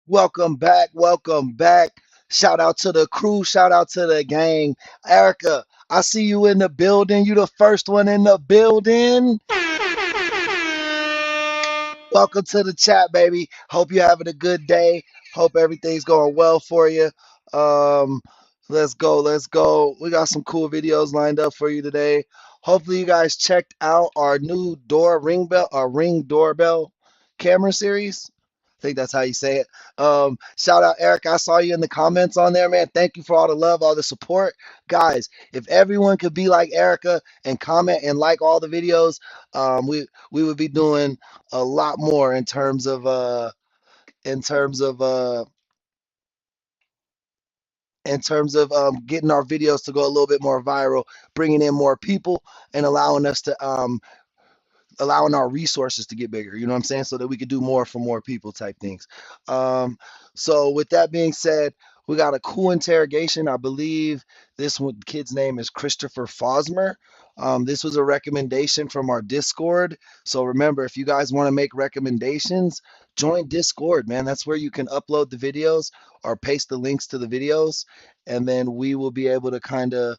Welcome back. Welcome back. Shout out to the crew. Shout out to the gang. Erica, I see you in the building. You the first one in the building. Welcome to the chat, baby. Hope you're having a good day. Hope everything's going well for you. Um, let's go. Let's go. We got some cool videos lined up for you today. Hopefully, you guys checked out our new ring doorbell camera series. I think that's how you say it. Shout out Eric. I saw you in the comments on there, man. Thank you for all the love, all the support. Guys, if everyone could be like Erica and comment and like all the videos, we would be doing a lot more in terms of uh getting our videos to go a little bit more viral, bringing in more people, and allowing our resources to get bigger, you know what I'm saying? So that we could do more for more people type things. Um, so with that being said, we got a cool interrogation. I believe this one kid's name is Christopher Fosmer. This was a recommendation from our Discord. So remember, if you guys want to make recommendations, join Discord, man. That's where you can upload the videos or paste the links to the videos, and then we will be able to kind of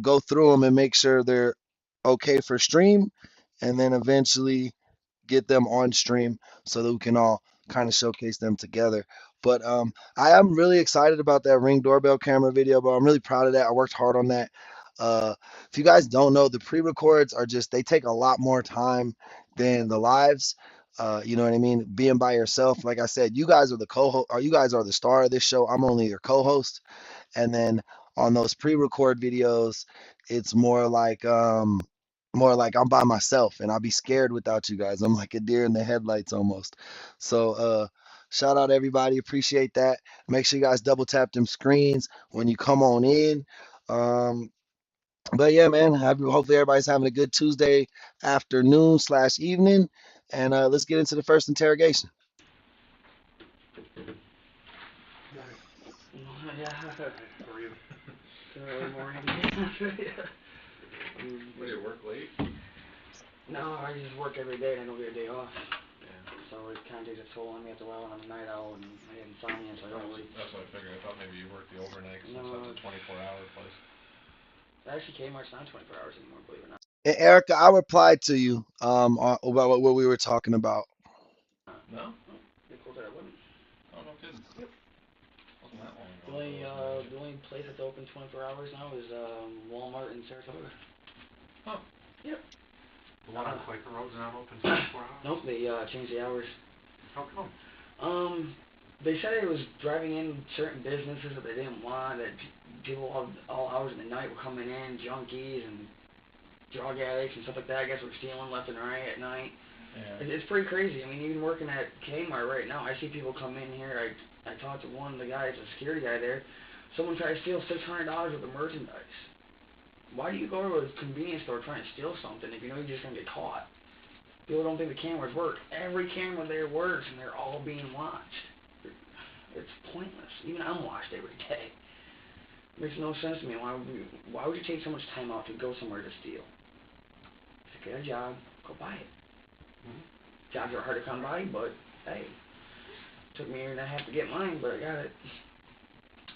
go through them and make sure they're okay for stream, and then eventually get them on stream so that we can all kind of showcase them together. But I am really excited about that Ring doorbell camera video, but I'm really proud of that. I worked hard on that. If you guys don't know, the pre-records are just they take a lot more time than the lives. You know what I mean? Being by yourself, like I said, you guys are the co-host, or you guys are the star of this show. I'm only your co-host. And then on those pre-record videos, it's more like I'm by myself and I'll be scared without you guys. I'm like a deer in the headlights almost. So shout out everybody, appreciate that. Make sure you guys double tap them screens when you come on in. Um but yeah, man, hopefully everybody's having a good Tuesday afternoon slash evening. And let's get into the first interrogation. Yeah. How are you? Early morning. What do you work late? No, I just work every day and I don't get a day off. Yeah. So it kind of takes a toll on me after a while, and I'm a night owl and I have insomnia, so I don't really. That's what I figured. I thought maybe you worked the overnight since No, that's a 24-hour place. actually, Kmart's not 24 hours anymore, believe it or not. And Erica, I replied to you about what we were talking about. No? Oh, they closed it at 11. Oh, no kidding. Yep. Wasn't that long ago. The only place that's open 24 hours now is Walmart in Sarasota. Huh. Yep. The one on Quaker Road's not open 24 hours? Nope, they changed the hours. How come? They said it was driving in certain businesses that they didn't want, that people all hours of the night were coming in, junkies and drug addicts and stuff like that. I guess were stealing left and right at night. Yeah. It's pretty crazy. I mean, even working at Kmart right now, I see people come in here. I talked to one of the guys, a security guy there. Someone tried to steal $600 worth of merchandise. Why do you go to a convenience store trying to steal something if you know you're just going to get caught? People don't think the cameras work. Every camera there works, and they're all being watched. It's pointless. Even I'm watched every day. It makes no sense to me. Why would you take so much time out to go somewhere to steal? If you get a job, go buy it. Hmm? Jobs are hard to come by, but hey, Took me a year and a half to get mine, but I got it.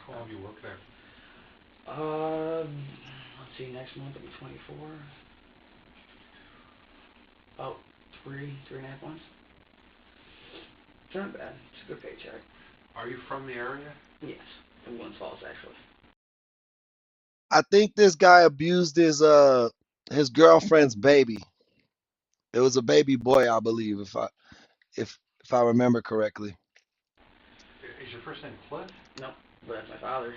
How long have you worked there? Let's see, next month will be 24. About 3.5 months. It's not bad. It's a good paycheck. Are you from the area? Yes, in Glens Falls actually. I think this guy abused his girlfriend's baby. It was a baby boy, I believe, if I remember correctly. Is your first name Cliff? No, but that's my father.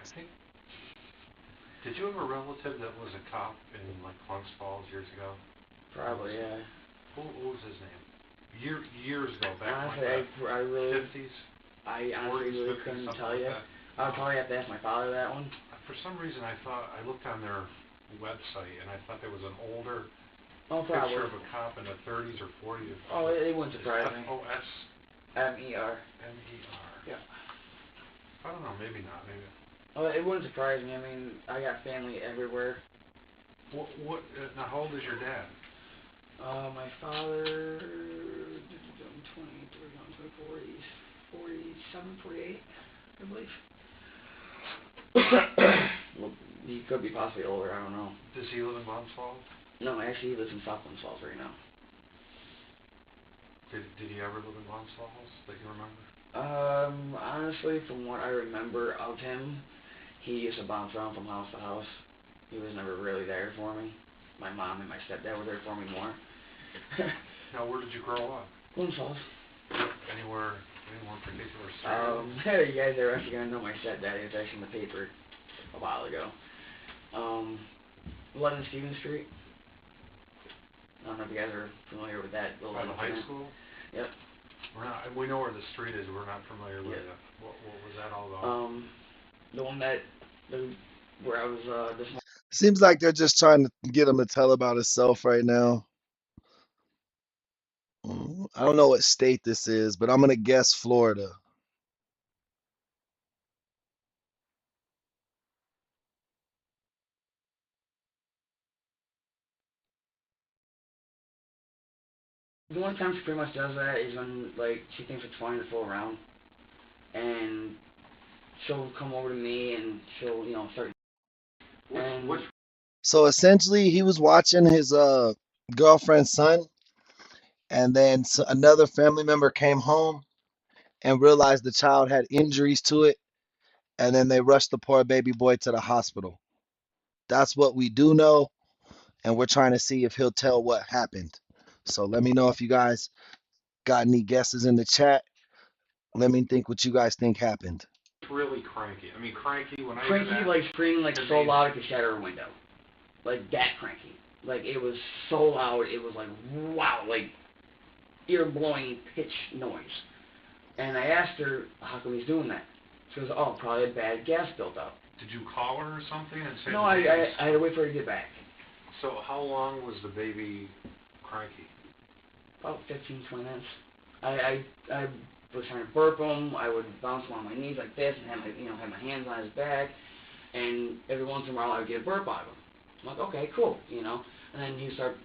I think. Did you have a relative that was a cop in like Glens Falls years ago? Probably, yeah. Who was his name? Years ago, back Honestly, like I the really, 50s, I honestly 40s, really 50s, couldn't something tell like you. that. I would probably have to ask my father that one. For some reason, I looked on their website and I thought there was an older Oh, picture probably. of a cop in the 30s or 40s. Oh, it wouldn't It's surprise me. Fosmer. MER. Yeah. I don't know, maybe not. Maybe. Oh, it wouldn't surprise me. I mean, I got family everywhere. What? Now, how old is your dad? My father, 23, 24, he's 47, 48, I believe. Well, he could be possibly older, I don't know. Does he live in Glens Falls? No, actually, he lives in South Glens Falls right now. Did he ever live in Glens Falls that you remember? Honestly, from what I remember of him, he used to bounce around from house to house. He was never really there for me. My mom and my stepdad were there for me more. Now, where did you grow up? Glens Falls. Anywhere particular You guys are actually gonna know my stepdad. He was actually in the paper a while ago. 11 Stevens Street. I don't know if you guys are familiar with that By building. the high school? Yep. We know where the street is. We're not familiar with Yeah. it. What was that all about? The one where I was this Seems like they're just trying to get him to tell about himself right now. I don't know what state this is, but I'm gonna guess Florida. the one time she pretty much does that is when like she thinks it's funny to fool around, and she'll come over to me and she'll start Which So essentially, he was watching his girlfriend's son, and then another family member came home and realized the child had injuries to it, and then they rushed the poor baby boy to the hospital. That's what we do know, and we're trying to see if he'll tell what happened. So let me know if you guys got any guesses in the chat. Let me think what you guys think happened. really cranky? I mean, cranky when I hear cranky, that. like screaming like His so age. loud it could shatter a window, like that cranky. Like it was so loud, it was like wow, like ear blowing pitch noise. And I asked her how come he's doing that. She goes, oh, probably a bad gas buildup. Did you call her or something and say? No, I had to wait for her to get back. So how long was the baby cranky? About 15, 20 minutes. I was trying to burp him. I would bounce him on my knees like this and have my hands on his back. And every once in a while I would get a burp out of him. I'm like, okay, cool. And then he start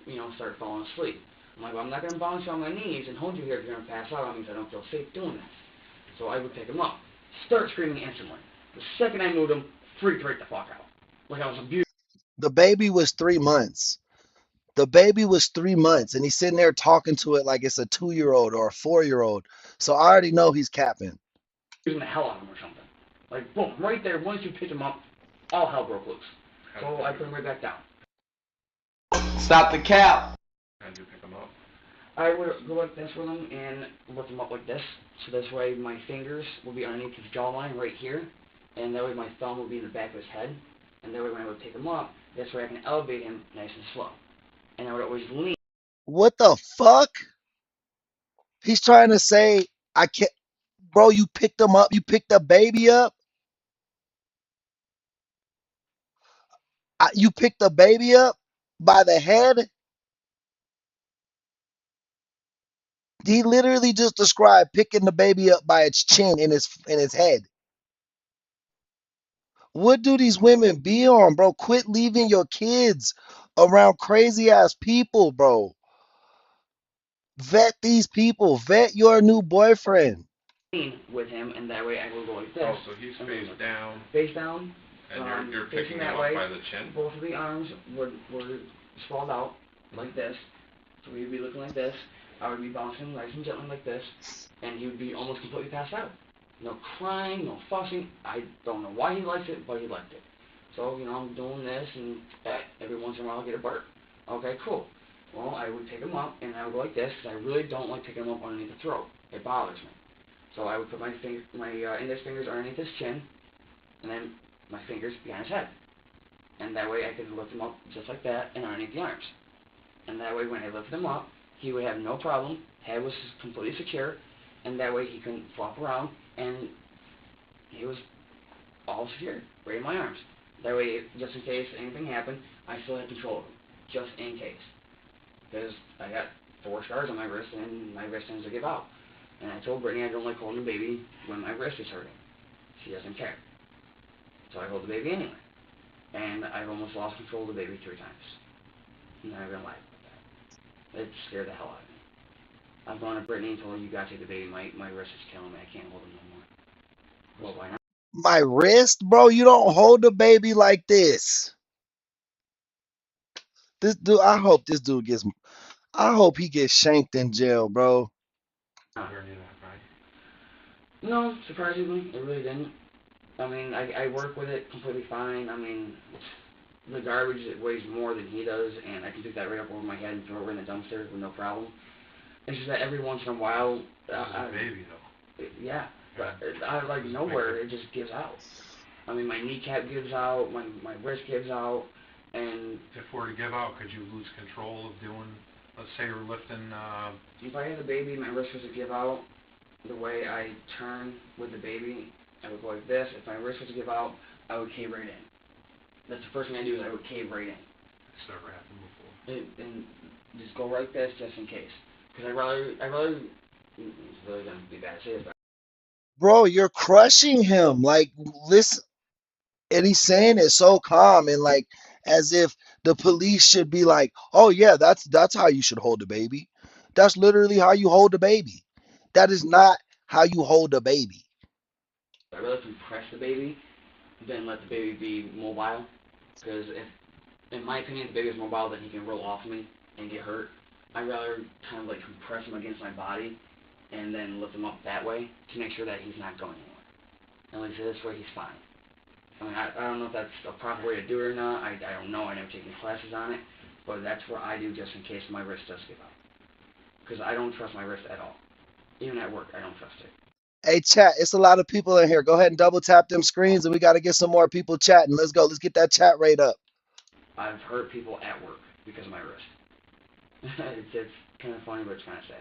falling asleep. I'm like, well, I'm not going to bounce you on my knees and hold you here if you're going to pass out. That means I don't feel safe doing that. So I would pick him up. Start screaming instantly. The second I moved him, freaked right the fuck out. Like I was abused. The baby was 3 months. The baby was 3 months, and he's sitting there talking to it like it's a 2-year-old or a 4-year-old. So I already know he's capping. Using the hell out of him or something. Like, boom, right there, once you picked him up, all hell broke loose. So I put him right back down. Stop the cap. How'd you pick him up? I would go like this with him and lift him up like this. So this way my fingers will be underneath his jawline right here. And that way my thumb will be in the back of his head. And that way when I would pick him up, that's where I can elevate him nice and slow. And I would always lean. What the fuck? He's trying to say, I can't, bro, you picked him up, you picked the baby up. You picked the baby up by the head. He literally just described picking the baby up by its chin in his head. What do these women be on, bro? Quit leaving your kids around crazy ass people, bro. Vet these people. Vet your new boyfriend. with him, and that way I will go like this. Oh, so he's face down, face down, and you're facing picking that him way. up by the chin? Both of the arms were sprawled out like this. So he'd be looking like this. I would be bouncing him nice and gently like this, and he would be almost completely passed out. No crying, no fussing. I don't know why he liked it, but he liked it. So, I'm doing this, and every once in a while I'll get a burp. Okay, cool. Well, I would pick him up, and I would go like this, because I really don't like picking him up underneath the throat. It bothers me. So I would put my index fingers underneath his chin, and then my fingers behind his head. And that way I could lift him up just like that, and underneath the arms. And that way when I lifted him up, he would have no problem, head was completely secure, and that way he couldn't flop around, and he was all secure, right in my arms. That way, just in case anything happened, I still had control of him, just in case. Because I got 4 scars on my wrist, and my wrist tends to give out. And I told Brittany I don't like holding a baby when my wrist is hurting. She doesn't care. So I hold the baby anyway. And I've almost lost control of the baby 3 times. I'm not gonna lie about that. It scared the hell out of me. I've gone to Brittany and told her, you gotta take the baby, my wrist is killing me, I can't hold him no more. Well, why not? My wrist, bro. You don't hold the baby like this. This dude. I hope this dude gets. I hope he gets shanked in jail, bro. Where you at, right? No, surprisingly, it really didn't. I mean, I work with it completely fine. I mean, the garbage, it weighs more than he does, and I can pick that right up over my head and throw it in the dumpster with no problem. It's just that every once in a while, This is a baby, though. yeah, but out of like nowhere, it just gives out. I mean, my kneecap gives out, my wrist gives out, and If we're to give out, could you lose control of doing, let's say you're lifting, if I had a baby, my wrist was to give out, the way I turn with the baby, I would go like this. If my wrist was to give out, I would cave right in. That's the first thing I do is I would cave right in. it's never happened before. And just go like this just in case. Because I rather, it's really going to be bad to say this, but Bro, you're crushing him. Like, listen, and he's saying it so calm and like as if the police should be like, oh yeah, that's how you should hold a baby. That's literally how you hold a baby. That is not how you hold a baby. I'd rather compress the baby than let the baby be mobile. Because if, in my opinion, if the baby is mobile, then he can roll off me and get hurt. I'd rather kind of like compress him against my body and then lift him up that way to make sure that he's not going anywhere. At least this way he's fine. I mean, I don't know if that's a proper way to do it or not. I don't know. I never taken classes on it. But that's what I do just in case my wrist does give out. Because I don't trust my wrist at all. Even at work, I don't trust it. Hey chat, it's a lot of people in here. Go ahead and double tap them screens and we got to get some more people chatting. Let's go. Let's get that chat rate up. I've hurt people at work because of my wrist. It's kind of funny, but it's kind of sad.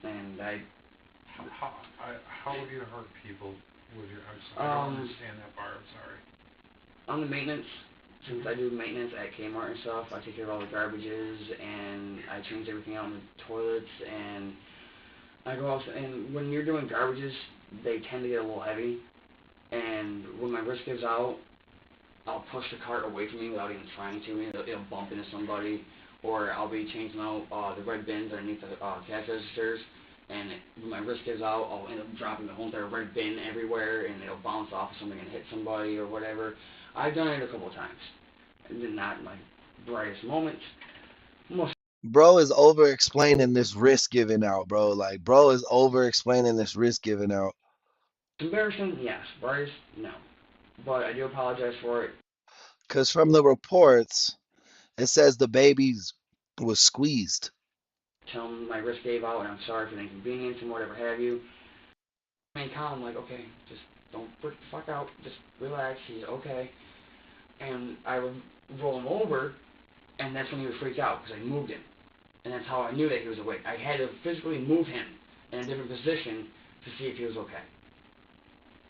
And How would you hurt people with your, I don't understand that part, I'm sorry. on the maintenance, since I do maintenance at Kmart and stuff, I take care of all the garbages, and I change everything out in the toilets, and I go out, and when you're doing garbages, they tend to get a little heavy, and when my wrist gives out, I'll push the cart away from me without even trying to. It'll bump into somebody, or I'll be changing out the red bins underneath the cash registers, and when my wrist gives out, I'll end up dropping the whole entire red bin everywhere, and it'll bounce off of something and hit somebody or whatever. I've done it a couple of times. Not my brightest moments. Most Bro is over explaining this risk giving out, bro. Like, bro is over explaining this risk giving out. embarrassing, yes. Brightest, no. But I do apologize for it. Because from the reports, it says the baby was squeezed. Tell them my wrist gave out, and I'm sorry for the inconvenience and whatever have you. I mean, calm, like, okay, just don't freak the fuck out. Just relax. He's okay. And I would roll him over, and that's when he would freak out because I moved him. And that's how I knew that he was awake. I had to physically move him in a different position to see if he was okay.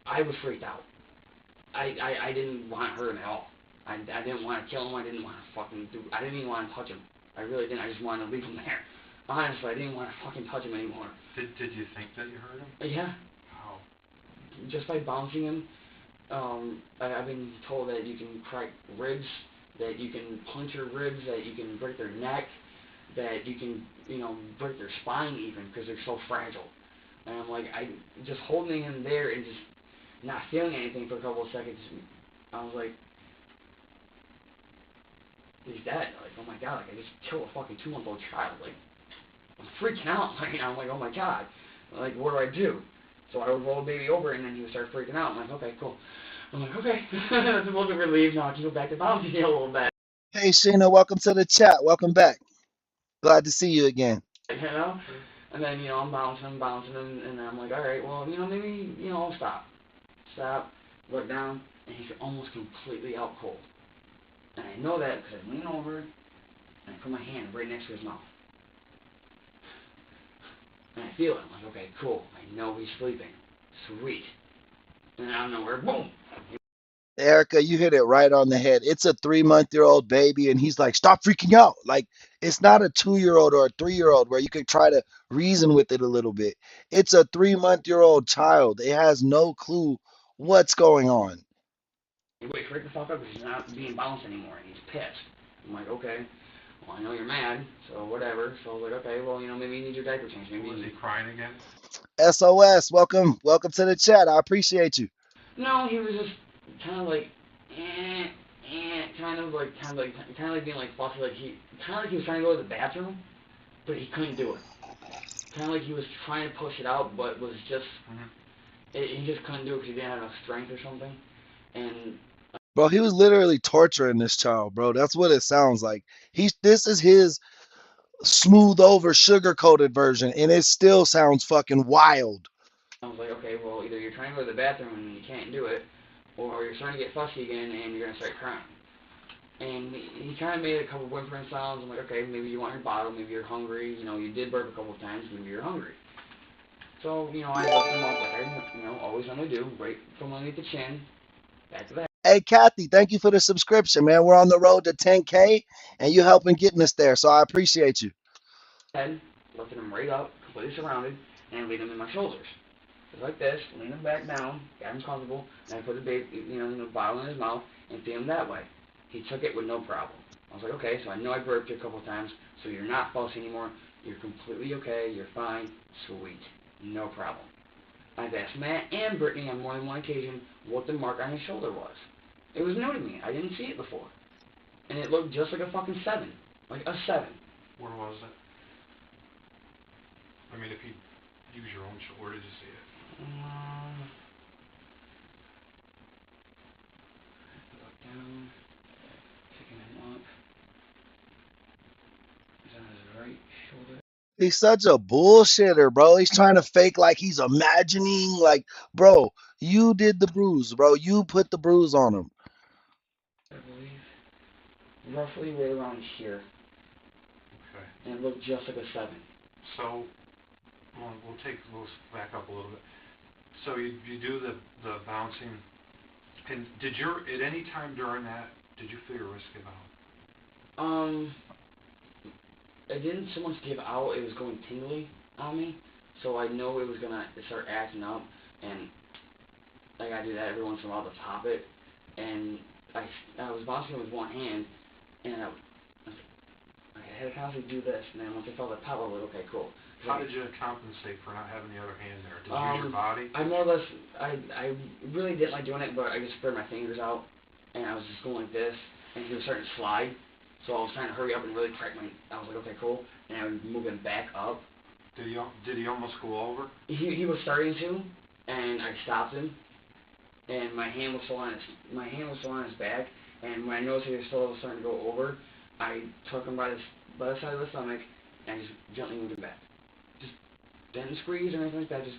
I was freaked out. I didn't want to hurt him at all. I didn't want to kill him. I didn't want to fucking do. I didn't even want to touch him. I really didn't. I just wanted to leave him there. Honestly, I didn't want to fucking touch him anymore. Did you think that you hurt him? Yeah, How? just by bouncing him. I've been told that you can crack ribs, that you can puncture ribs, that you can break their neck, that you can, break their spine even because they're so fragile. And I'm like, just holding him there and just not feeling anything for a couple of seconds. I was like, he's dead. Like, oh my god, like I just killed a fucking 2-month-old child. Like, I'm freaking out. Like, I'm like, oh my god. Like, what do I do? So I would roll the baby over and then he would start freaking out. I'm like, okay, cool. I'm like, okay. That's a little bit relieved. Now I can go back to bouncing a little bit. Hey, Sheena, welcome to the chat. Welcome back. Glad to see you again. You know? And then, I'm bouncing, and then I'm like, alright, well, maybe, I'll stop. Stop, look down, and he's almost completely out cold. And I know that because I lean over, and I put my hand right next to his mouth. And I feel it. I'm like, okay, cool. I know he's sleeping. Sweet. And then out of nowhere, boom! Erica, you hit it right on the head. It's a 3-month-old baby, and he's like, stop freaking out. Like, it's not a 2-year-old or a 3-year-old where you could try to reason with it a little bit. It's a 3-month-old child. It has no clue what's going on. He wakes right the fuck up because he's not being bounced anymore, and he's pissed. I'm like, okay, well, I know you're mad, so whatever. So I was like, okay, well, maybe you need your diaper change. Maybe Was you he need... crying again? SOS, welcome to the chat. I appreciate you. No, he was just kind of like, kind of like being like fussy, like he was trying to go to the bathroom, but he couldn't do it. Kind of like he was trying to push it out, but was just, he just couldn't do it because he didn't have enough strength or something. And Bro, he was literally torturing this child, bro. That's what it sounds like. This is his smooth over, sugar coated version, and it still sounds fucking wild. I was like, okay, well, either you're trying to go to the bathroom and you can't do it, or you're starting to get fussy again and you're gonna start crying. And he kind of made a couple whimpering sounds. I'm like, okay, maybe you want your bottle, maybe you're hungry. You did burp a couple of times, maybe you're hungry. So, I lifted him up like I, always want to do, right from underneath the chin, back to that. Hey, Kathy, thank you for the subscription, man. We're on the road to 10K, and you're helping getting us there, so I appreciate you. Head, lifted him right up, completely surrounded, and laid him in my shoulders. Just like this, lean him back down, got him comfortable, and I put the baby, the bottle in his mouth and feed him that way. He took it with no problem. I was like, okay, so I know I burped you a couple of times, so you're not fussy anymore. You're completely okay. You're fine. Sweet. No problem. I've asked Matt and Brittany on more than one occasion what the mark on his shoulder was. It was new to me. I didn't see it before. And it looked just like a fucking 7. Like a 7. Where was it? I mean, if you use your own shoulder, where did you see it? Look down. Picking him up. He's on his right shoulder. He's such a bullshitter, bro. He's trying to fake like he's imagining. Like, bro, you did the bruise, bro. You put the bruise on him. I believe. Roughly right around here. Okay. And it looked just like a 7. So, we'll back up a little bit. So you do the bouncing, and at any time during that, did you feel your wrist give out? It didn't so much give out, it was going tingly on me, so I know it was gonna start acting up, and I gotta do that every once in a while to top it, and I was bouncing with one hand, and I had to constantly do this, and then once I felt the pop, I was like, okay, cool. How did you compensate for not having the other hand there? Did you use your body? I more or less, I really didn't like doing it, but I just spread my fingers out, and I was just going like this, and he was starting to slide, so I was trying to hurry up and really crack I was like, okay, cool, and I would move him back up. Did he almost go over? He was starting to, and I stopped him, and my hand was still on his back, and when I noticed he was still starting to go over, I took him by the side of the stomach, and I just gently moved him back. Just didn't squeeze or anything like that, just...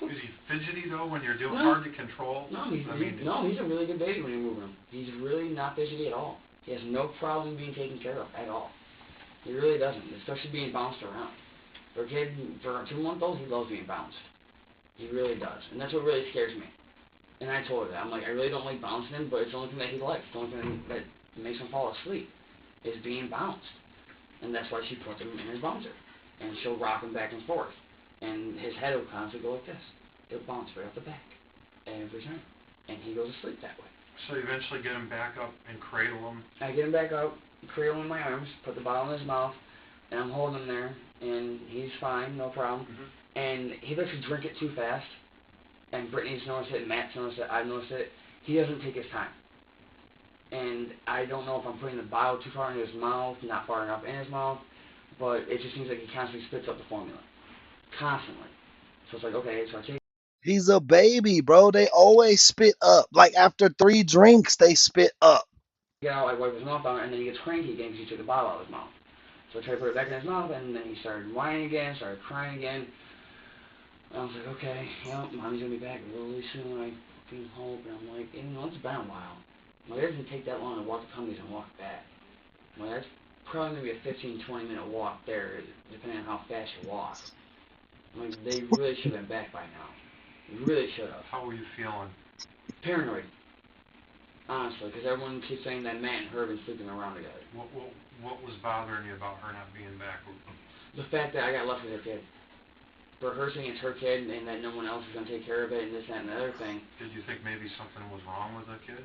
Is he fidgety though when you're doing No. hard to control? No, he's a really good baby when you move him. He's really not fidgety at all. He has no problem being taken care of at all. He really doesn't, especially being bounced around. For a 2-month-old, he loves being bounced. He really does, and that's what really scares me. And I told her that. I'm like, I really don't like bouncing him, but it's the only thing that he likes. The only thing that makes him fall asleep is being bounced. And that's why she puts him in his bouncer. And she'll rock him back and forth. And his head will constantly go like this. It'll bounce right off the back every time. And he goes to sleep that way. So you eventually get him back up and cradle him? I get him back up, cradle him in my arms, put the bottle in his mouth, and I'm holding him there, and he's fine, no problem. And he likes to drink it too fast, and Brittany's noticed it, Matt's noticed it, I've noticed it. He doesn't take his time. And I don't know if I'm putting the bottle too far in his mouth, not far enough in his mouth, but it just seems like he constantly spits up the formula. Constantly. So it's like, okay, so I take He's a baby, bro. They always spit up. Like after 3 drinks, they spit up. it out, I wipe his mouth out, and then he gets cranky again because he took the bottle out of his mouth. So I tried to put it back in his mouth, and then he started whining again, started crying again. And I was like, okay, well, mommy's gonna be back really soon. I fucking hope. And I'm like, it's been a while. Well, it doesn't take that long to walk to Cummings and walk back. Well, that's probably going to be a 15-20 minute walk there, depending on how fast you walk. Like, they really should have been back by now. They really should have. How were you feeling? Paranoid. Honestly, because everyone keeps saying that Matt and her have been sleeping around together. What was bothering you about her not being back? The fact that I got left with her kid. For her saying it's her kid and that no one else is going to take care of it and this, that, and the other thing. Did you think maybe something was wrong with the kid?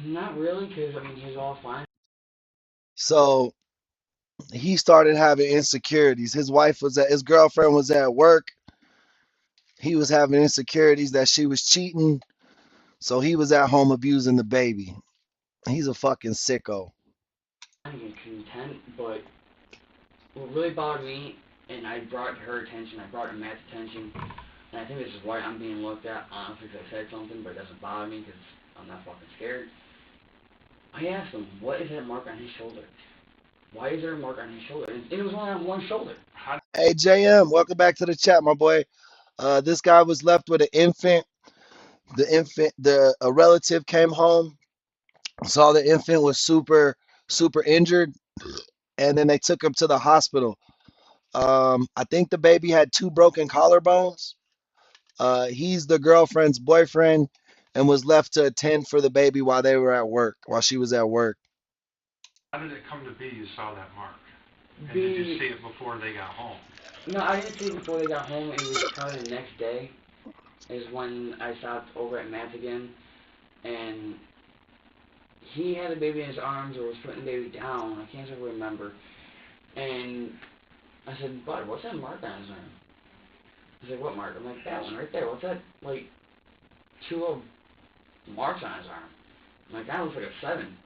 Not really, because, he's all fine. So he started having insecurities. His girlfriend was at work. He was having insecurities that she was cheating. So he was at home abusing the baby. He's a fucking sicko. I'm content, but what really bothered me, and I brought it to her attention, I brought it to Matt's attention, and I think this is why I'm being looked at, honestly, because I said something, but it doesn't bother me because I'm not fucking scared. I asked him, what is that mark on his shoulder? Why is there a mark on his shoulder? And it was only on one shoulder. Hey, JM, welcome back to the chat, my boy. This guy was left with an infant. A relative came home, saw the infant was super, super injured, and then they took him to the hospital. I think the baby had 2 broken collarbones. He's the girlfriend's boyfriend and was left to attend for the baby while she was at work. How did it come to be you saw that mark? And did you see it before they got home? No, I didn't see it before they got home. It was probably the next day is when I stopped over at Matt's again, and he had the baby in his arms or was putting the baby down. I can't exactly remember. And I said, Bud, what's that mark on his arm? He's like, what mark? I'm like, that one right there. What's that, like, 2 little marks on his arm? I'm like, that looks like a 7.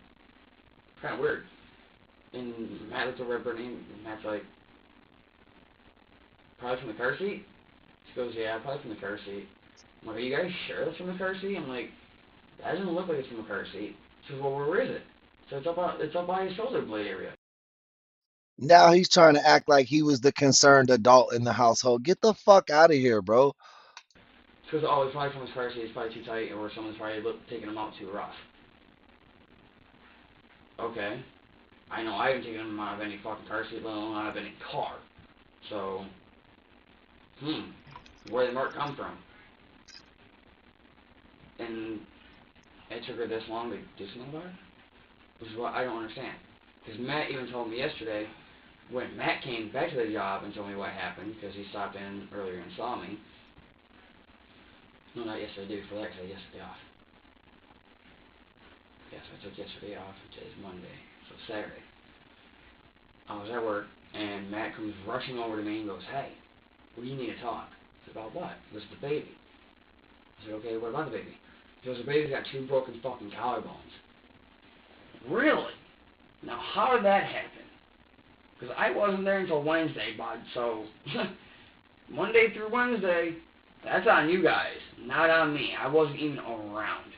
Kind of weird. And Matt looked over at Brittany, and Matt's like, probably from the car seat? She goes, yeah, probably from the car seat. I'm like, are you guys sure that's from the car seat? I'm like, that doesn't look like it's from the car seat. She goes, well, where is it? So it's up by his shoulder blade area. Now he's trying to act like he was the concerned adult in the household. Get the fuck out of here, bro. She goes, oh, it's probably from his car seat. It's probably too tight, or someone's probably taking him out too rough. Okay. I know I haven't taken him out of any fucking car seat, let alone out of any car. So, where did the mark come from? And it took her this long to do something about it? Which is what I don't understand. Because Matt even told me yesterday, when Matt came back to the job and told me what happened, because he stopped in earlier and saw me. No, not yesterday, the day before that, because I had yesterday off. Yes, I took yesterday off, today's Monday, so Saturday. I was at work, and Matt comes rushing over to me and goes, hey, we need to talk. I said, about what? It was the baby. I said, okay, what about the baby? He goes, the baby's got 2 broken fucking collarbones. Really? Now, how did that happen? Because I wasn't there until Wednesday, bud, so Monday through Wednesday, that's on you guys, not on me. I wasn't even around.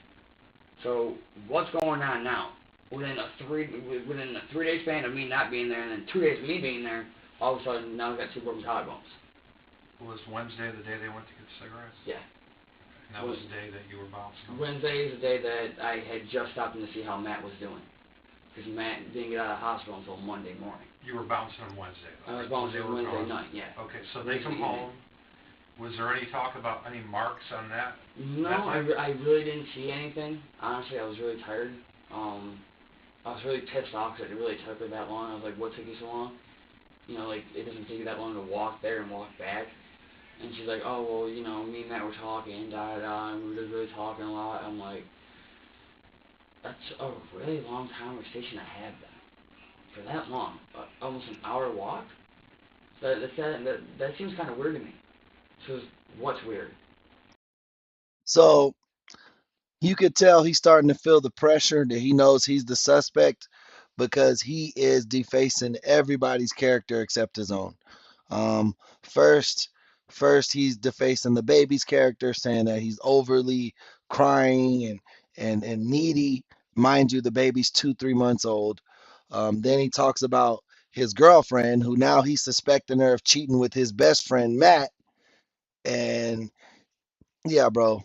So, what's going on now? Within a 3-day span of me not being there, and then 2 days of me being there, all of a sudden, now I've got 2 broken collarbones. Was Wednesday the day they went to get cigarettes? Yeah. And that was the day that you were bouncing? Wednesday is the day that I had just stopped in to see how Matt was doing. Because Matt didn't get out of the hospital until Monday morning. You were bouncing on Wednesday, though? I was bouncing on Wednesday night, yeah. Okay, so they come home. Was there any talk about any marks on that? No, I really didn't see anything. Honestly, I was really tired. I was really pissed off because it really took me that long. I was like, what took you so long? You know, like, it doesn't take you that long to walk there and walk back. And she's like, oh, well, you know, me and Matt were talking, and we were just really talking a lot. I'm like, That's a really long conversation to have then. For that long, almost an hour walk. That seems kind of weird to me. So what's weird? So you could tell he's starting to feel the pressure that he knows he's the suspect because he is defacing everybody's character except his own. Um, first, first he's defacing the baby's character, saying that he's overly crying and needy. Mind you, the baby's 2, 3 months old. Then he talks about his girlfriend, who now he's suspecting her of cheating with his best friend Matt. And yeah, bro.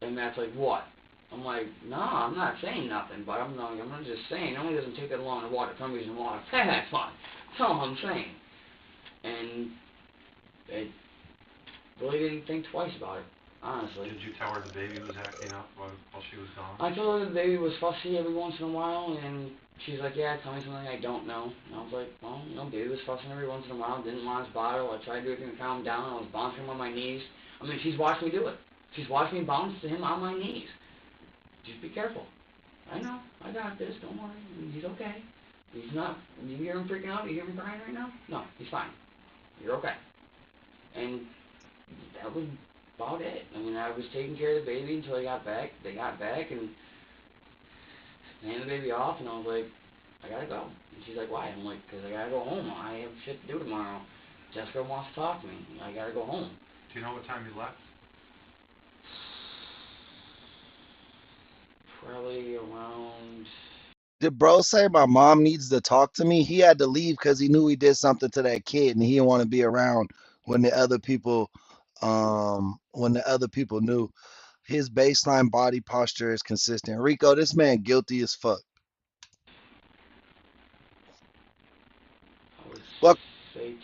And Matt's like, what? I'm like, no, I'm not saying nothing, but I'm just saying. It only doesn't take that long to water. Some reason water. That's fine. That's all I'm saying. And it really didn't think twice about it, honestly. Did you tell her the baby was acting up while she was gone? I told her the baby was fussy every once in a while, and she's like, yeah, tell me something I don't know. And I was like, well, baby was fussing every once in a while, didn't want his bottle. I tried to do everything to calm him down. I was bouncing him on my knees. I mean, she's watched me do it. She's watched me bounce to him on my knees. Just be careful. I know. I got this. Don't worry. He's okay. He's not. You hear him freaking out? You hear him crying right now? No, he's fine. You're okay. And that was about it. I mean, I was taking care of the baby until they got back. They got back and handed the baby off, and I was like, I gotta go. And she's like, why? I'm like, because I gotta go home. I have shit to do tomorrow. Jessica wants to talk to me. I gotta go home. Do you know what time you left? Probably around. Did bro say my mom needs to talk to me? He had to leave because he knew he did something to that kid and he didn't want to be around when the other people knew. His baseline body posture is consistent. Rico, this man guilty as fuck. I would Wel- say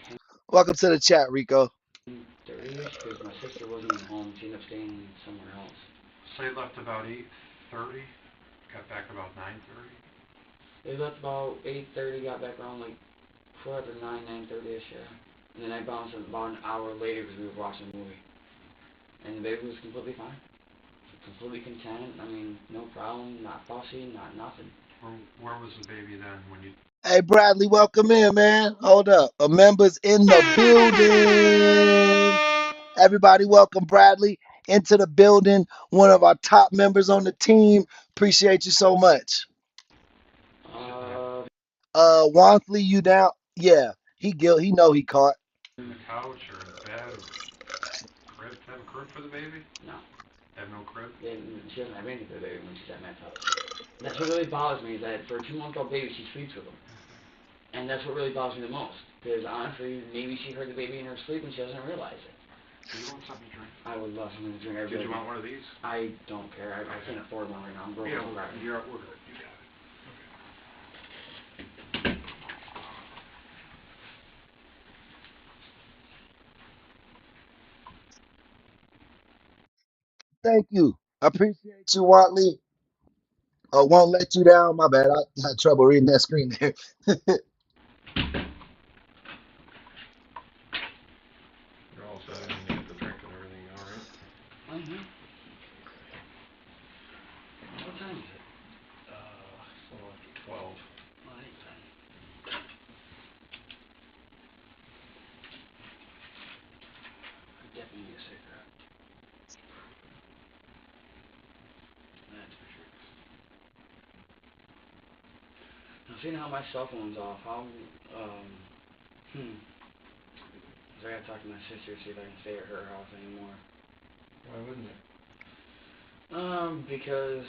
Welcome to the chat, Rico. 10:30ish, because my sister wasn't even home. She ended up staying somewhere else. So you left about 8:30, got back about 9:30? They left about 8:30, got back around like quarter to 9:30ish, yeah. And then I bounced about an hour later because we were watching a movie. And the baby was completely fine. Completely content. I mean, no problem, not fussy, not nothing. Where was the baby then when you... Hey Bradley, welcome in, man. Hold up. A member's in the building. Everybody welcome Bradley into the building. One of our top members on the team. Appreciate you so much. Uh, Wantley, you down? Yeah, he know he caught. In the couch or in bed or crib? Have a crib for the baby? no. Have no crib? She doesn't have anything for the baby when she's at Matt's house. That's what really bothers me is that for a 2-month-old baby, she sleeps with him. And that's what really bothers me the most. Because honestly, maybe she heard the baby in her sleep and she doesn't realize it. Do you want something to drink? I would love something to drink. Did you want one of these? I don't care. I can't afford one right now. I'm broke. Yeah, I'm driving. we're good. You got it. Thank you. I appreciate you, Wantley. Won't let you down. My bad. I had trouble reading that screen there. You're all set and you get the drink and everything, all right? Mm-hmm. What time is it? It's a little after 12. Well, it ain't time. I definitely need a cigarette. That's for sure. Now, seeing how my cell phone's off, hmm. So I gotta talk to my sister, see if I can stay at her house anymore. Why wouldn't you? Because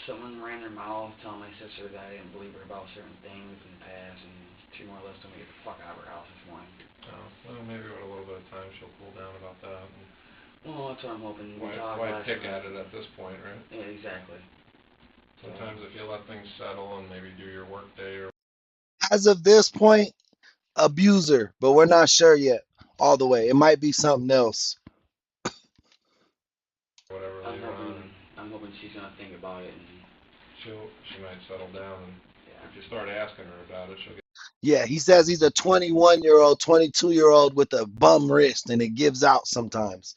someone ran their mouth telling my sister that I didn't believe her about certain things in the past, and she more or less told me to get the fuck out of her house this morning. Oh, well, maybe with a little bit of time she'll cool down about that. And Well, that's what I'm hoping. We why talked why last pick night. at it at this point, right? Yeah, exactly. Sometimes if you let things settle and maybe do your work day or As of this point, abuser, but we're not sure yet all the way. It might be something else. whatever I'm later on, hoping. and I'm hoping she's gonna think about it, and she might settle down, and yeah. if you start asking her about it, she'll get... Yeah, he says he's a 21-year-old, 22-year-old with a bum wrist, and it gives out sometimes.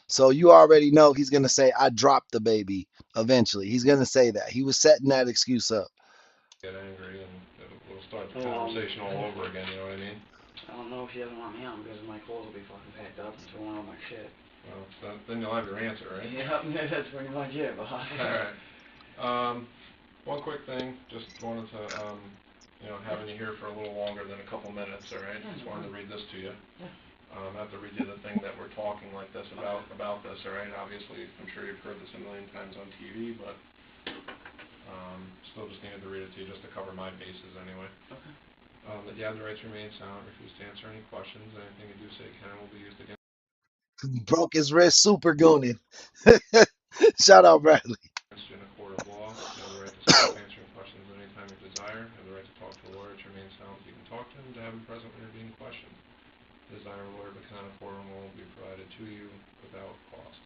So you already know he's gonna say, "I dropped the baby." Eventually, he's gonna say that. He was setting that excuse up. get angry and we'll start the Well, conversation all over again, you know what I mean? I don't know if she doesn't want me on because my clothes will be fucking packed up and so won't all my shit. Well, then you'll have your answer, right? Yeah, that's pretty much it, boss. Alright. One quick thing, just wanted to, having you here for a little longer than a couple minutes, alright? Just wanted to read this to you. I have to read you the thing that we're talking like this about this, alright? Obviously, I'm sure you've heard this a million times on TV, but still just needed to read it to you just to cover my bases anyway. Okay. That you have the right to remain silent, refuse to answer any questions, anything you do say can and will be used against Broke his wrist, super gooning. Shout out Bradley. you in a court of law. You have the right to stop answering questions at any time you desire. You have the right to talk to a lawyer, to remain silent, you can talk to him, to have him present when you're being questioned. Desire a lawyer but cannot afford one will be provided to you without cost.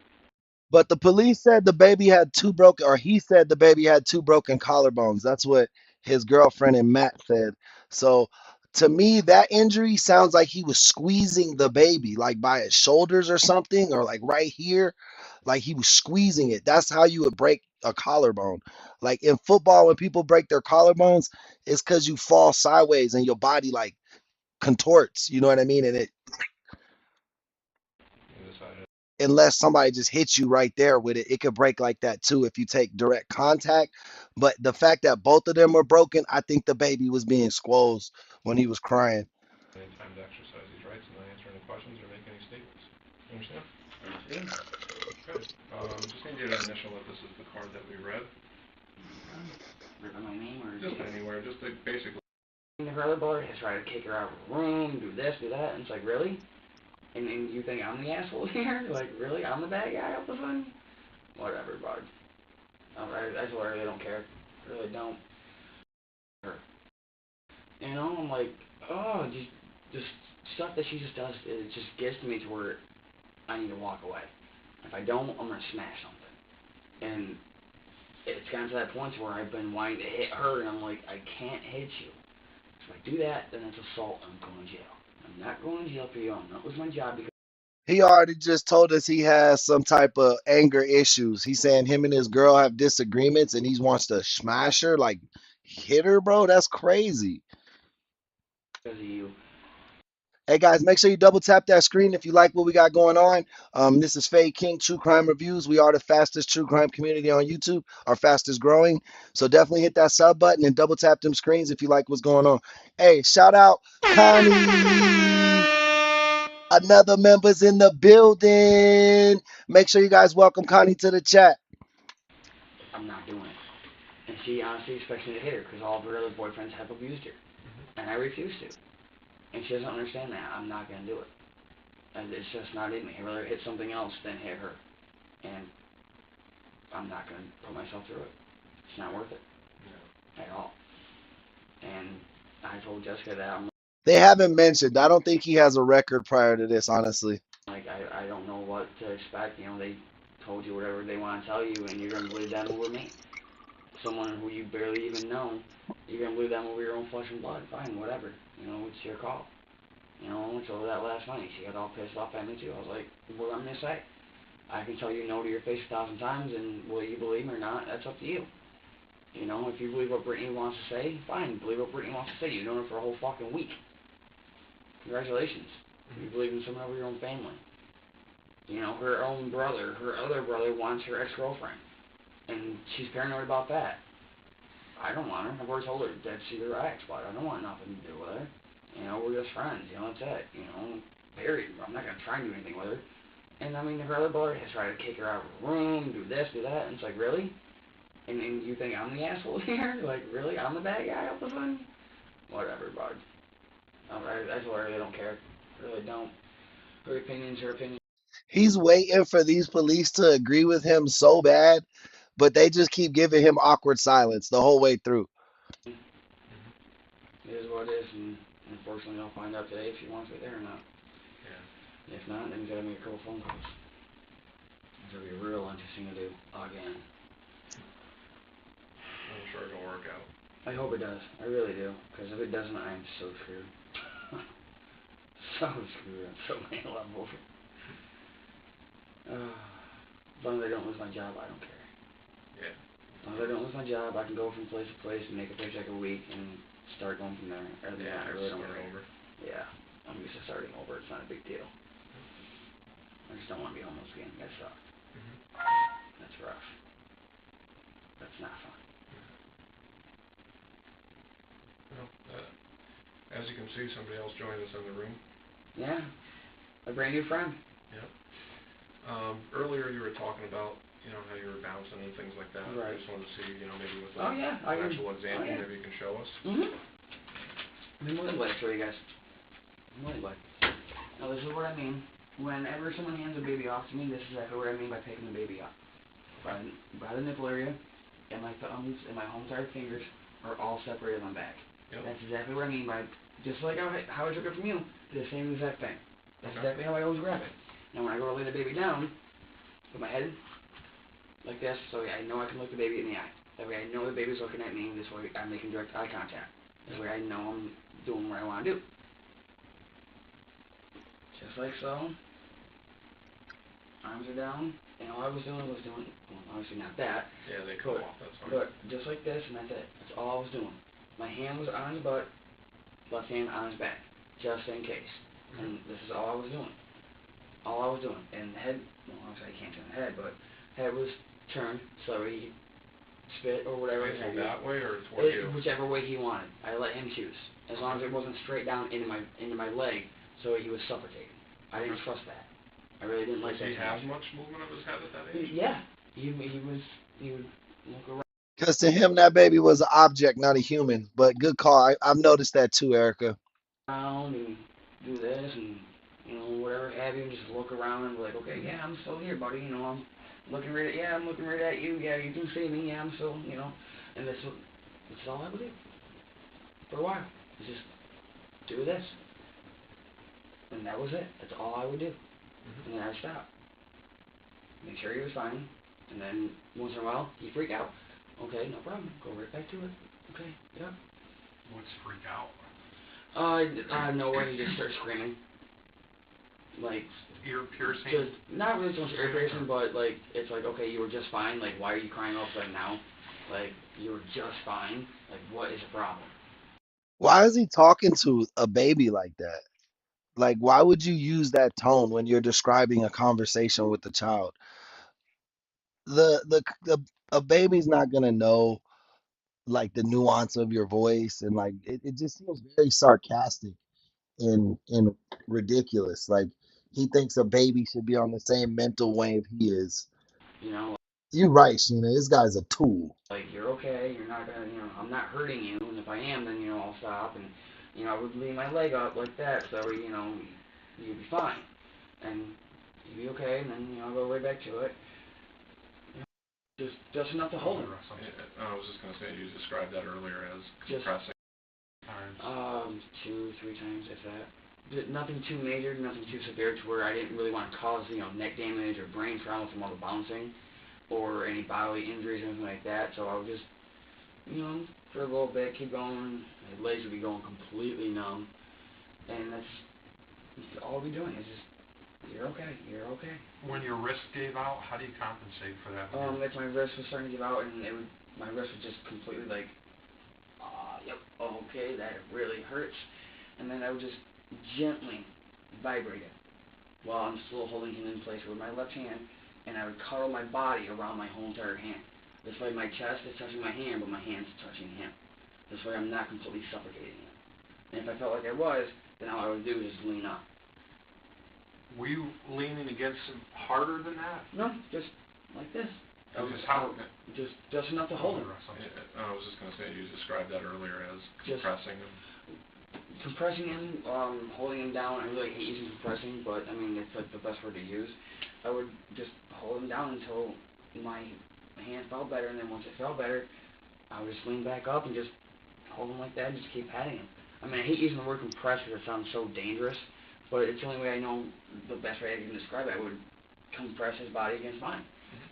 But the police said the baby had two broken, or he said the baby had two broken collarbones. That's what his girlfriend and Matt said. So to me, that injury sounds like he was squeezing the baby, like by his shoulders or something, or like right here, like he was squeezing it. That's how you would break a collarbone. Like in football, when people break their collarbones, it's because you fall sideways and your body like contorts. You know what I mean? And it You decided unless somebody just hits you right there with it, it could break like that too if you take direct contact. But the fact that both of them were broken, I think the baby was being squozed when he was crying. any time to exercise these rights and not answer any questions or make any statements. You understand? Yeah. Good. Just need you to initial that this is the card that we read. Rip on my name or Just anywhere, just like basically. her other brother has tried to kick her out of the room, do this, do that, and it's like, really? And you think I'm the asshole here? Like, really? I'm the bad guy all of a sudden? Whatever, bud. I swear I really don't care. I really don't. You know, I'm like, oh, just stuff that she just does, it just gets me to where I need to walk away. If I don't, I'm going to smash something. And it's gotten to that point where I've been wanting to hit her, and I'm like, I can't hit you. If I do that, then it's assault, and I'm going to jail. I'm not going to jail for you. I'm not losing my job because He already just told us he has some type of anger issues. He's saying him and his girl have disagreements and he wants to smash her, like hit her, bro. That's crazy. of you. Hey guys, make sure you double tap that screen if you like what we got going on. This is Faye King True Crime Reviews. We are the fastest true crime community on YouTube, our fastest growing. So definitely hit that sub button and double tap them screens if you like what's going on. Hey, shout out Connie. Another member's in the building. Make sure you guys welcome Connie to the chat. I'm not doing it. And she honestly expects me to hit her because all of her other boyfriends have abused her. And I refuse to. And she doesn't understand that. I'm not going to do it. And it's just not in me. I'd rather hit something else than hit her. And I'm not going to put myself through it. It's not worth it. At all. And I told Jessica that. I'm They haven't mentioned. I don't think he has a record prior to this, honestly. like, I don't know what to expect. You know, they told you whatever they want to tell you, and you're going to believe them over me. Someone who you barely even know, you're going to believe them over your own flesh and blood. Fine, whatever. You know, it's your call. You know, so that last night, she got all pissed off at me too. I was like, what am I going to say? I can tell you no to your face 1,000 times, and will you believe me or not, that's up to you. You know, if you believe what Brittany wants to say, fine, believe what Brittany wants to say. You've known her for a whole fucking week. Congratulations. You believe in someone over your own family. You know, her own brother, her other brother wants her ex-girlfriend. And she's paranoid about that. I don't want her. I've already told her that she's her ex, but I don't want nothing to do with her. You know, we're just friends. You know, that's it. You know, period. I'm not going to try and do anything with her. And, I mean, her other brother has tried to kick her out of the room, do this, do that. And it's like, really? And you think I'm the asshole here? Like, really? I'm the bad guy all of a sudden? Whatever, bud. I really don't care. I really don't. Her opinion's her opinion. He's waiting for these police to agree with him so bad, but they just keep giving him awkward silence the whole way through. It is what it is, and unfortunately I'll find out today if she wants me there or not. Yeah. If not, then we gotta make a couple phone calls. It's gonna be real interesting to do again. I'm sure it'll work out. I hope it does. I really do. Because if it doesn't, I am so screwed. So screwed on so many levels. As long as I don't lose my job, I don't care. Yeah. As long as I don't lose my job, I can go from place to place and make a paycheck a week and start going from there. Other than that, I really don't Start care. over. Yeah, I'm used to starting over. It's not a big deal. I just don't want to be homeless again. That sucks. Mhm. That's rough. That's not fun. Well, as you can see, somebody else joined us in the room. Yeah, a brand new friend. Yep. Earlier you were talking about, how you were bouncing and things like that. I Right. just wanted to see, maybe with Oh yeah, I an can. actual example, Oh yeah. maybe you can show us. I'm more than glad to show you guys. I'm more than glad. Now this is what I mean. Whenever someone hands a baby off to me, this is exactly what I mean by picking the baby up. By the nipple area, and my thumbs and my whole entire fingers are all separated on the back. Yep. That's exactly what I mean by, just like how I took it from you, the same exact thing. That's Okay. exactly how I always grab it. Now when I go to lay the baby down, put my head like this, so I know I can look the baby in the eye. That way I know the baby's looking at me, this way I'm making direct eye contact. This way I know I'm doing what I want to do. Just like so. Arms are down, and all I was doing, well, obviously not that, Yeah, they come but, off, that's fine. but just like this, and that's it. That's all I was doing. My hand was on his butt, left hand on his back, just in case. And this is all I was doing. All I was doing. And the head, well, obviously I can't turn the head, but head was turned so he spit or whatever. Facing that way or toward you? Whichever way he wanted. I let him choose. As long as it wasn't straight down into my leg, so he was suffocating. I didn't trust that. I really didn't like Does that. he have much movement of his head at that age? Yeah. He would look around. Because to him, that baby was an object, not a human. But good call. I've noticed that too, Erica. Around and do this and whatever have you, and just look around and be like, okay, yeah, I'm still here, buddy. I'm looking right at you. Yeah, you can see me. Yeah, I'm still, and that's all I would do for a while. Is just do this, and that was it. That's all I would do, and then I stopped. Make sure he was fine, and then once in a while he freak out. Okay, no problem. Go right back to it. Okay, yeah. What's freak out? Out of nowhere he just starts screaming. Like, Ear piercing? just not really so much ear piercing, but like it's like, okay, you were just fine. Like, why are you crying all of a sudden now? Like, you were just fine. Like, what is the problem? Why is he talking to a baby like that? Like, why would you use that tone when you're describing a conversation with the child? The a baby's not gonna know like the nuance of your voice, and like it just seems very sarcastic and ridiculous. Like he thinks a baby should be on the same mental wave he is. You know, You're right, Sheena. This guy's a tool. like you're okay. You're not gonna, I'm not hurting you. And if I am, then I'll stop and I would lean my leg up like that, so you'd be fine, and you'd be okay, and then I'll go right back to it. Just enough to hold him. I was just going to say, you described that earlier as Just compressing. Two, three times, if that. Nothing too major, nothing too severe to where I didn't really want to cause, neck damage or brain trauma from all the bouncing or any bodily injuries or anything like that. So I would just, for a little bit, keep going. My legs would be going completely numb. And that's all we're doing is just, you're okay, you're okay. When your wrist gave out, how do you compensate for that? If my wrist was starting to give out and my wrist was just completely like, yep, okay, that really hurts. And then I would just gently vibrate it while I'm still holding him in place with my left hand, and I would cuddle my body around my whole entire hand. This way my chest is touching my hand, but my hand's touching him. This way I'm not completely suffocating him. And if I felt like I was, then all I would do is just lean up. Were you leaning against him harder than that? No, just like this. Just enough to hold him. I was just going to say, you described that earlier as Just compressing him. compressing him, holding him down. I really hate using compressing, but I mean it's like the best word to use. I would just hold him down until my hand felt better, and then once it felt better, I would just lean back up and just hold him like that and just keep patting him. I mean, I hate using the word compress because it sounds so dangerous, but it's the only way I know, the best way I can describe it. I would compress his body against mine.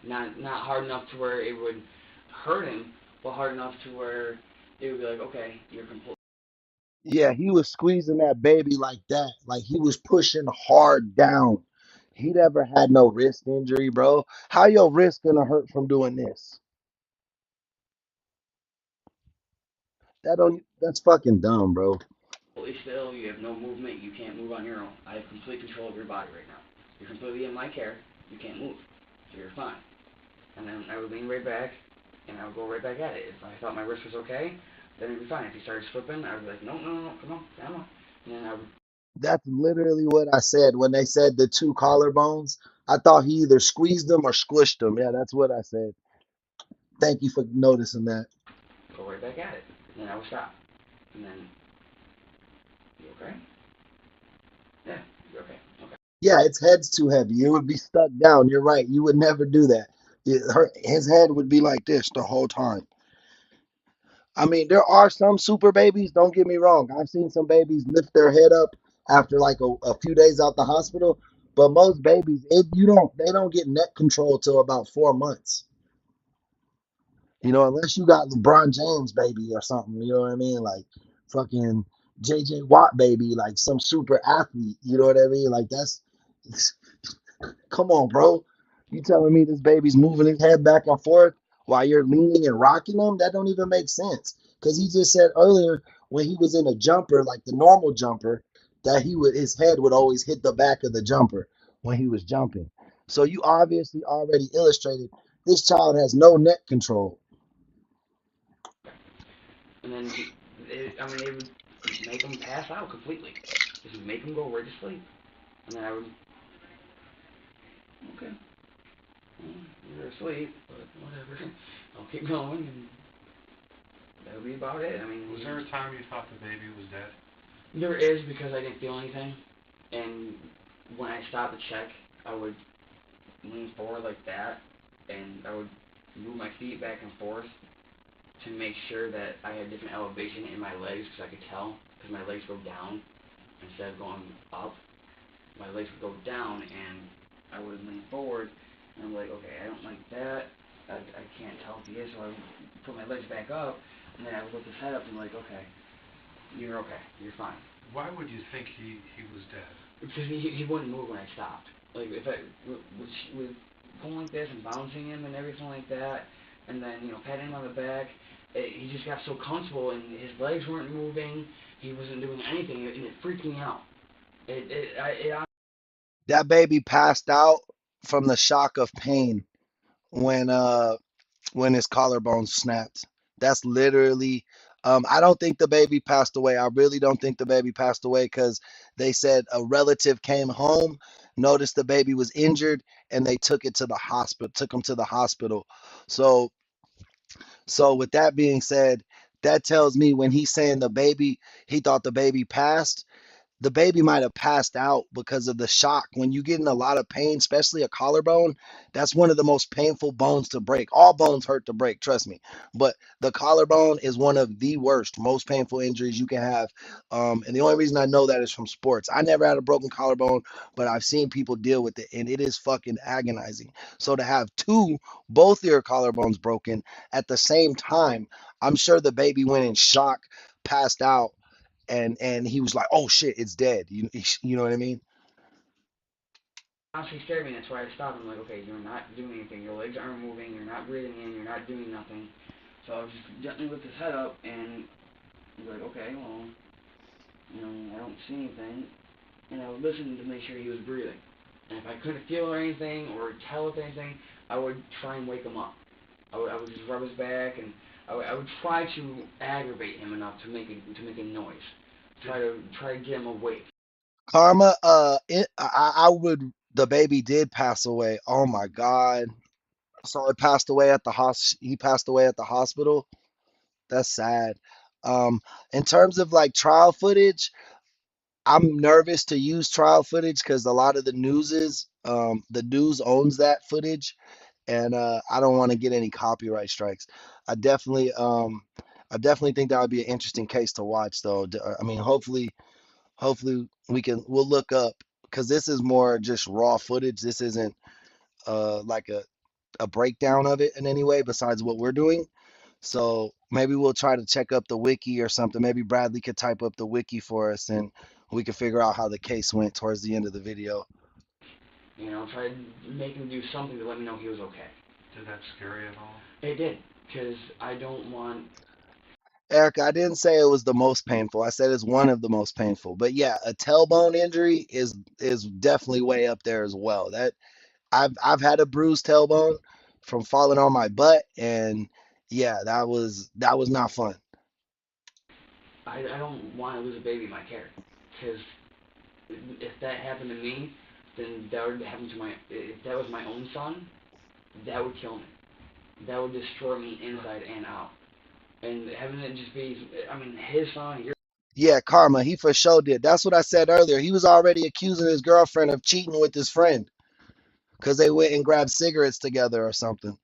Not hard enough to where it would hurt him, but hard enough to where it would be like, okay, you're completely. Yeah, he was squeezing that baby like that. Like he was pushing hard down. He never had no wrist injury, bro. How your wrist gonna hurt from doing this? That's fucking dumb, bro. Fully still, you have no movement, you can't move on your own. I have complete control of your body right now. You're completely in my care, you can't move. So you're fine. And then I would lean right back, and I would go right back at it. If I thought my wrist was okay, then it'd be fine. If he started slipping, I would be like, no, no, no, come on, come on. And then I would That's literally what I said when they said the two collarbones. I thought he either squeezed them or squished them. Yeah, that's what I said. Thank you for noticing that. go right back at it. And then I would stop. And then, you okay? Yeah, you okay? Okay. Yeah, its head's too heavy. It would be stuck down. You're right. You would never do that. His head would be like this the whole time. I mean, there are some super babies. Don't get me wrong. I've seen some babies lift their head up after like a few days out the hospital. But most babies, they don't get neck control till about 4 months. Unless you got LeBron James baby or something. You know what I mean? Like fucking JJ Watt baby, like some super athlete. You know what I mean? Like that's come on, bro. You telling me this baby's moving his head back and forth while you're leaning and rocking him? That don't even make sense. Because he just said earlier when he was in a jumper, like the normal jumper, that his head would always hit the back of the jumper when he was jumping. So you obviously already illustrated this child has no neck control. And then I mean, it would make him pass out completely. Just make him go right to sleep. And then I would, okay, well, you're asleep, but whatever. I'll keep going, and that would be about it. I mean, Was there a time you thought the baby was dead? there is because I didn't feel anything, and when I stopped to check, I would lean forward like that, and I would move my feet back and forth to make sure that I had different elevation in my legs because I could tell because my legs go down instead of going up. My legs would go down and I would lean forward and I'm like, okay, I don't like that. I can't tell if he is, so I would put my legs back up and then I would lift his head up and be like, okay, you're okay, you're fine. Why would you think he was dead? Because he wouldn't move when I stopped. Like if I with pulling like this and bouncing him and everything like that, and then patting him on the back, he just got so comfortable and his legs weren't moving. He wasn't doing anything, and it freaked me out. It That baby passed out from the shock of pain when when his collarbone snapped. That's literally. I don't think the baby passed away. I really don't think the baby passed away because they said a relative came home, noticed the baby was injured, and they took it to the hospital. Took him to the hospital. So, so with that being said, that tells me when he's saying he thought the baby passed, the baby might have passed out because of the shock. When you get in a lot of pain, especially a collarbone, that's one of the most painful bones to break. All bones hurt to break, trust me. But the collarbone is one of the worst, most painful injuries you can have. And the only reason I know that is from sports. I never had a broken collarbone, but I've seen people deal with it, and it is fucking agonizing. So to have both your collarbones broken at the same time, I'm sure the baby went in shock, passed out, and he was like, "Oh shit, it's dead." You know what I mean? honestly scared me. That's why I stopped. I'm like, okay, you're not doing anything. Your legs aren't moving. You're not breathing in. You're not doing nothing. So I would just gently lift his head up and be like, okay, well, I don't see anything. And I would listen to make sure he was breathing. And if I couldn't feel anything or tell if anything, I would try and wake him up. I would just rub his back and I would try to aggravate him enough to make a noise. Try to get him awake. Karma, I would. The baby did pass away. Oh my God! So it passed away at the He passed away at the hospital. That's sad. Um, in terms of like trial footage, I'm nervous to use trial footage because a lot of the news owns that footage, and I don't want to get any copyright strikes. I definitely, um, I definitely think that would be an interesting case to watch, though. I mean, hopefully we'll look up because this is more just raw footage. This isn't like a breakdown of it in any way besides what we're doing. So maybe we'll try to check up the wiki or something. Maybe Bradley could type up the wiki for us and we can figure out how the case went towards the end of the video. Try to make him do something to let me know he was okay. Did that scare you at all? It did, because I don't want. Erica, I didn't say it was the most painful. I said it's one of the most painful. But yeah, a tailbone injury is definitely way up there as well. That I've had a bruised tailbone from falling on my butt, and yeah, that was not fun. I don't want to lose a baby in my care, because if that happened to me, then that would happen to my. If that was my own son, that would kill me. That would destroy me inside and out. And having it just be, I mean, his son, your Yeah, karma, he for sure did. That's what I said earlier. He was already accusing his girlfriend of cheating with his friend because they went and grabbed cigarettes together or something.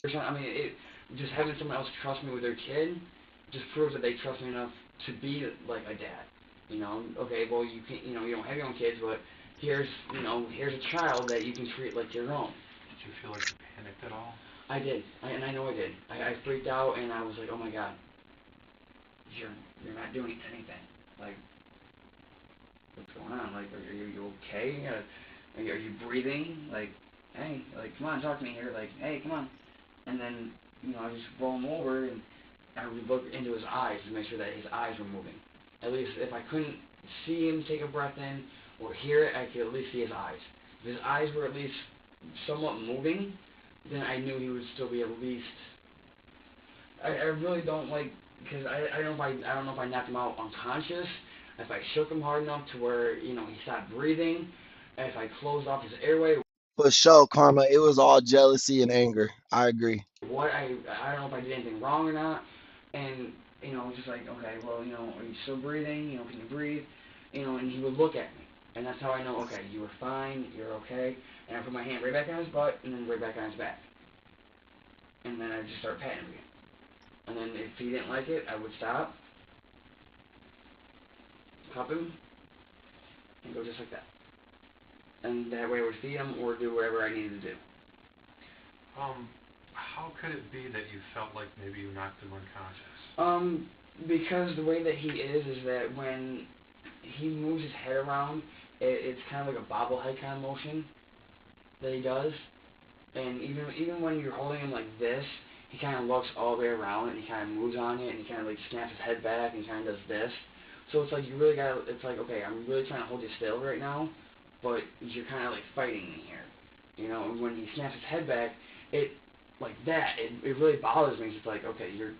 son. I mean, just having someone else trust me with their kid just proves that they trust me enough to be like a dad. Okay, well you can, you don't have your own kids, but here's a child that you can treat like your own. Did you feel like you panicked at all? I did, and I know I did. I freaked out, and I was like, oh my god, you're you're not doing anything. Like, what's going on? Like, are you okay? Are you breathing? Like, hey, like, come on, talk to me here. Like, hey, come on. And then, I just roll him over, and I would look into his eyes to make sure that his eyes were moving. At least if I couldn't see him take a breath in or hear it, I could at least see his eyes. If his eyes were at least somewhat moving, then I knew he would still be at least. I really don't like, because I don't know if I knocked him out unconscious, if I shook him hard enough to where he stopped breathing, if I closed off his airway. For sure, karma, it was all jealousy and anger. I agree. What I don't know if I did anything wrong or not, and just like, okay, well, are you still breathing? Can you breathe? And he would look at me, and that's how I know, okay, you were fine, you're okay, and I put my hand right back on his butt, and then right back on his back, and then I just start patting him again, and then if he didn't like it, I would stop, cup him, and go just like that, and that way I would feed him or do whatever I needed to do. How could it be that you felt like maybe you knocked him unconscious? Because the way that he is that when he moves his head around, it's kind of like a bobblehead kind of motion that he does. And even when you're holding him like this, he kind of looks all the way around and he kind of moves on you and he kind of like snaps his head back and kind of does this. So it's like you really gotta. It's like, okay, I'm really trying to hold you still right now, but you're kind of like fighting me here. And when he snaps his head back, it like that. It really bothers me. It's like, okay, you're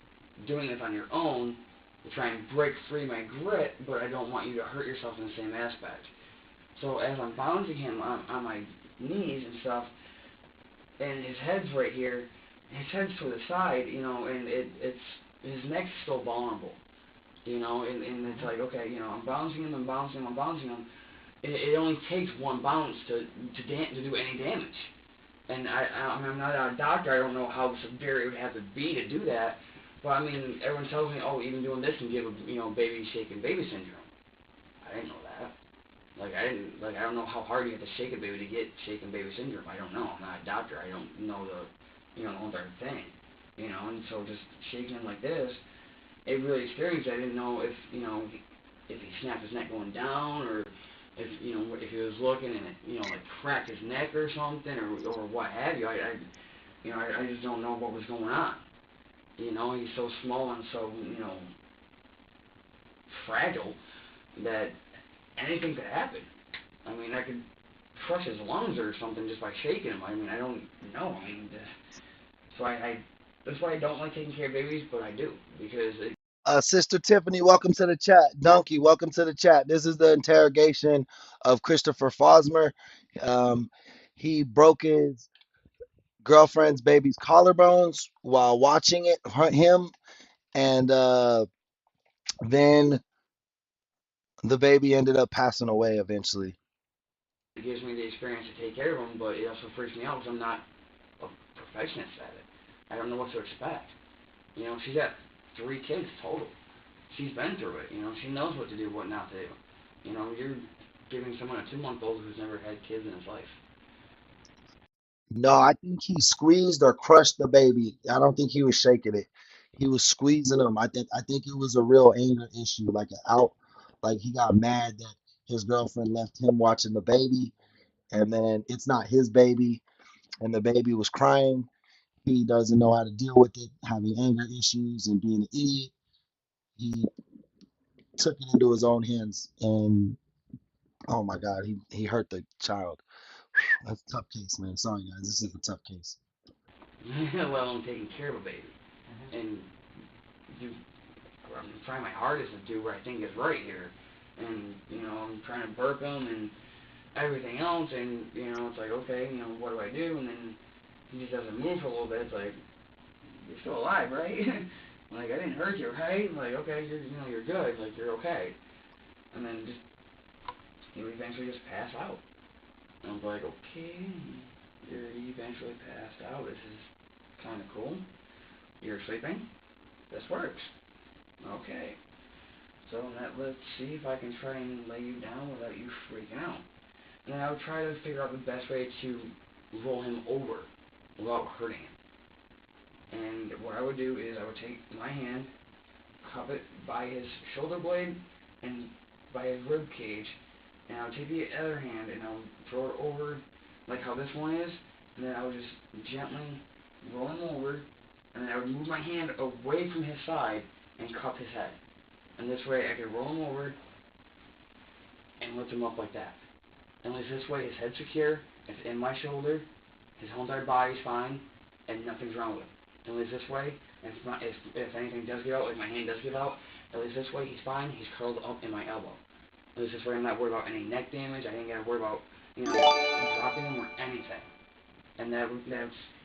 doing this on your own to try and break free my grip, but I don't want you to hurt yourself in the same aspect. So as I'm bouncing him on my knees and stuff, and his head's right here, his head's to the side, and it's his neck's still vulnerable, and it's like, okay, I'm bouncing him, I'm bouncing him, I'm bouncing him. It only takes one bounce to do any damage. And I mean, I'm not a doctor. I don't know how severe it would have to be to do that. But I mean, everyone tells me, oh, even doing this can give a baby shaken baby syndrome. I didn't know that. I don't know how hard you have to shake a baby to get shaken baby syndrome. I don't know. I'm not a doctor. I don't know the whole darn thing. And so just shaking him like this, it really scared me 'cause I didn't know if he snapped his neck going down or if he was looking and it like cracked his neck or something or what have you. I just don't know what was going on. He's so small and so fragile that anything could happen. I mean, I could crush his lungs or something just by shaking him. I mean, I don't know. I mean, so that's why I don't like taking care of babies, but I do because Sister Tiffany, welcome to the chat. Donkey, welcome to the chat. This is the interrogation of Christopher Fosmer. Um, he broke his girlfriend's baby's collarbones while watching him, and then the baby ended up passing away eventually. it gives me the experience to take care of him, but it also freaks me out because I'm not a perfectionist at it. I don't know what to expect. She's got 3 kids total. She's been through it. She knows what to do, what not to do. You're giving someone a 2-month-old who's never had kids in his life. No, I think he squeezed or crushed the baby. I don't think he was shaking it. He was squeezing him. I think it was a real anger issue, like an out, like he got mad that his girlfriend left him watching the baby, and then it's not his baby, and the baby was crying. He doesn't know how to deal with it, having anger issues and being an idiot. he took it into his own hands and oh my God, he hurt the child. That's a tough case, man. Sorry guys, this is a tough case. let alone taking care of a baby. And do, I'm trying my hardest to do what I think is right here. And, I'm trying to burp him and everything else, and, it's like, okay, what do I do? And then he just doesn't move for a little bit. It's like, you're still alive, right? Like, I didn't hurt you, right? Like, okay, you're good. Like, you're okay. And then just, he would eventually just pass out. And I was like, okay, you're eventually passed out. This is kind of cool. You're sleeping. This works. Okay. So let's see if I can try and lay you down without you freaking out. And then I would try to figure out the best way to roll him over without hurting him. And what I would do is I would take my hand, cup it by his shoulder blade and by his rib cage, and I would take the other hand and I would throw it over like how this one is, and then I would just gently roll him over, and then I would move my hand away from his side and cup his head. And this way I could roll him over and lift him up like that. And at least this way his head's secure, it's in my shoulder, his whole entire body's fine, and nothing's wrong with him. And at least this way, if anything does get out, like my hand does get out, at least this way he's fine, he's curled up in my elbow. At least this way I'm not worried about any neck damage, I ain't got to worry about, dropping him or anything. And that's,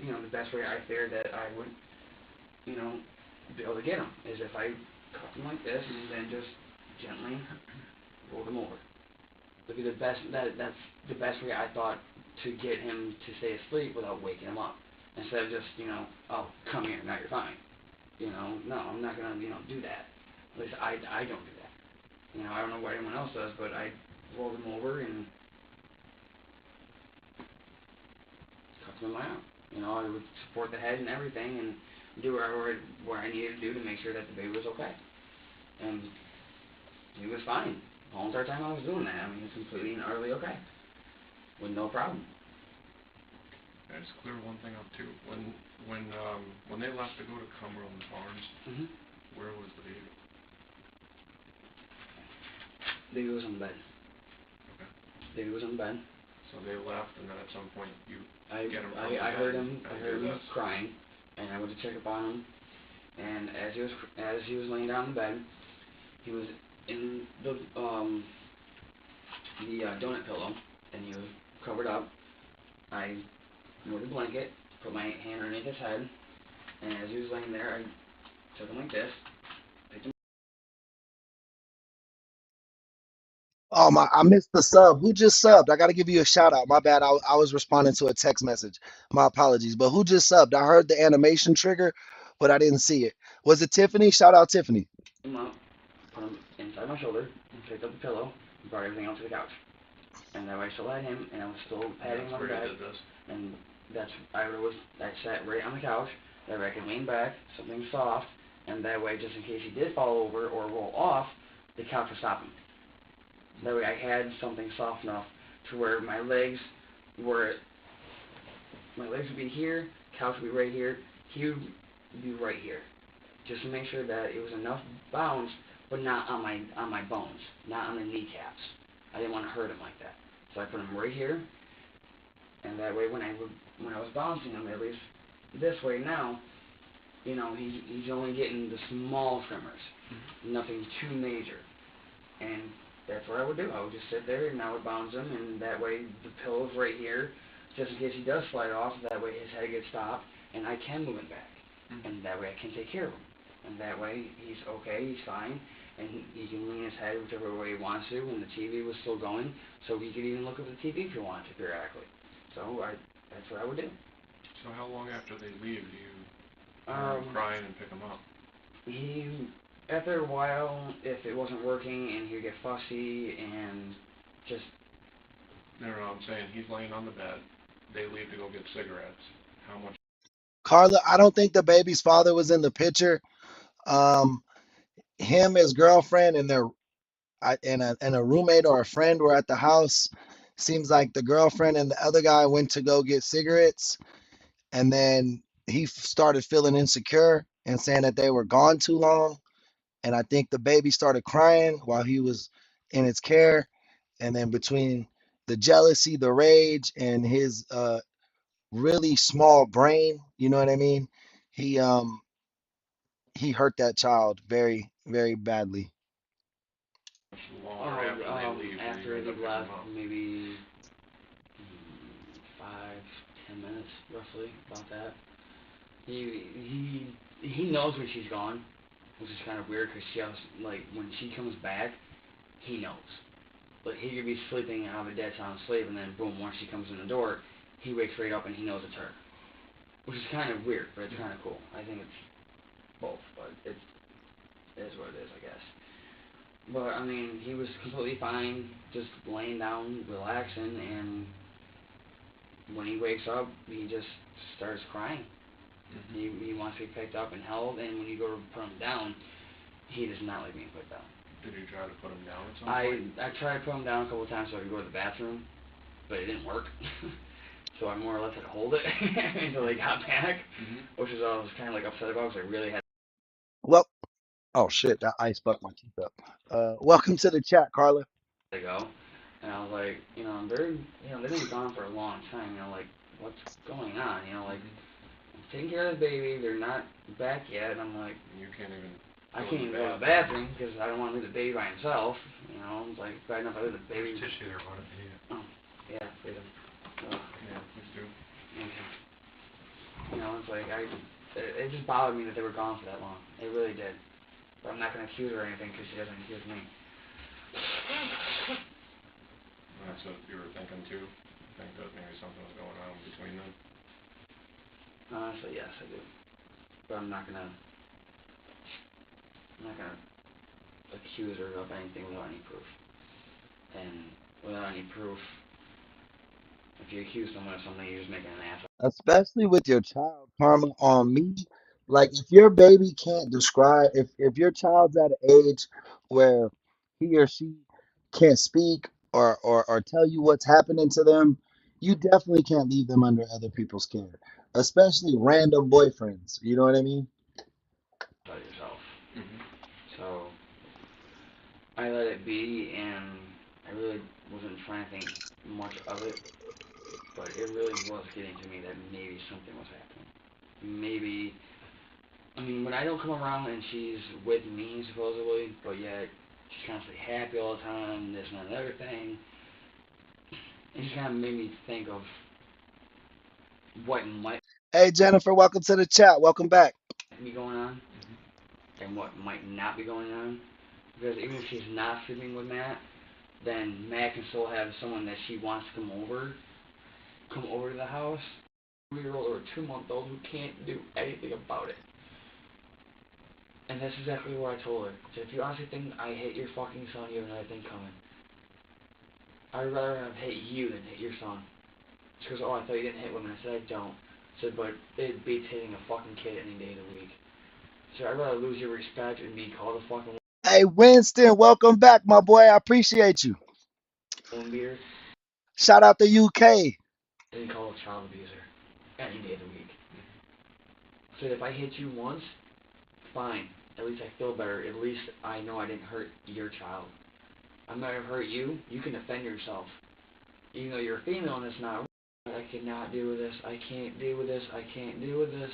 the best way I figured that I would, you know, be able to get him, is if I cup him like this and then just gently roll him over. Would be the best. That's the best way I thought to get him to stay asleep without waking him up. Instead of just, oh, come here, now you're fine. No, I'm not gonna, do that. At least I don't do that. I don't know what anyone else does, but I rolled him over and tucked him in my arm. I would support the head and everything and do what I needed to do to make sure that the baby was okay. And he was fine. The whole entire time I was doing that, I mean, he was completely and utterly okay. With no problem. Can I just clear one thing up too? When they left to go to Cumberland Farms, Mm-hmm. where was the baby? Baby was on the bed. Okay. Baby was on the bed. So they left, and then at some point you I get him from I, the I bed heard him. I and heard do him this. crying, and I went to check up on him. And as he was laying down in the bed, he was in the donut pillow, and he was covered up. I moved the blanket, put my hand underneath his head, and as he was laying there, I took him like this, picked him. Oh my, I missed the sub. Who just subbed? I got to give you a shout out. My bad. I was responding to a text message. My apologies. But who just subbed? I heard the animation trigger, but I didn't see it. Was it Tiffany? Shout out Tiffany. Him up, put him inside my shoulder, and picked up the pillow, and brought everything out to the couch. And that way I still had him, and I was still patting him That's on the where you back. did this. And I sat right on the couch. That way I could lean back, something soft, and that way, just in case he did fall over or roll off, the couch would stop him. That way I had something soft enough to where were my legs would be here, couch would be right here, he would be right here, just to make sure that it was enough bounce, but not on my bones, not on the kneecaps. I didn't want to hurt him like that, so I put him right here, and that way when I was bouncing him, at least this way now, he's only getting the small tremors, nothing too major, and that's what I would do. I would just sit there and I would bounce him, and that way the pillow's right here, just in case he does slide off. That way his head gets stopped, and I can move him back, and that way I can take care of him, and that way he's okay, he's fine, and he can lean his head whichever way he wants to. And the TV was still going, so he could even look at the TV if he wanted to periodically. So that's what I would do. So how long after they leave do you crying and pick them up? He, after a while, if it wasn't working and he'd get fussy and just, No, I'm saying he's laying on the bed. They leave to go get cigarettes. How much? Carla, I don't think the baby's father was in the picture. Um, him, his girlfriend, and and a roommate or a friend were at the house. Seems like the girlfriend and the other guy went to go get cigarettes, and then he started feeling insecure and saying that they were gone too long. And I think the baby started crying while he was in its care. And then between the jealousy, the rage, and his really small brain, you know what I mean? He um he hurt that child very, very badly. Longer after they leave, or you after end they up picking left, them up. maybe 5, 10 minutes, roughly, about that. He knows when she's gone, which is kind of weird because she has, like, when she comes back, he knows. Like, he could be sleeping, have a dead sound sleep, and then boom, once she comes in the door, he wakes right up and he knows it's her. Which is kind of weird, but it's kind of cool. I think it's both, but it is what it is, I guess. But, I mean, he was completely fine, just laying down, relaxing, and when he wakes up, he just starts crying. He wants to be picked up and held, and when you go to put him down, he does not like being put down. Did you try to put him down at some point? I tried to put him down a couple of times so I could go to the bathroom, but it didn't work. So I more or less had to hold it until he got back, which is what I was kind of like upset about because I really had Well, oh shit, that ice fucked my teeth up. Welcome to the chat, Carla. to go. And I was like, I'm very, they've been gone for a long time, like, what's going on? Like, I'm taking care of the baby, they're not back yet, and I'm like, You can't even. I can't even go to the bathroom because I don't want to leave the baby by himself. It's like bad enough I leave the baby. There's tissue there, why don't you eat it? Oh, yeah, freedom. Yeah, please do. Okay. It's like it just bothered me that they were gone for that long. It really did. But I'm not gonna accuse her or anything because she doesn't accuse me. That's what you were thinking too? Think that maybe something was going on between them? Honestly, yes, I do. But I'm not gonna accuse her of anything without any proof. And without any proof, if you accuse someone of something, you're just making an ass. Especially with your child, karma on me. Like if your baby can't describe, if your child's at an age where he or she can't speak or tell you what's happening to them, you definitely can't leave them under other people's care, especially random boyfriends. You know what I mean? About yourself. Mm-hmm. So I let it be, and I really wasn't trying to think much of it, but it really was getting to me that maybe something was happening. Maybe, when I don't come around and she's with me, supposedly, but yet she's constantly happy all the time, this and that and everything, it just kind of made me think of what might Hey Jennifer, welcome to the chat. Welcome back. be going on and what might not be going on. Because even if she's not sleeping with Matt, then Matt can still have someone that she wants to come over to the house. 2-year-old or a 2-month-old who can't do anything about it. And that's exactly what I told her. So if you honestly think I hate your fucking son, you have another thing coming. I'd rather have hate you than hate your son. She goes, oh, I thought you didn't hit women. I said, I don't. I said, but it beats hitting a fucking kid any day of the week. So I'd rather lose your respect and be called a fucking Hey Winston, welcome back, my boy. I appreciate you. woman beater Shout out to UK. than call a child abuser any day of the week. So if I hit you once, fine. At least I feel better. At least I know I didn't hurt your child. I'm not gonna hurt you. You can defend yourself. Even though you're a female and it's not. I cannot deal with this. I can't deal with this. I can't deal with this.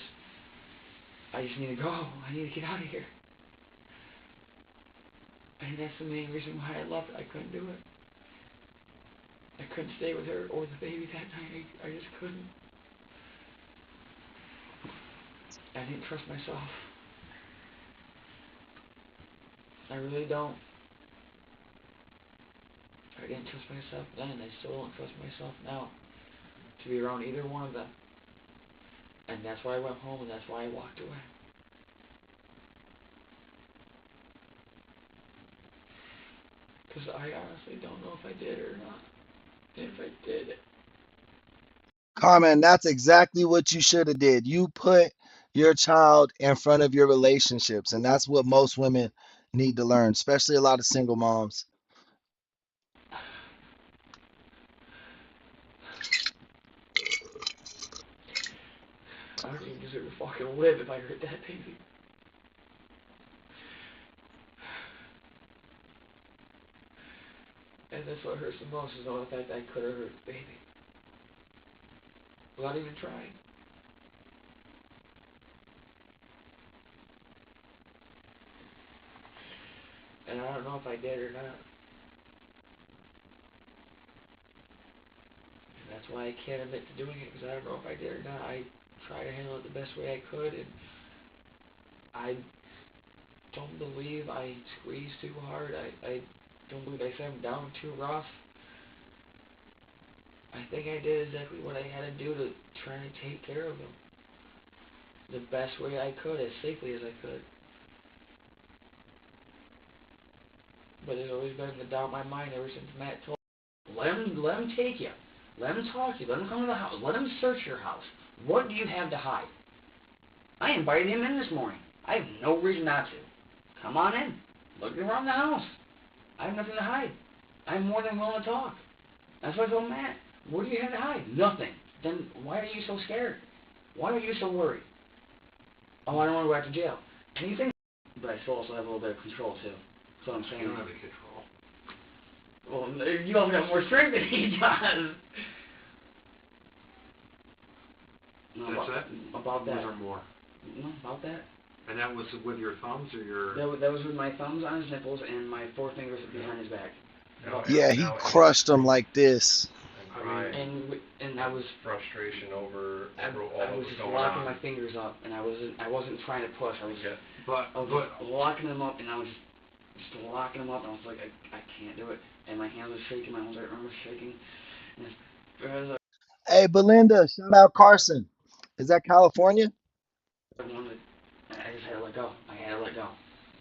I just need to go. I need to get out of here. And that's the main reason why I left. I couldn't do it. I couldn't stay with her or the baby that night. I just couldn't. I didn't trust myself. I really don't. I didn't trust myself then. I still don't trust myself now to be around either one of them. And that's why I went home and that's why I walked away. Because I honestly don't know if I did or not. And if I did, Carmen, that's exactly what you should have did. You put your child in front of your relationships, and that's what most women need to learn, especially a lot of single moms. I don't even deserve to fucking live if I hurt that baby. that's what hurts the most is all the fact that I could have hurt the baby without even trying. And I don't know if I did or not. And that's why I can't admit to doing it, because I don't know if I did or not. I tried to handle it the best way I could, and I don't believe I squeezed too hard. I don't believe I sat him down too rough. I think I did exactly what I had to do to try and take care of him the best way I could, as safely as I could. But there's always been the doubt in my mind ever since Matt told me, let him take you. Let him talk to you. Let him come to the house. Let him search your house. What do you have to hide? I invited him in this morning. I have no reason not to. Come on in. Look around the house. I have nothing to hide. I'm more than willing to talk. That's what I told Matt. What do you have to hide? Nothing. Then why are you so scared? Why are you so worried? Oh, I don't want to go back to jail. And you think, but I still also have a little bit of control too. That's what I'm saying. You don't have any control. Well, you also got more strength than he does. No, That's it? about that. Was there more? No, about that. And that was with your thumbs or your... That was with my thumbs on his nipples and my forefingers behind his back. Yeah, he crushed him like this. And crying. And I was frustration over I all was that was just going locking on. my fingers up, and I wasn't trying to push. I was But locking them up, and I was just locking them up, and I was like, I can't do it. And my hands were shaking, my arms were shaking. And as Hey, Belinda, shout out Carson. Is that California? I wanted, I just had to let go. I had to let go,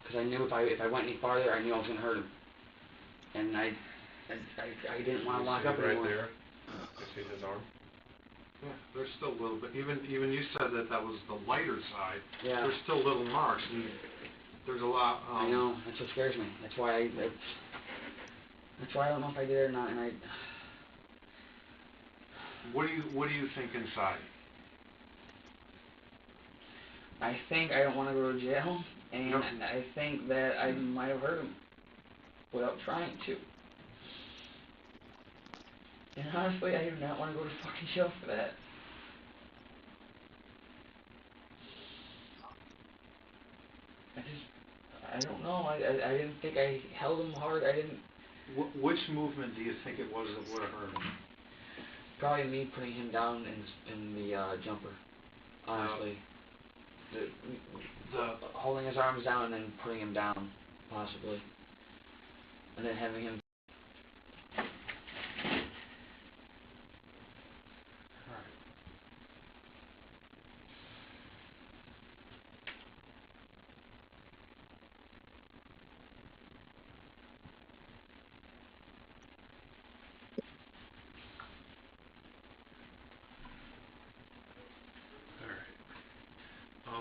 because I knew if I went any farther, I knew I was gonna hurt him, and I didn't want to lock up right anymore. there. You see his arm? yeah, there's still a little bit. Even you said that was the lighter side. Yeah. There's still little marks. And there's a lot. I know. That's what scares me. That's why I don't know if I did or not, and I. What do you think inside? I think I don't want to go to jail, and Yep. I think that I might have hurt him without trying to. And honestly, I do not want to go to fucking jail for that. I don't know. I didn't think I held him hard. I didn't. Which movement do you think it was that would have hurt him? Probably me putting him down in the jumper. Honestly, the holding his arms down and then putting him down, possibly, and then having him.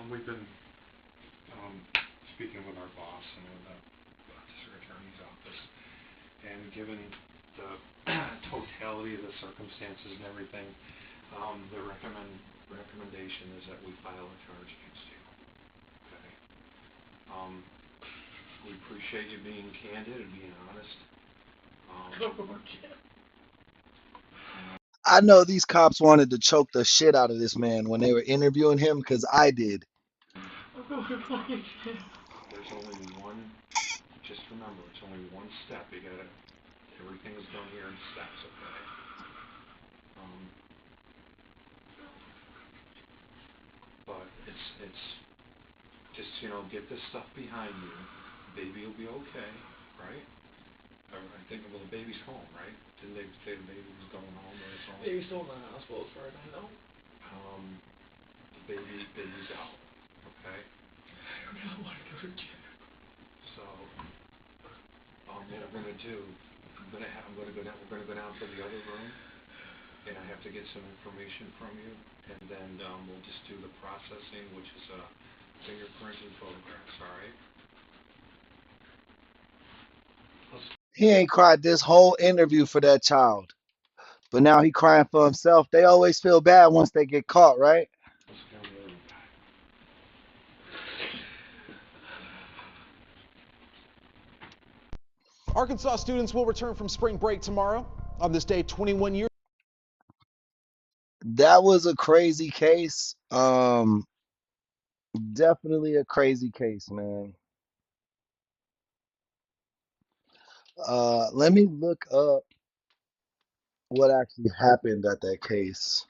We've been speaking with our boss and with the district attorney's office, and given the totality of the circumstances and everything, the recommendation is that we file a charge against you. Okay. We appreciate you being candid and being honest. I know these cops wanted to choke the shit out of this man when they were interviewing him because I did. There's only one, just remember, it's only one step. Everything is done here in steps, okay? But it's just, get this stuff behind you. Baby will be okay, right? I think, well, the baby's home, right? Didn't they say the baby was going home or it's home? Baby's still in the hospital as far as I know. The baby's out, okay? I do not want to go to jail. So, what we're gonna do, we're gonna go down to the other room, and I have to get some information from you, and then, we'll just do the processing, which is, fingerprints and photographs, all right? He ain't cried this whole interview for that child. But now he crying for himself. They always feel bad once they get caught, right? Let's go to the other guy. Arkansas students will return from spring break tomorrow. On this day, 21 years. That was a crazy case. Definitely a crazy case, man. Let me look up what actually happened at that case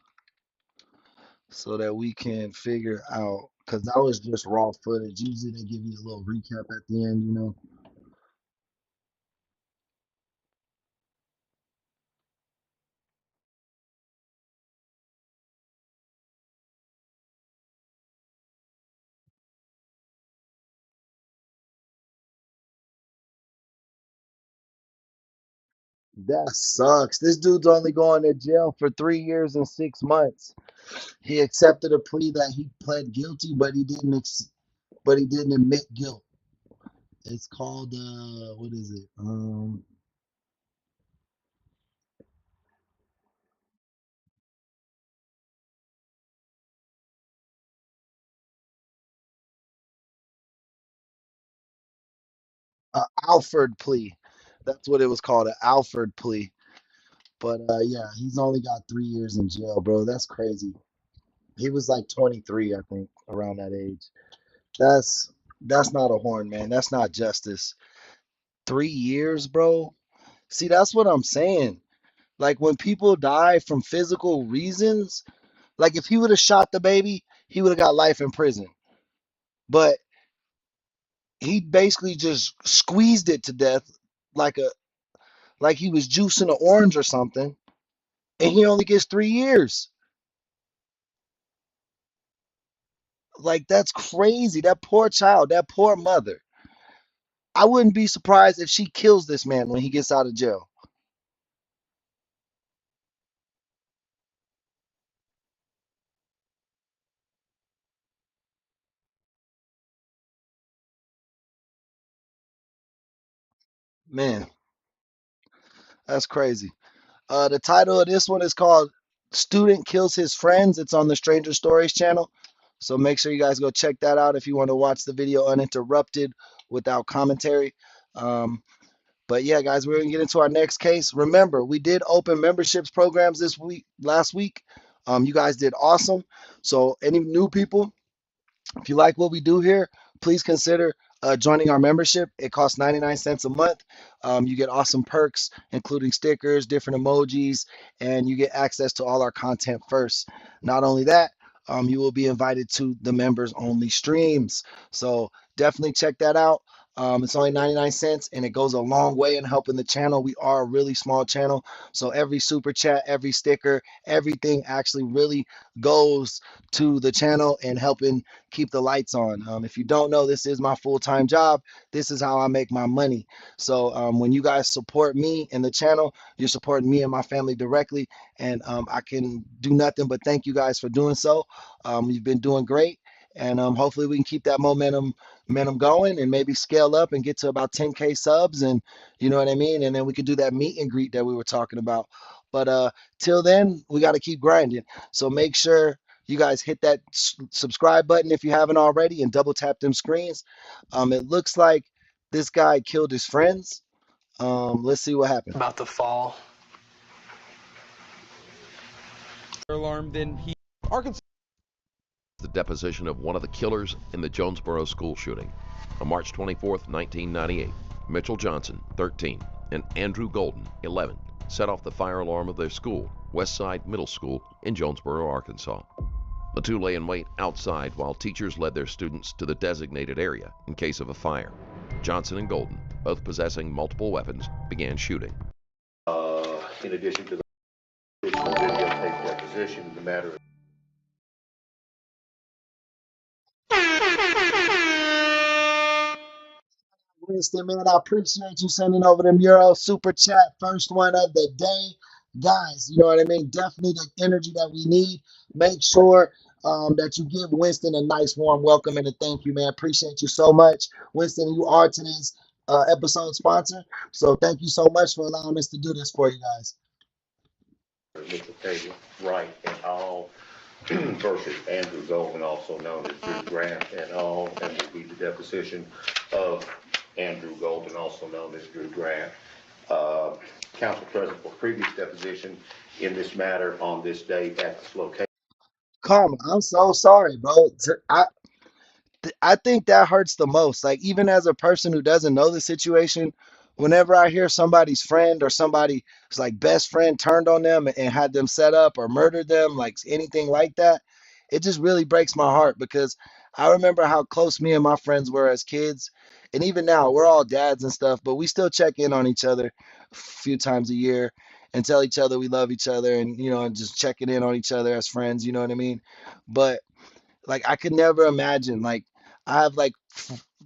so that we can figure out, because that was just raw footage. Usually they give you a little recap at the end, you know. That sucks. This dude's only going to jail for 3 years and 6 months. He accepted a plea that he pled guilty, but he didn't admit guilt. It's called what is it? Alford plea. That's what it was called, an Alford plea. But yeah, he's only got 3 years in jail, bro. That's crazy. He was like 23, I think, around that age. That's that's not a horn, man. That's not justice. 3 years, bro. See, that's what I'm saying. Like when people die from physical reasons, like if he would have shot the baby, he would have got life in prison. But he basically just squeezed it to death like a like he was juicing an orange or something, and he only gets 3 years. Like that's crazy. That poor child, that poor mother. I wouldn't be surprised if she kills this man when he gets out of jail. Man, that's crazy. The title of this one is called Student Kills His Friends. It's on the Stranger Stories channel. So make sure you guys go check that out if you want to watch the video uninterrupted without commentary. Um, but yeah, guys, we're gonna get into our next case. Remember, we did open memberships programs last week. You guys did awesome. So any new people, if you like what we do here, please consider joining our membership. It costs 99 cents a month. You get awesome perks, including stickers, different emojis, and you get access to all our content first. Not only that, you will be invited to the members only streams. So definitely check that out. It's only 99 cents and it goes a long way in helping the channel. We are a really small channel. So every super chat, every sticker, everything actually really goes to the channel and helping keep the lights on. If you don't know, this is my full-time job. This is how I make my money. So when you guys support me and the channel, you're supporting me and my family directly. And I can do nothing but thank you guys for doing so. You've been doing great. And hopefully we can keep that momentum going and maybe scale up and get to about 10K subs, and you know what I mean? And then we could do that meet and greet that we were talking about. But till then, we got to keep grinding. So make sure you guys hit that subscribe button if you haven't already and double tap them screens. It looks like this guy killed his friends. Let's see what happened. About to fall. Alarm, then Arkansas. The deposition of one of the killers in the Jonesboro school shooting. On March 24, 1998, Mitchell Johnson, 13, and Andrew Golden, 11, set off the fire alarm of their school, Westside Middle School in Jonesboro, Arkansas. The two lay in wait outside while teachers led their students to the designated area in case of a fire. Johnson and Golden, both possessing multiple weapons, began shooting. In addition to the videotape deposition, the matter of Winston, man, I appreciate you sending over them Euro super chat. First one of the day. Guys, you know what I mean? Definitely the energy that we need. Make sure that you give Winston a nice warm welcome and a thank you, man. Appreciate you so much. Winston, you are today's episode sponsor. So thank you so much for allowing us to do this for you guys. Mitchell Taylor, Wright, et al. Versus Andrew Golden, also known as Drew Grant, et al. And will be the deposition of Andrew Golden, also known as Drew Grant. Council present for previous deposition in this matter on this date at this location. Karma, I'm so sorry, bro. I think that hurts the most. Like, even as a person who doesn't know the situation, whenever I hear somebody's friend or somebody's like best friend turned on them and had them set up or murdered them, like anything like that, it just really breaks my heart because I remember how close me and my friends were as kids. And even now, we're all dads and stuff, but we still check in on each other a few times a year and tell each other we love each other and, and just checking in on each other as friends, you know what I mean? But like I could never imagine. Like I have like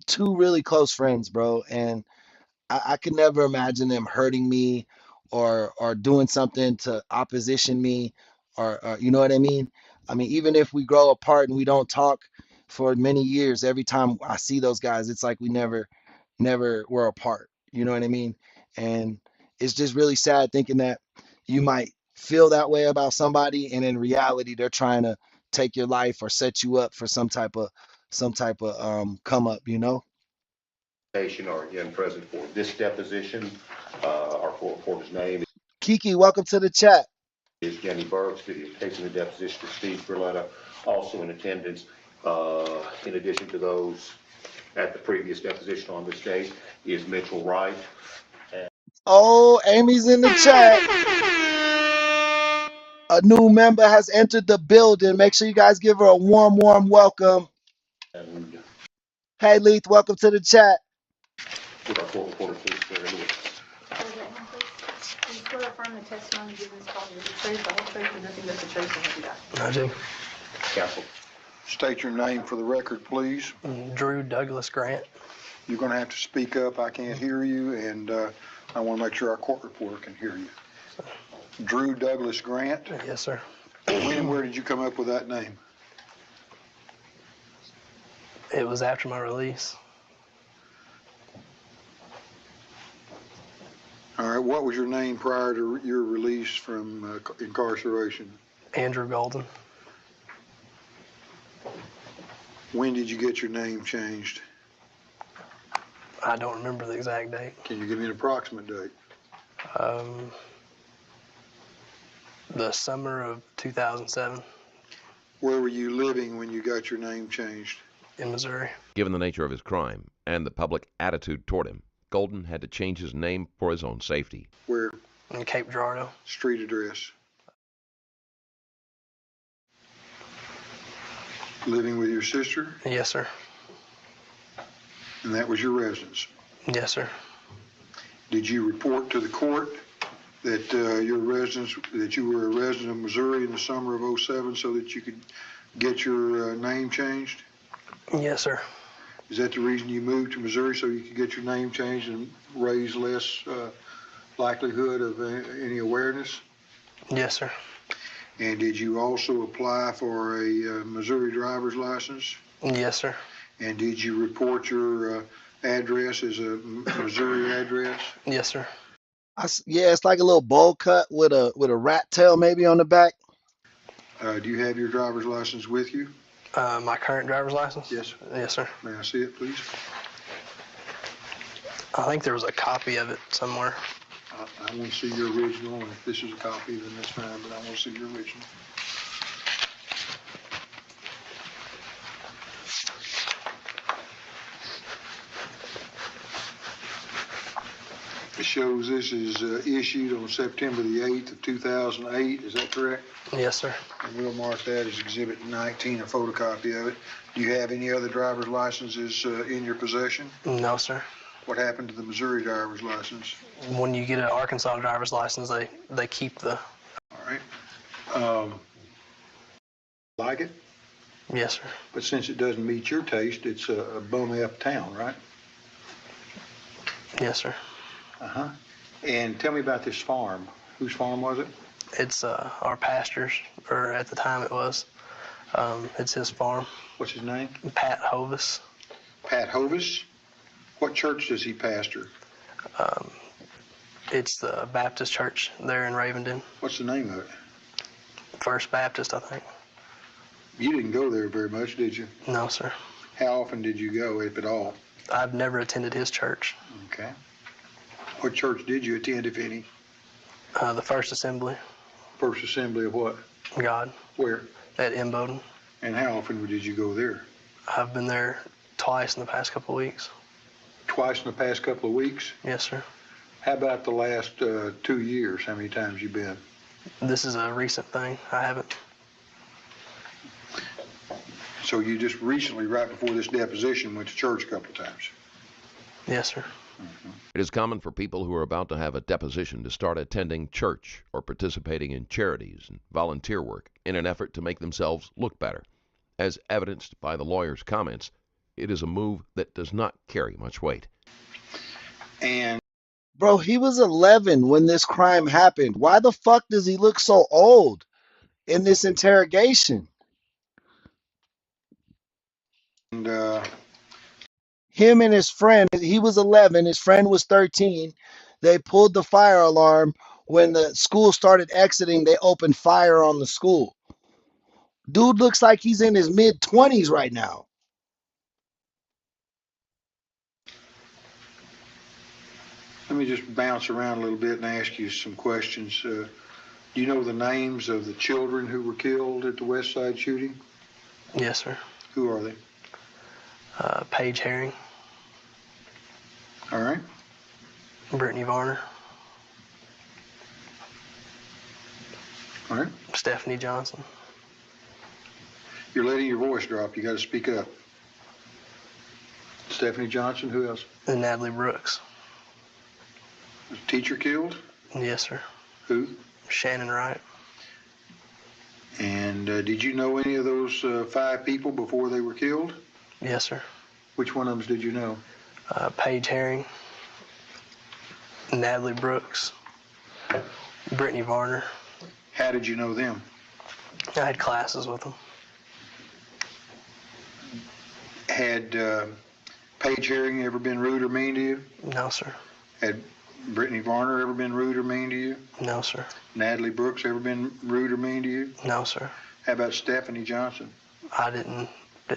two really close friends, bro, and I could never imagine them hurting me or doing something to opposition me or you know what I mean? I mean, even if we grow apart and we don't talk for many years, every time I see those guys, it's like we never were apart. You know what I mean? And it's just really sad thinking that you might feel that way about somebody and in reality they're trying to take your life or set you up for some type of come up, you know? Are again present for this deposition. Our court reporter's name Kiki, welcome to the chat. is Jenny Burks, videotaping the deposition of Steve Berletta, also in attendance. In addition to those at the previous deposition on this date is Mitchell Wright. Oh, Amy's in the chat. A new member has entered the building. Make sure you guys give her a warm welcome. And Hey, Leith, welcome to the chat. with our court reporter, please, Sarah Lewis. Please swear affirm the testimony given this call is the truth, the whole truth, and nothing but the truth, so help you God. I do. Counsel. State your name for the record, please. Drew Douglas Grant. You're going to have to speak up. I can't hear you, and I want to make sure our court reporter can hear you. Drew Douglas Grant. Yes, sir. When and where did you come up with that name? It was after my release. All right, what was your name prior to your release from incarceration? Andrew Golden. When did you get your name changed? I don't remember the exact date. Can you give me an approximate date? The summer of 2007 Where were you living when you got your name changed? in Missouri. Given the nature of his crime and the public attitude toward him, Golden had to change his name for his own safety. Where? In Cape Girardeau. Street address. Living with your sister? Yes, sir. And that was your residence? Yes, sir. Did you report to the court that you were a resident of Missouri in the summer of '07 so that you could get your name changed? Yes, sir. Is that the reason you moved to Missouri, so you could get your name changed and raise less likelihood of any awareness? Yes, sir. And did you also apply for a Missouri driver's license? Yes, sir. And did you report your address as a Missouri address? Yes, sir. Yeah, it's like a little bowl cut with a rat tail maybe on the back. Do you have your driver's license with you? My current driver's license? Yes. Yes, sir. May I see it, please? I think there was a copy of it somewhere. I want to see your original, and if this is a copy, then that's fine, but I want to see your original. It shows this is issued on September the 8th of 2008, is that correct? Yes, sir. And we'll mark that as Exhibit 19, a photocopy of it. Do you have any other driver's licenses in your possession? No, sir. What happened to the Missouri driver's license? When you get an Arkansas driver's license, they keep the... All right. Like it? Yes, sir. But since it doesn't meet your taste, it's a bum-up town, right? Yes, sir. Uh-huh. And tell me about this farm. Whose farm was it? It's our pastor's, or at the time it was. It's his farm. What's his name? Pat Hovis. Pat Hovis? What church does he pastor? It's the Baptist church there in Ravenden. What's the name of it? First Baptist, I think. You didn't go there very much, did you? No, sir. How often did you go, if at all? I've never attended his church. Okay. What church did you attend, if any? The First Assembly. First Assembly of what? God. Where? At Imboden. And how often did you go there? I've been there twice in the past couple of weeks. Twice in the past couple of weeks? Yes, sir. How about the last 2 years? How many times you been? This is a recent thing. I haven't. So you just recently, right before this deposition, went to church a couple of times? Yes, sir. It is common for people who are about to have a deposition to start attending church or participating in charities and volunteer work in an effort to make themselves look better. As evidenced by the lawyer's comments, it is a move that does not carry much weight. And Bro, he was 11 when this crime happened. Why the fuck does he look so old in this interrogation? Him and his friend, he was 11, his friend was 13. They pulled the fire alarm. When the school started exiting, they opened fire on the school. Dude looks like he's in his mid-20s right now. let me just bounce around a little bit and ask you some questions. Do you know the names of the children who were killed at the West Side shooting? Yes, sir. Who are they? Paige Herring. All right. Brittany Varner. All right. Stephanie Johnson. You're letting your voice drop. You got to speak up. Stephanie Johnson. Who else? And Natalie Brooks. Was a teacher killed? Yes, sir. Who? Shannon Wright. And did you know any of those 5 people before they were killed? Yes, sir. Which one of them did you know? Paige Herring. Natalie Brooks. Brittany Varner. How did you know them? I had classes with them. Had Paige Herring ever been rude or mean to you? No, sir. Had Brittany Varner ever been rude or mean to you? No, sir. Natalie Brooks ever been rude or mean to you? No, sir. How about Stephanie Johnson? I didn't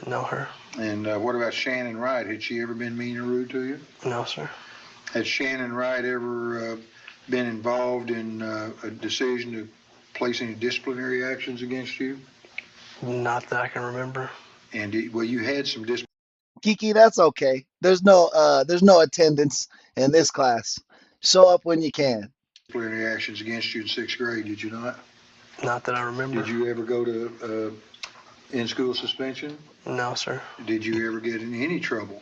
know her. And what about Shannon Wright? Had she ever been mean or rude to you? No, sir. Had Shannon Wright ever been involved in a decision to place any disciplinary actions against you? Not that I can remember. And well, you had some Kiki, that's okay. There's no attendance in this class. Show up when you can. disciplinary actions against you in 6th grade, did you not? Not that I remember. Did you ever go to in-school suspension? No, sir. Did you ever get in any trouble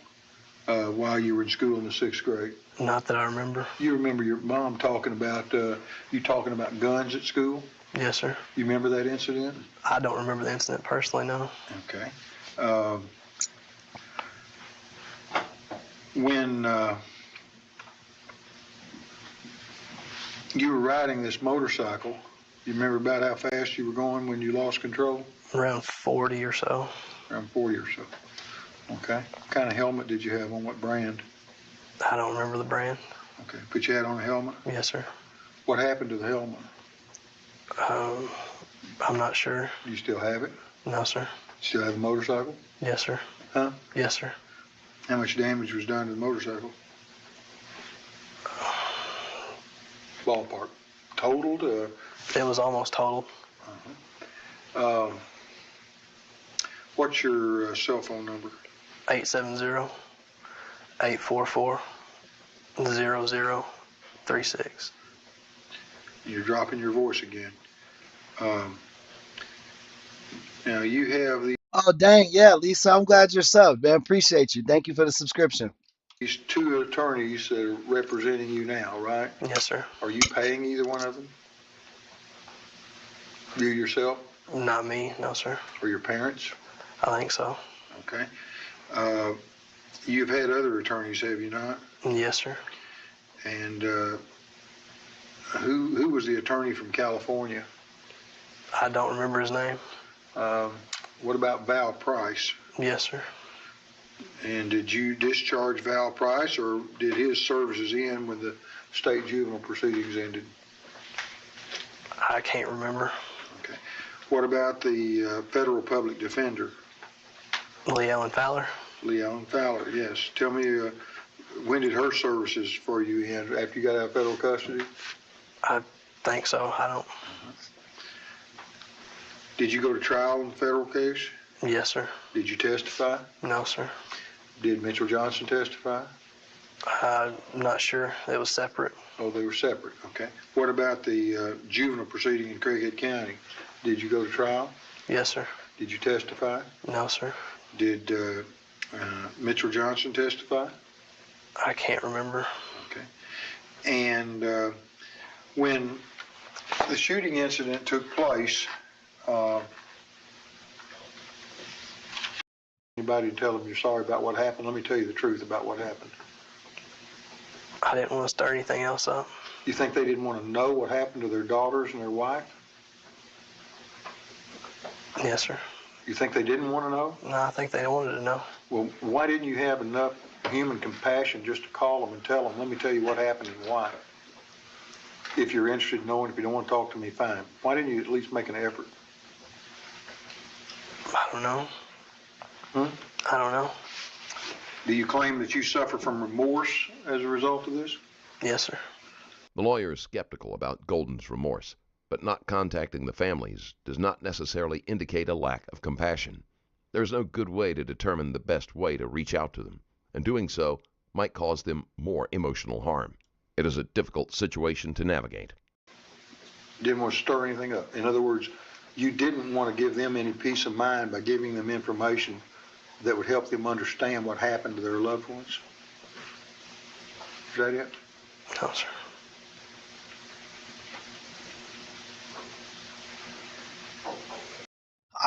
while you were in school in the 6th grade? Not that I remember. You remember your mom talking about guns at school? Yes, sir. You remember that incident? I don't remember the incident personally, no. Okay. When you were riding this motorcycle, you remember about how fast you were going when you lost control? Around 40 or so. Around 40 or so. Okay. What kind of helmet did you have on? What brand? I don't remember the brand. Okay. But you had on a helmet? Yes, sir. What happened to the helmet? I'm not sure. Do you still have it? No, sir. Still have a motorcycle? Yes, sir. Huh? Yes, sir. How much damage was done to the motorcycle? Ballpark. Totaled? It was almost totaled. What's your cell phone number? 870-844-0036. You're dropping your voice again. Now you have Oh, dang. Yeah, Lisa, I'm glad you're subbed, man. Appreciate you. Thank you for the subscription. these 2 attorneys that are representing you now, right? Yes, sir. Are you paying either one of them? You yourself? Not me, no, sir. Or your parents? I think so. Okay. You've had other attorneys, have you not? Yes, sir. And who was the attorney from California? I don't remember his name. What about Val Price? Yes, sir. And did you discharge Val Price, or did his services end when the state juvenile proceedings ended? I can't remember. Okay. What about the federal public defender? Lee Ellen Fowler? Leon Fowler, yes. Tell me, when did her services for you end, after you got out of federal custody? I think so. I don't. Did you go to trial in the federal case? Yes, sir. Did you testify? No, sir. Did Mitchell Johnson testify? I'm not sure. It was separate. Oh, they were separate, okay. What about the juvenile proceeding in Craighead County? Did you go to trial? Yes, sir. Did you testify? No, sir. Did Mitchell Johnson testify? I can't remember. Okay. And when the shooting incident took place, anybody tell them you're sorry about what happened? Let me tell you the truth about what happened. I didn't want to stir anything else up. You think they didn't want to know what happened to their daughters and their wife? Yes, sir. You think they didn't want to know? No, I think they wanted to know. Well, why didn't you have enough human compassion just to call them and tell them, let me tell you what happened and why? If you're interested in knowing, if you don't want to talk to me, fine. Why didn't you at least make an effort? I don't know. I don't know. Do you claim that you suffer from remorse as a result of this? Yes, sir. The lawyer is skeptical about Golden's remorse, but not contacting the families does not necessarily indicate a lack of compassion. There is no good way to determine the best way to reach out to them, and doing so might cause them more emotional harm. It is a difficult situation to navigate. Didn't want to stir anything up. In other words, you didn't want to give them any peace of mind by giving them information that would help them understand what happened to their loved ones? Is that it? No, sir.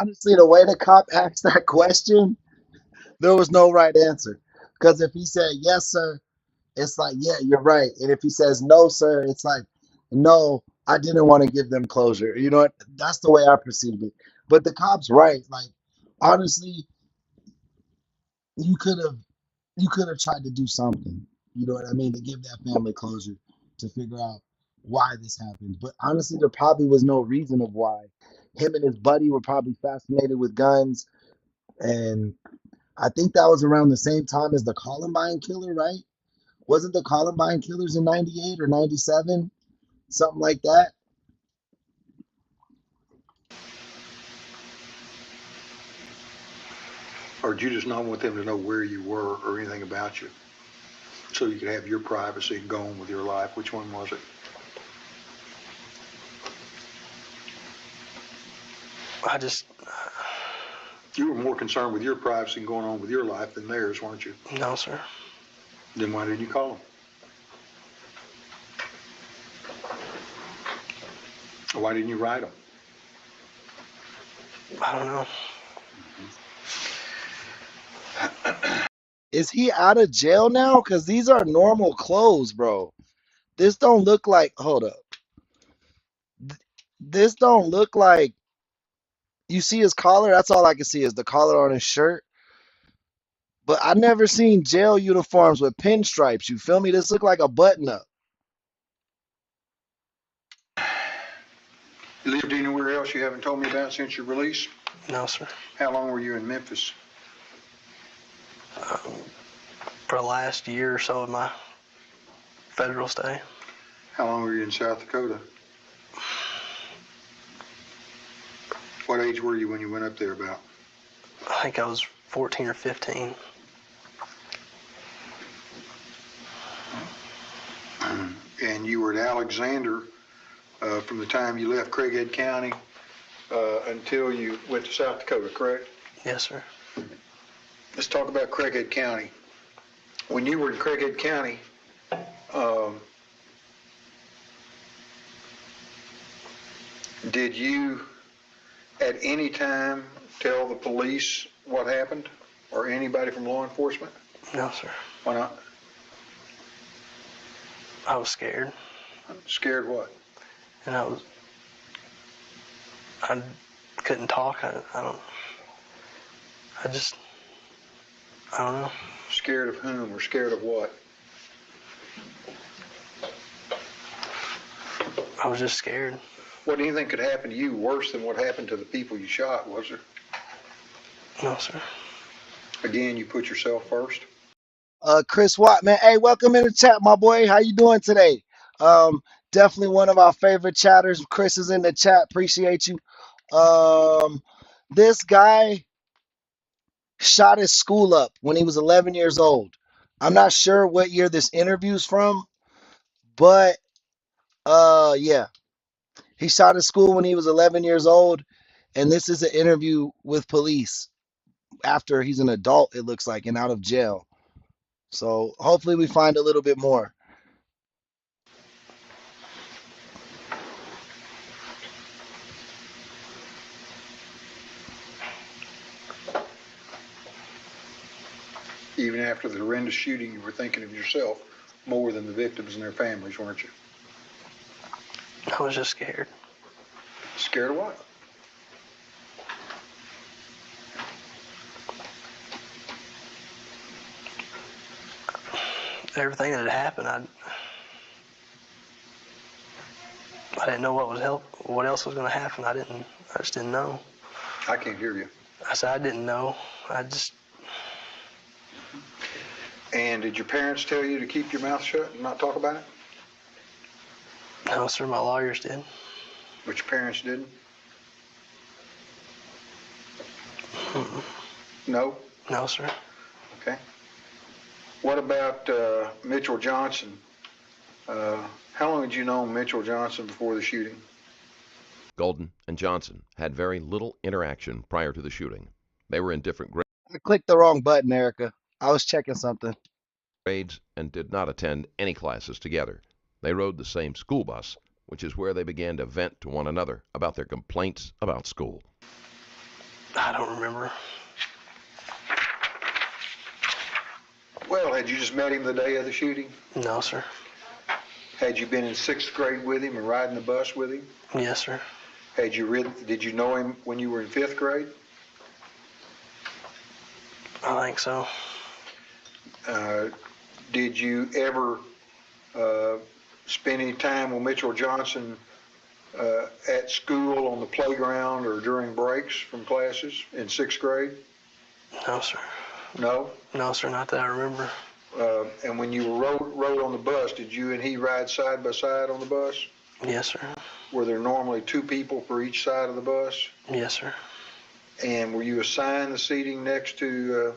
Honestly, the way the cop asked that question, there was no right answer. Because if he said, yes, sir, it's like, yeah, you're right. And if he says, no, sir, it's like, no, I didn't want to give them closure. You know what? That's the way I perceived it. But the cop's right. Like, honestly, you could have tried to do something. You know what I mean? To give that family closure, to figure out why this happened. But honestly, there probably was no reason of why. Him and his buddy were probably fascinated with guns. And I think that was around the same time as the Columbine killer, right? Wasn't the Columbine killers in 98 or 97? Something like that. Or did you just not want them to know where you were or anything about you, so you could have your privacy and go on with your life? Which one was it? You were more concerned with your privacy and going on with your life than theirs, weren't you? No, sir. Then why didn't you call them? Why didn't you write them? I don't know. Is he out of jail now? Because these are normal clothes, bro. This don't look like, hold up. This don't look like, you see his collar? That's all I can see is the collar on his shirt. But I never seen jail uniforms with pinstripes. You feel me? This look like a button up. You lived anywhere else you haven't told me about since your release? No, sir. How long were you in Memphis? For the last year or so of my federal stay. How long were you in South Dakota? What age were you when you went up there about? I think I was 14 or 15. And you were at Alexander from the time you left Craighead County until you went to South Dakota, correct? Yes, sir. Let's talk about Craighead County. When you were in Craighead County, did you at any time tell the police what happened or anybody from law enforcement? No, sir. Why not? I was scared. Scared what? And I couldn't talk. I don't know. Scared of whom or scared of what? I was just scared. What, anything could happen to you worse than what happened to the people you shot, was there? No, sir. Again, you put yourself first. Chris Watt, man. Hey, welcome in the chat, my boy. How you doing today? Um, Definitely one of our favorite chatters. Chris is in the chat. Appreciate you. This guy shot his school up when he was 11 years old. I'm not sure what year this interview's from, but yeah, he shot his school when he was 11 years old, and this is an interview with police after he's an adult, it looks like, and out of jail. So hopefully we find a little bit more. Even after the horrendous shooting, you were thinking of yourself more than the victims and their families, weren't you? I was just scared. Scared of what? Everything that had happened, I didn't know what else was going to happen. I just didn't know. I can't hear you. I said I didn't know. And did your parents tell you to keep your mouth shut and not talk about it? No, sir, my lawyers did. But your parents didn't? No? No, sir. Okay. What about Mitchell Johnson? How long had you known Mitchell Johnson before the shooting? Golden and Johnson had very little interaction prior to the shooting. They were in different I clicked the wrong button, Erica. I was checking something. grades and did not attend any classes together. They rode the same school bus, which is where they began to vent to one another about their complaints about school. I don't remember. Well, had you just met him the day of the shooting? No, sir. Had you been in 6th grade with him and riding the bus with him? Yes, sir. Did you know him when you were in 5th grade? I think so. Did you ever spend any time with Mitchell Johnson at school on the playground or during breaks from classes in 6th grade? No, sir. No? No, sir, not that I remember. And when you rode on the bus, did you and he ride side by side on the bus? Yes, sir. Were there normally 2 people for each side of the bus? Yes, sir. And were you assigned the seating next to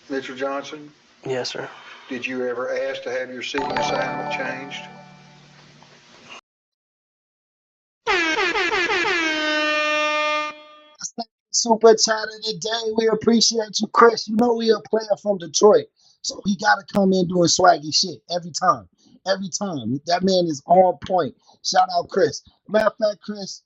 Mitchell Johnson? Yes, sir. Did you ever ask to have your seating assignment changed? Super chat of the day. We appreciate you, Chris. You know we a player from Detroit, so he got to come in doing swaggy shit every time. Every time. That man is on point. Shout out, Chris. Matter of fact, Chris,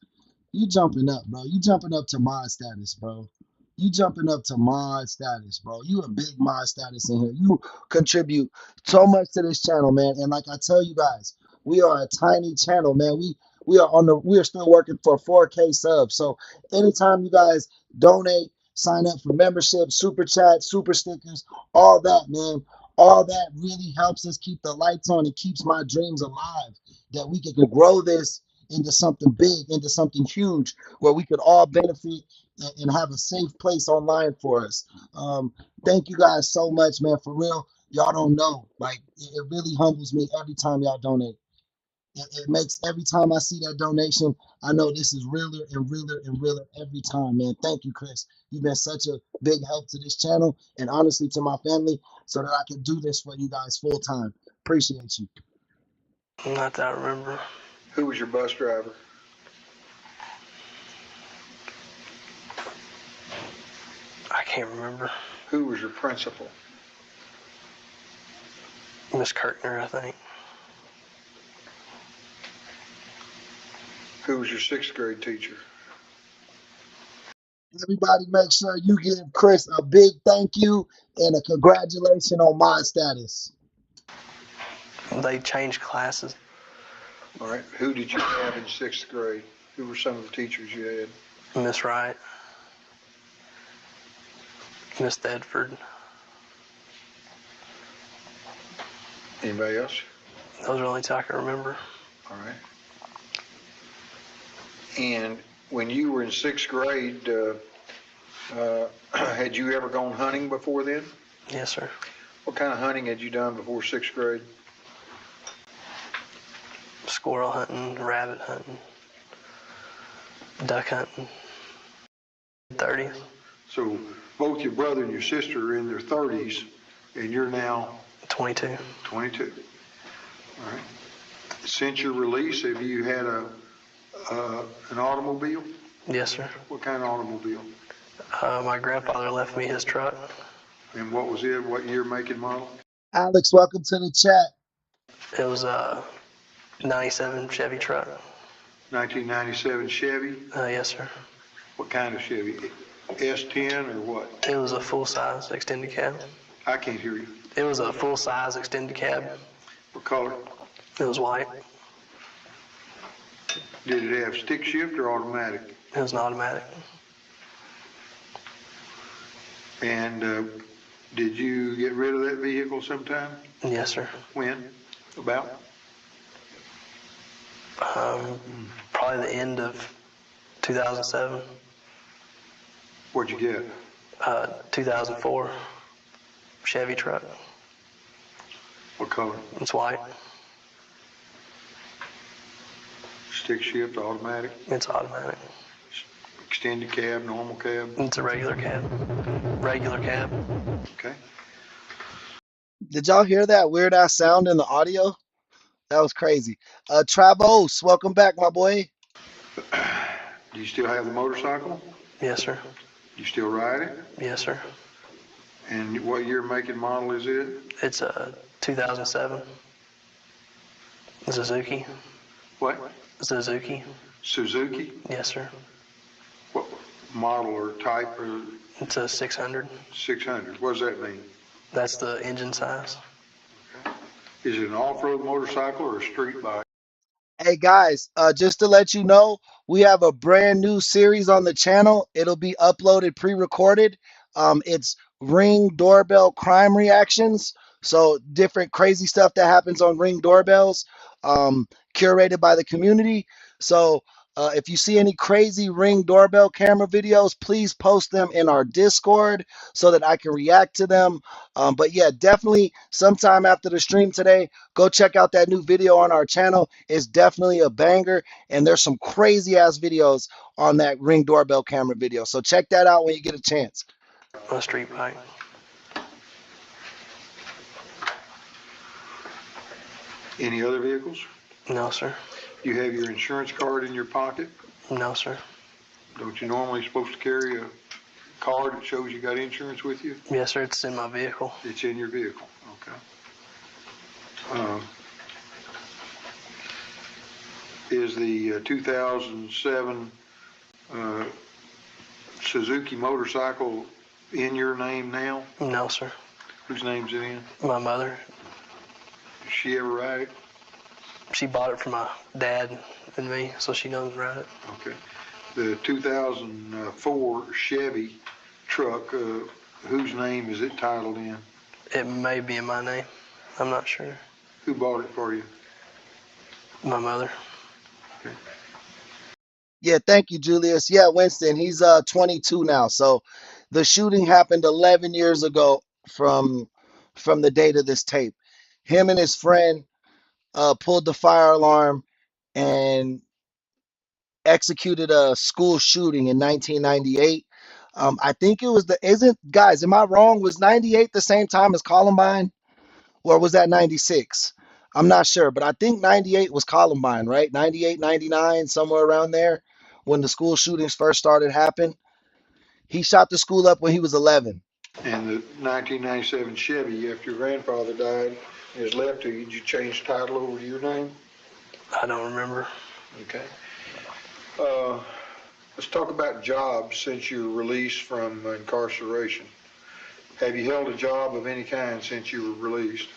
you jumping up, bro. You jumping up to mod status, bro. You jumping up to mod status, bro. You a big mod status in here. You contribute so much to this channel, man. And like I tell you guys, we are a tiny channel, man. We are still working for 4K subs. So anytime you guys donate, sign up for membership, super chat, super stickers, all that, man. All that really helps us keep the lights on. It keeps my dreams alive that we can grow this into something big, into something huge, where we could all benefit and have a safe place online for us. Thank you guys so much, man. For real, y'all don't know. Like, it really humbles me every time y'all donate. It makes every time I see that donation, I know this is realer and realer and realer every time, man. Thank you, Chris. You've been such a big help to this channel and honestly to my family so that I can do this for you guys full time. Appreciate you. Not that I remember. Who was your bus driver? I can't remember. Who was your principal? Miss Kirkner, I think. Who was your 6th grade teacher? Everybody make sure you give Chris a big thank you and a congratulations on my status. They changed classes. All right. Who did you have in 6th grade? Who were some of the teachers you had? Miss Wright. Miss Thedford. Anybody else? Those are the only two I can remember. All right. And when you were in 6th grade, Had you ever gone hunting before then? Yes, sir. What kind of hunting had you done before 6th grade? Squirrel hunting, rabbit hunting, duck hunting. 30s. So both your brother and your sister are in their 30s, and you're now 22. 22. All right. Since your release, have you had an automobile? Yes, sir. What kind of automobile? My grandfather left me his truck. And what was it? What year, make, and model? Alex, welcome to the chat. It was a 97 Chevy truck. 1997 Chevy? Yes, sir. What kind of Chevy? S10 or what? It was a full-size extended cab. I can't hear you. It was a full-size extended cab. What color? It was white. Did it have stick shift or automatic? It was an automatic. And did you get rid of that vehicle sometime? Yes, sir. When? About? Probably the end of 2007. What'd you get? 2004 Chevy truck. What color? It's white. Stick shift, automatic? It's automatic. Extended cab, normal cab? It's a regular cab. Regular cab. Okay. Did y'all hear that weird ass sound in the audio? That was crazy. Travos, welcome back, my boy. Do you still have the motorcycle? Yes, sir. You still ride it? Yes, sir. And what year, make, and model is it? It's a 2007 Suzuki. What? Suzuki. Suzuki? Yes, sir. What model or type or? It's a 600. 600. What does that mean? That's the engine size. Is it an off-road motorcycle or a street bike? Hey guys, just to let you know, we have a brand new series on the channel. It'll be uploaded pre-recorded. It's Ring Doorbell Crime Reactions. So different crazy stuff that happens on Ring doorbells, curated by the community. So if you see any crazy Ring doorbell camera videos, please post them in our Discord so that I can react to them. But yeah, definitely sometime after the stream today, go check out that new video on our channel. It's definitely a banger, and there's some crazy ass videos on that Ring doorbell camera video. So check that out when you get a chance. A street bike. Any other vehicles? No, sir. You have your insurance card in your pocket? No, sir. Don't you normally supposed to carry a card that shows you got insurance with you? Yes, sir. It's in my vehicle. It's in your vehicle, okay. Is the 2007 Suzuki motorcycle in your name now? No, sir. Whose name's it in? My mother. Does she ever ride it? She bought it for my dad and me, so she knows ride it. Okay. The 2004 Chevy truck, whose name is it titled in? It may be in my name. I'm not sure. Who bought it for you? My mother. Okay. Yeah, thank you, Julius. Yeah, Winston, he's 22 now. So the shooting happened 11 years ago from the date of this tape. Him and his friend pulled the fire alarm and executed a school shooting in 1998. I think it was guys, am I wrong? Was 98 the same time as Columbine? Or was that 96? I'm not sure, but I think 98 was Columbine, right? 98, 99, somewhere around there when the school shootings first started happening. He shot the school up when he was 11. And the 1997 Chevy, after your grandfather died and is left to you, did you change the title over to your name? I don't remember. Okay. Let's talk about jobs since your release from incarceration. Have you held a job of any kind since you were released?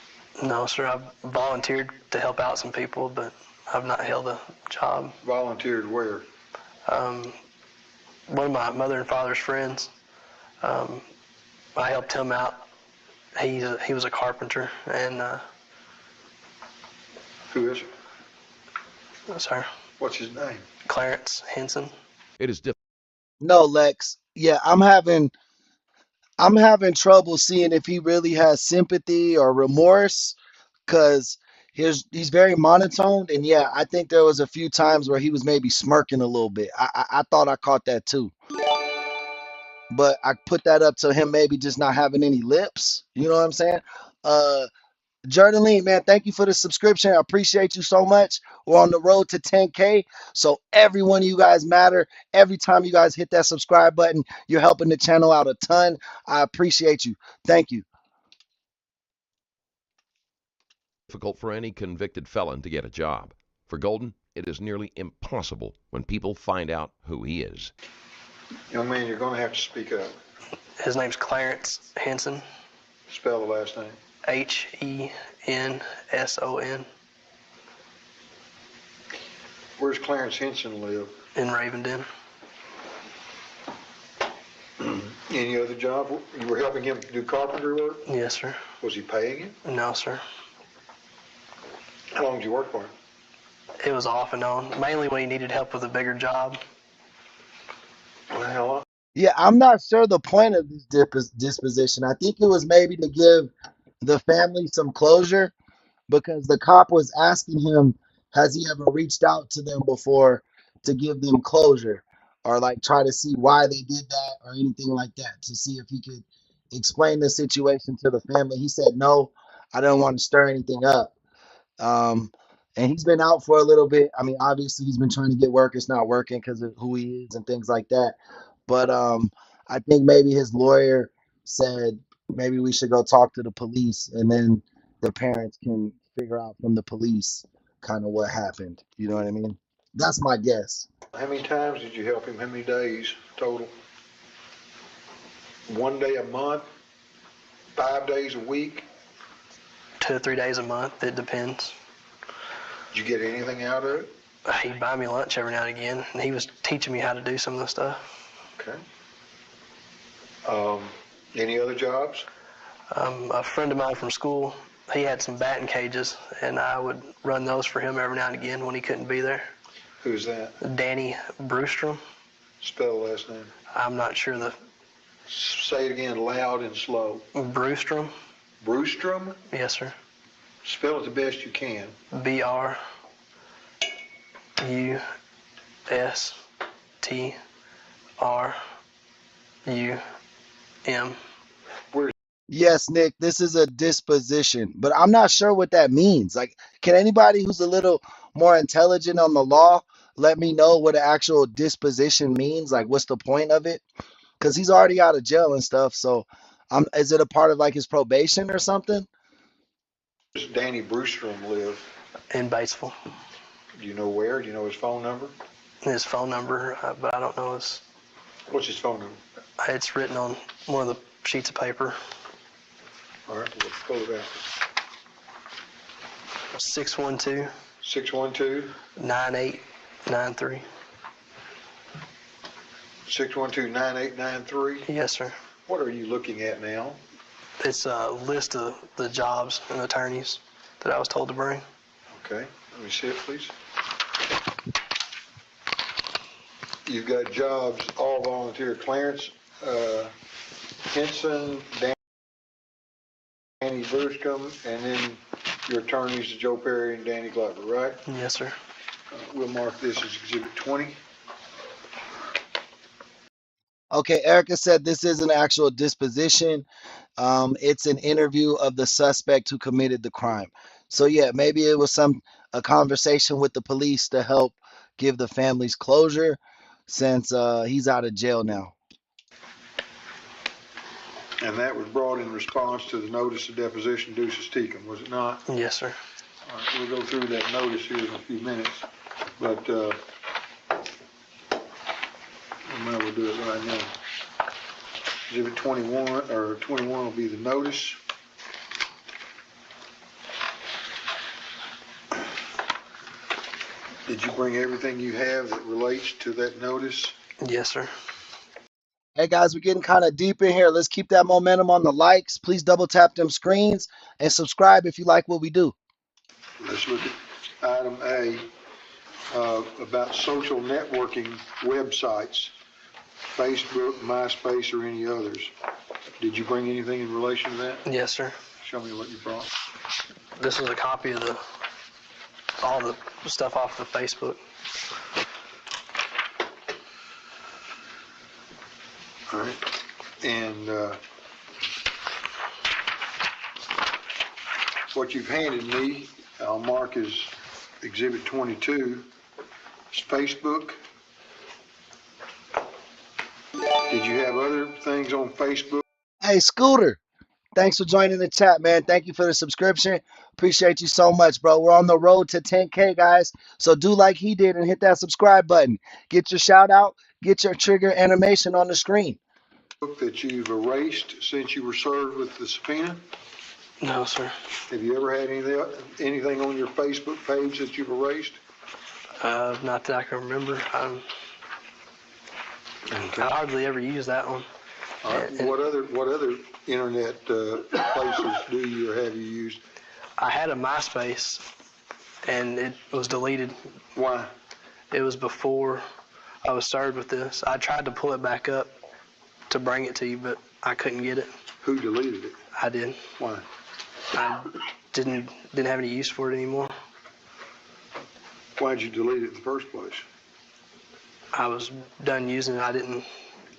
No, sir. I've volunteered to help out some people, but I've not held a job. Volunteered where? One of my mother and father's friends. I helped him out. He was a carpenter, and Who is it? sorry, What's his name? Clarence Henson. It is difficult. No, Lex. Yeah, I'm having trouble seeing if he really has sympathy or remorse because he's very monotoned. And yeah, I think there was a few times where he was maybe smirking a little bit. I thought I caught that too. But I put that up to him maybe just not having any lips. You know what I'm saying? Uh Journaling, man, thank you for the subscription. I appreciate you so much. We're on the road to 10K. So every one of you guys matter. Every time you guys hit that subscribe button, you're helping the channel out a ton. I appreciate you. Thank you. Difficult for any convicted felon to get a job. For Golden, it is nearly impossible when people find out who he is. Young man, you're gonna have to speak up. His name's Clarence Henson. Spell the last name. Henson. Where's Clarence Henson live? In Ravenden. Any other job? You were helping him do carpentry work? Yes, sir. Was he paying you? No, sir. How long did you work for him? It was off and on, mainly when he needed help with a bigger job. How long? Yeah, I'm not sure the point of this disposition. I think it was maybe to give the family some closure because the cop was asking him, has he ever reached out to them before to give them closure or like try to see why they did that or anything like that to see if he could explain the situation to the family. He said, no, I don't want to stir anything up. Um, and he's been out for a little bit. I mean, obviously he's been trying to get work. It's not working because of who he is and things like that. But I think maybe his lawyer said maybe we should go talk to the police and then the parents can figure out from the police kind of what happened. You know what I mean? That's my guess. How many times did you help him? How many days total? 1 day a month? 5 days a week? 2 or 3 days a month, it depends. Did you get anything out of it? He'd buy me lunch every now and again, and he was teaching me how to do some of the stuff. Okay. Any other jobs? A friend of mine from school, he had some batting cages, and I would run those for him every now and again when he couldn't be there. Who's that? Danny Brewstrom. Spell the last name. I'm not sure the... Say it again loud and slow. Brewstrom. Brewstrom? Yes, sir. Spell it the best you can. Brustrum. Yes, Nick, this is a disposition, but I'm not sure what that means. Like, can anybody who's a little more intelligent on the law let me know what an actual disposition means? Like, what's the point of it? Because he's already out of jail and stuff. So, is it a part of like his probation or something? Where does Danny Brewstrom live? In Batesville. Do you know where? Do you know his phone number? His phone number, but I don't know his... What's his phone number? It's written on one of the sheets of paper. All right, we'll pull it out. 612. 612? 9893. 612-9893? Yes, sir. What are you looking at now? It's a list of the jobs and attorneys that I was told to bring. Okay, let me see it, please. You've got jobs, all volunteer. Clarence Henson, Danny Brewstrom, and then your attorneys, Joe Perry and Danny Glover, right? Yes, sir. We'll mark this as Exhibit 20. Okay, Erica said this is an actual disposition. It's an interview of the suspect who committed the crime. So yeah, maybe it was a conversation with the police to help give the families closure since he's out of jail now. And that was brought in response to the notice of deposition ducis tecum, was it not? Yes, sir. All right, we'll go through that notice here in a few minutes, but we'll do it right now. Exhibit 21, or 21 will be the notice. Did you bring everything you have that relates to that notice? Yes, sir. Hey guys, we're getting kind of deep in here. Let's keep that momentum on the likes. Please double tap them screens and subscribe if you like what we do. Let's look at item A, about social networking websites. Facebook, MySpace, or any others. Did you bring anything in relation to that? Yes, sir. Show me what you brought. This is a copy of all the stuff off the Facebook. All right. And what you've handed me, I'll mark as Exhibit 22, is Facebook. Did you have other things on Facebook? Hey, Scooter, thanks for joining the chat, man. Thank you for the subscription. Appreciate you so much, bro. We're on the road to 10K, guys. So do like he did and hit that subscribe button. Get your shout out, get your trigger animation on the screen. That you've erased since you were served with the subpoena? No, sir. Have you ever had anything on your Facebook page that you've erased? Not that I can remember. I hardly ever use that one. All right. What other internet places do you or have you used? I had a MySpace, and it was deleted. Why? It was before I was served with this. I tried to pull it back up to bring it to you, but I couldn't get it. Who deleted it? I did. Why? I didn't have any use for it anymore. Why'd you delete it in the first place? I was done using it. I didn't.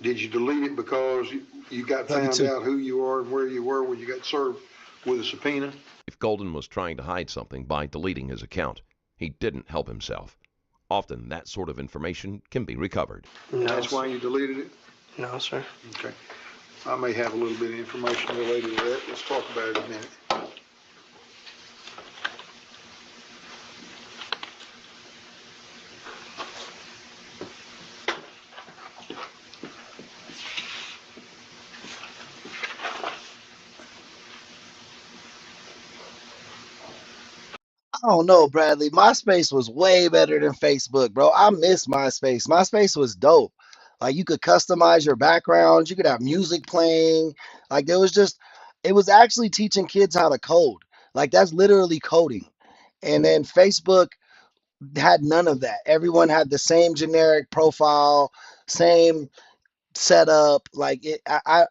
Did you delete it because you got found out who you are and where you were when you got served with a subpoena? If Golden was trying to hide something by deleting his account, he didn't help himself. Often that sort of information can be recovered. No, That's why you deleted it? No, sir. Okay. I may have a little bit of information related to that. Let's talk about it in a minute. I don't know, Bradley. MySpace was way better than Facebook, bro. I miss MySpace. MySpace was dope. Like you could customize your backgrounds, you could have music playing. Like it was actually teaching kids how to code. Like that's literally coding. And then Facebook had none of that. Everyone had the same generic profile, same setup. I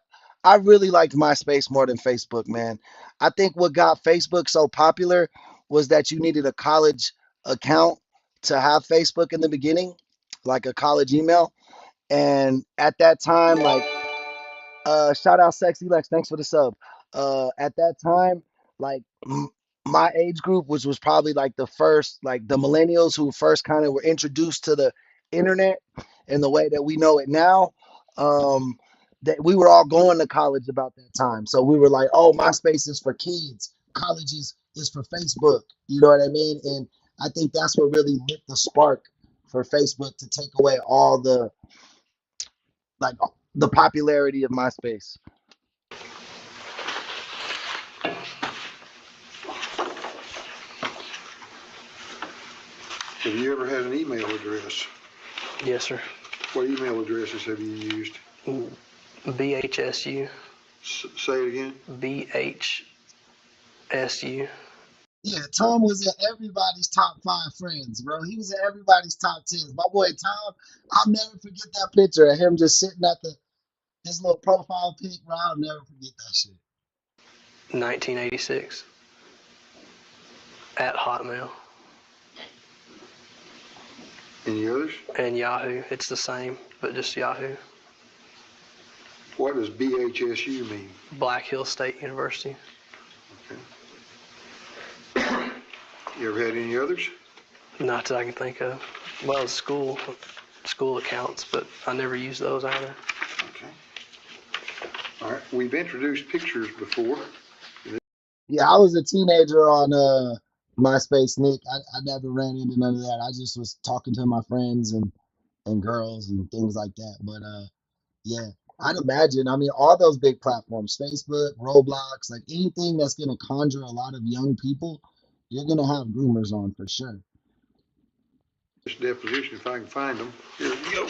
really liked MySpace more than Facebook, man. I think what got Facebook so popular was that you needed a college account to have Facebook in the beginning, like a college email. And at that time, shout out Sexy Lex, thanks for the sub. At that time, like my age group, which was probably like the first, like the millennials who first kind of were introduced to the internet in the way that we know it now. That we were all going to college about that time. So we were like, oh, MySpace is for kids. College is for Facebook. You know what I mean? And I think that's what really lit the spark for Facebook to take away all the popularity of MySpace. Have you ever had an email address? Yes, sir. What email addresses have you used? BHSU. Say it again. BHSU. Yeah, Tom was in everybody's top 5 friends, bro. He was in everybody's top 10. My boy Tom, I'll never forget that picture of him just sitting at his little profile pic, bro. I'll never forget that shit. 1986. At Hotmail. Any others? And Yahoo. It's the same, but just Yahoo. What does BHSU mean? Black Hill State University. Okay. You ever had any others? Not that I can think of. Well, school accounts, but I never used those either. Okay. All right. We've introduced pictures before. Yeah, I was a teenager on MySpace, Nick. I never ran into none of that. I just was talking to my friends and girls and things like that. But yeah, I'd imagine. I mean, all those big platforms, Facebook, Roblox, like anything that's going to conjure a lot of young people, you're going to have groomers on for sure. This deposition, if I can find them. Here we go.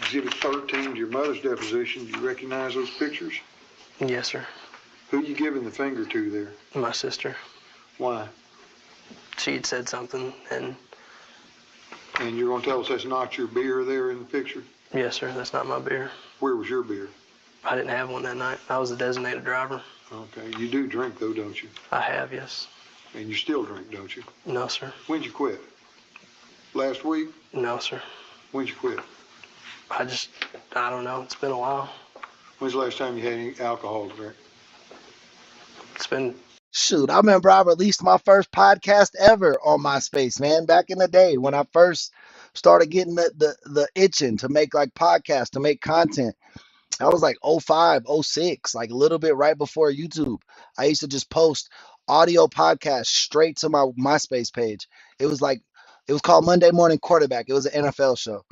Exhibit 13 is your mother's deposition. Do you recognize those pictures? Yes, sir. Who you giving the finger to there? My sister. Why? She had said something, and you're going to tell us that's not your beer there in the picture? Yes, sir. That's not my beer. Where was your beer? I didn't have one that night. I was the designated driver. Okay. You do drink though, don't you? I have, yes. And you still drink, don't you? No, sir. When'd you quit? Last week? No, sir. When'd you quit? I don't know. It's been a while. When's the last time you had any alcohol to drink? It's been... Shoot, I remember I released my first podcast ever on MySpace, man, back in the day when I first started getting the itching to make like podcasts, to make content. That was like 05, 06, like a little bit right before YouTube. I used to just post audio podcasts straight to my MySpace page. It was called Monday Morning Quarterback. It was an NFL show.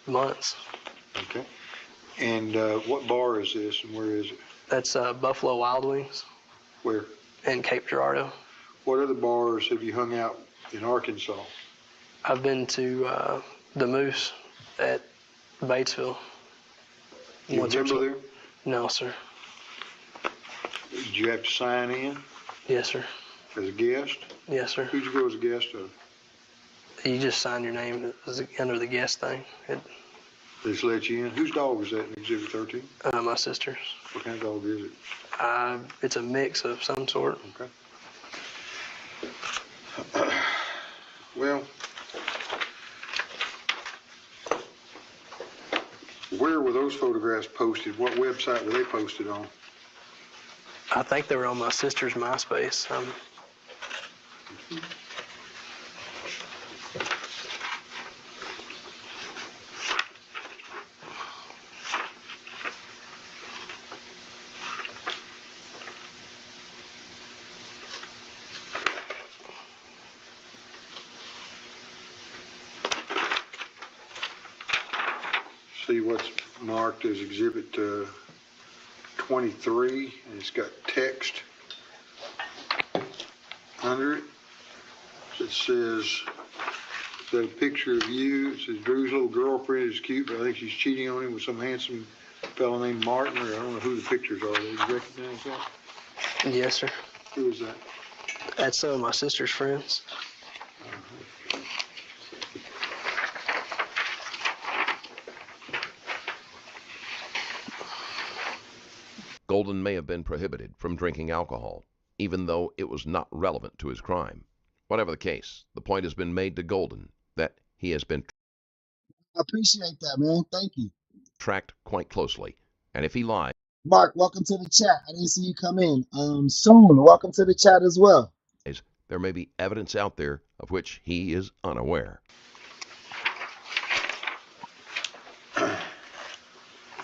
months. Okay. And what bar is this and where is it? That's Buffalo Wild Wings Where? in Cape Girardeau. What other bars have you hung out in Arkansas? I've been to the Moose at Batesville. You once or remember twice. there? No, sir. Did you have to sign in Yes, sir. as a guest? Yes, sir. Who'd you go as a guest of? You just sign your name under the guest thing. They just let you in? Whose dog was that in Exhibit 13? My sister's. What kind of dog is it? It's a mix of some sort. Okay. Well, where were those photographs posted? What website were they posted on? I think they were on my sister's MySpace. See what's marked as Exhibit 23, and it's got text under it. It says, got a picture of you. It says Drew's little girlfriend is cute, but I think she's cheating on him with some handsome fellow named Martin, or I don't know who the pictures are. Do you recognize that? Yes, sir. Who is that? That's some of my sister's friends. Golden may have been prohibited from drinking alcohol, even though it was not relevant to his crime. Whatever the case, the point has been made to Golden that he has been I appreciate that, man. Thank you. tracked quite closely, and if he lies, Mark, welcome to the chat. I didn't see you come in. Soon, welcome to the chat as well. there may be evidence out there of which he is unaware.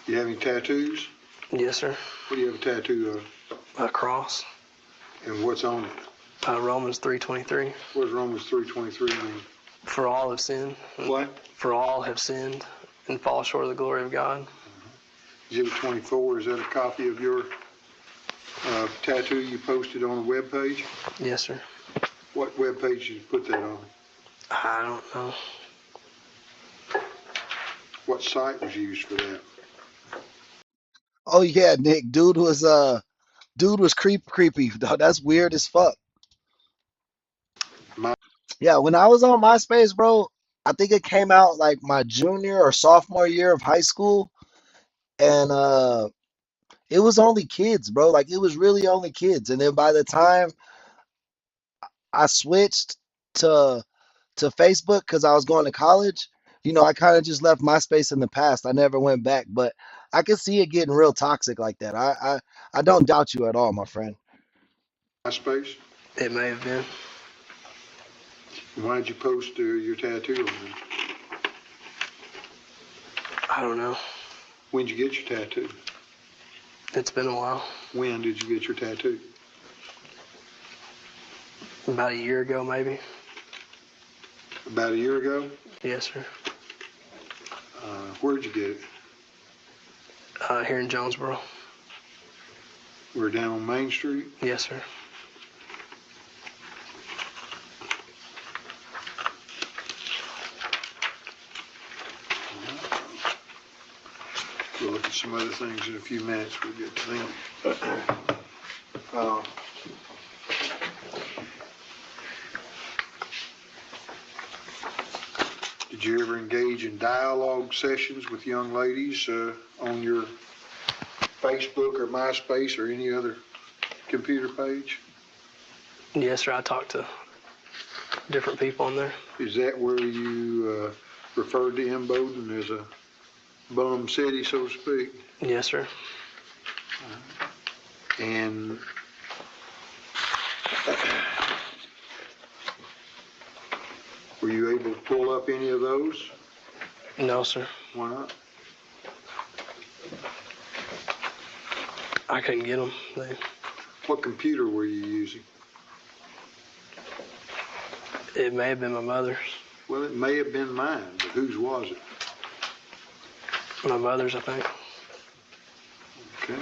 You have any tattoos? Yes, sir. What do you have a tattoo of? A cross. And what's on it? Romans 3:23. What does Romans 3:23 mean? For all have sinned. What? For all have sinned and fall short of the glory of God. Exhibit 24, is that a copy of your tattoo you posted on the web page? Yes, sir. What web page did you put that on? I don't know. What site was used for that? Oh yeah, Nick, dude was creepy. That's weird as fuck. Yeah, when I was on MySpace, bro, I think it came out like my junior or sophomore year of high school, and it was only kids, bro. Like it was really only kids. And then by the time I switched to Facebook because I was going to college, I kind of just left MySpace in the past. I never went back, but I could see it getting real toxic like that. I don't doubt you at all, my friend. MySpace? It may have been. Why did you post your tattoo on there? I don't know. When did you get your tattoo? It's been a while. When did you get your tattoo? About a year ago, maybe. About a year ago? Yes, sir. Where'd you get it? Here in Jonesboro. We're down on Main Street? Yes, sir. We'll look at some other things in a few minutes. We'll get to them. Did Did you ever engage in dialogue sessions with young ladies on your Facebook or MySpace or any other computer page? Yes, sir. I talked to different people on there. Is that where you referred to M. Bowden as a bum city, so to speak? Yes, sir. And were you able to pull up any of those? No, sir. Why not? I couldn't get them. What computer were you using? It may have been my mother's. Well, it may have been mine, but whose was it? My mother's, I think. Okay.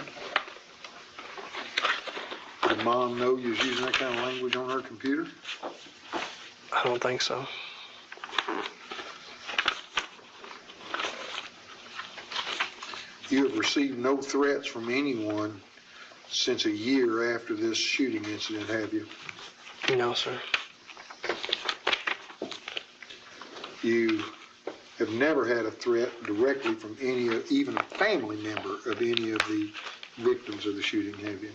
Did Mom know you was using that kind of language on her computer? I don't think so. You have received no threats from anyone since a year after this shooting incident, have you? No, sir. You have never had a threat directly from any, even a family member of any of the victims of the shooting, have you?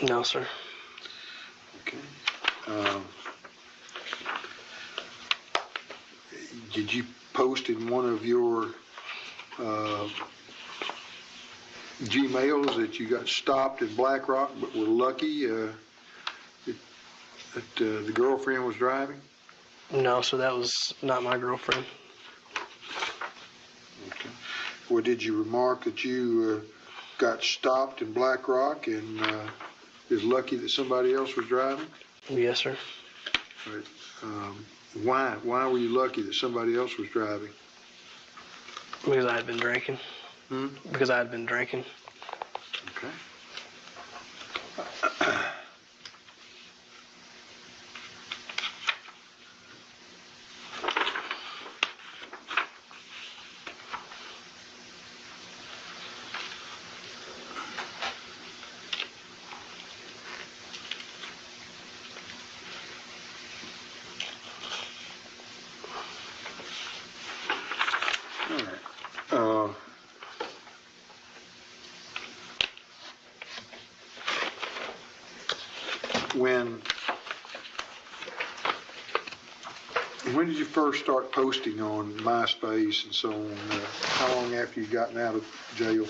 No, sir. Okay. Did you post in one of your Gmails that you got stopped in Black Rock but were lucky that the girlfriend was driving? No, sir. That was not my girlfriend. Okay. Or did you remark that you got stopped in Black Rock and is lucky that somebody else was driving? Yes, sir. Right. Why were you lucky that somebody else was driving? Because I had been drinking. Because I had been drinking. Okay. When did you first start posting on MySpace and so on? How long after you gotten out of jail?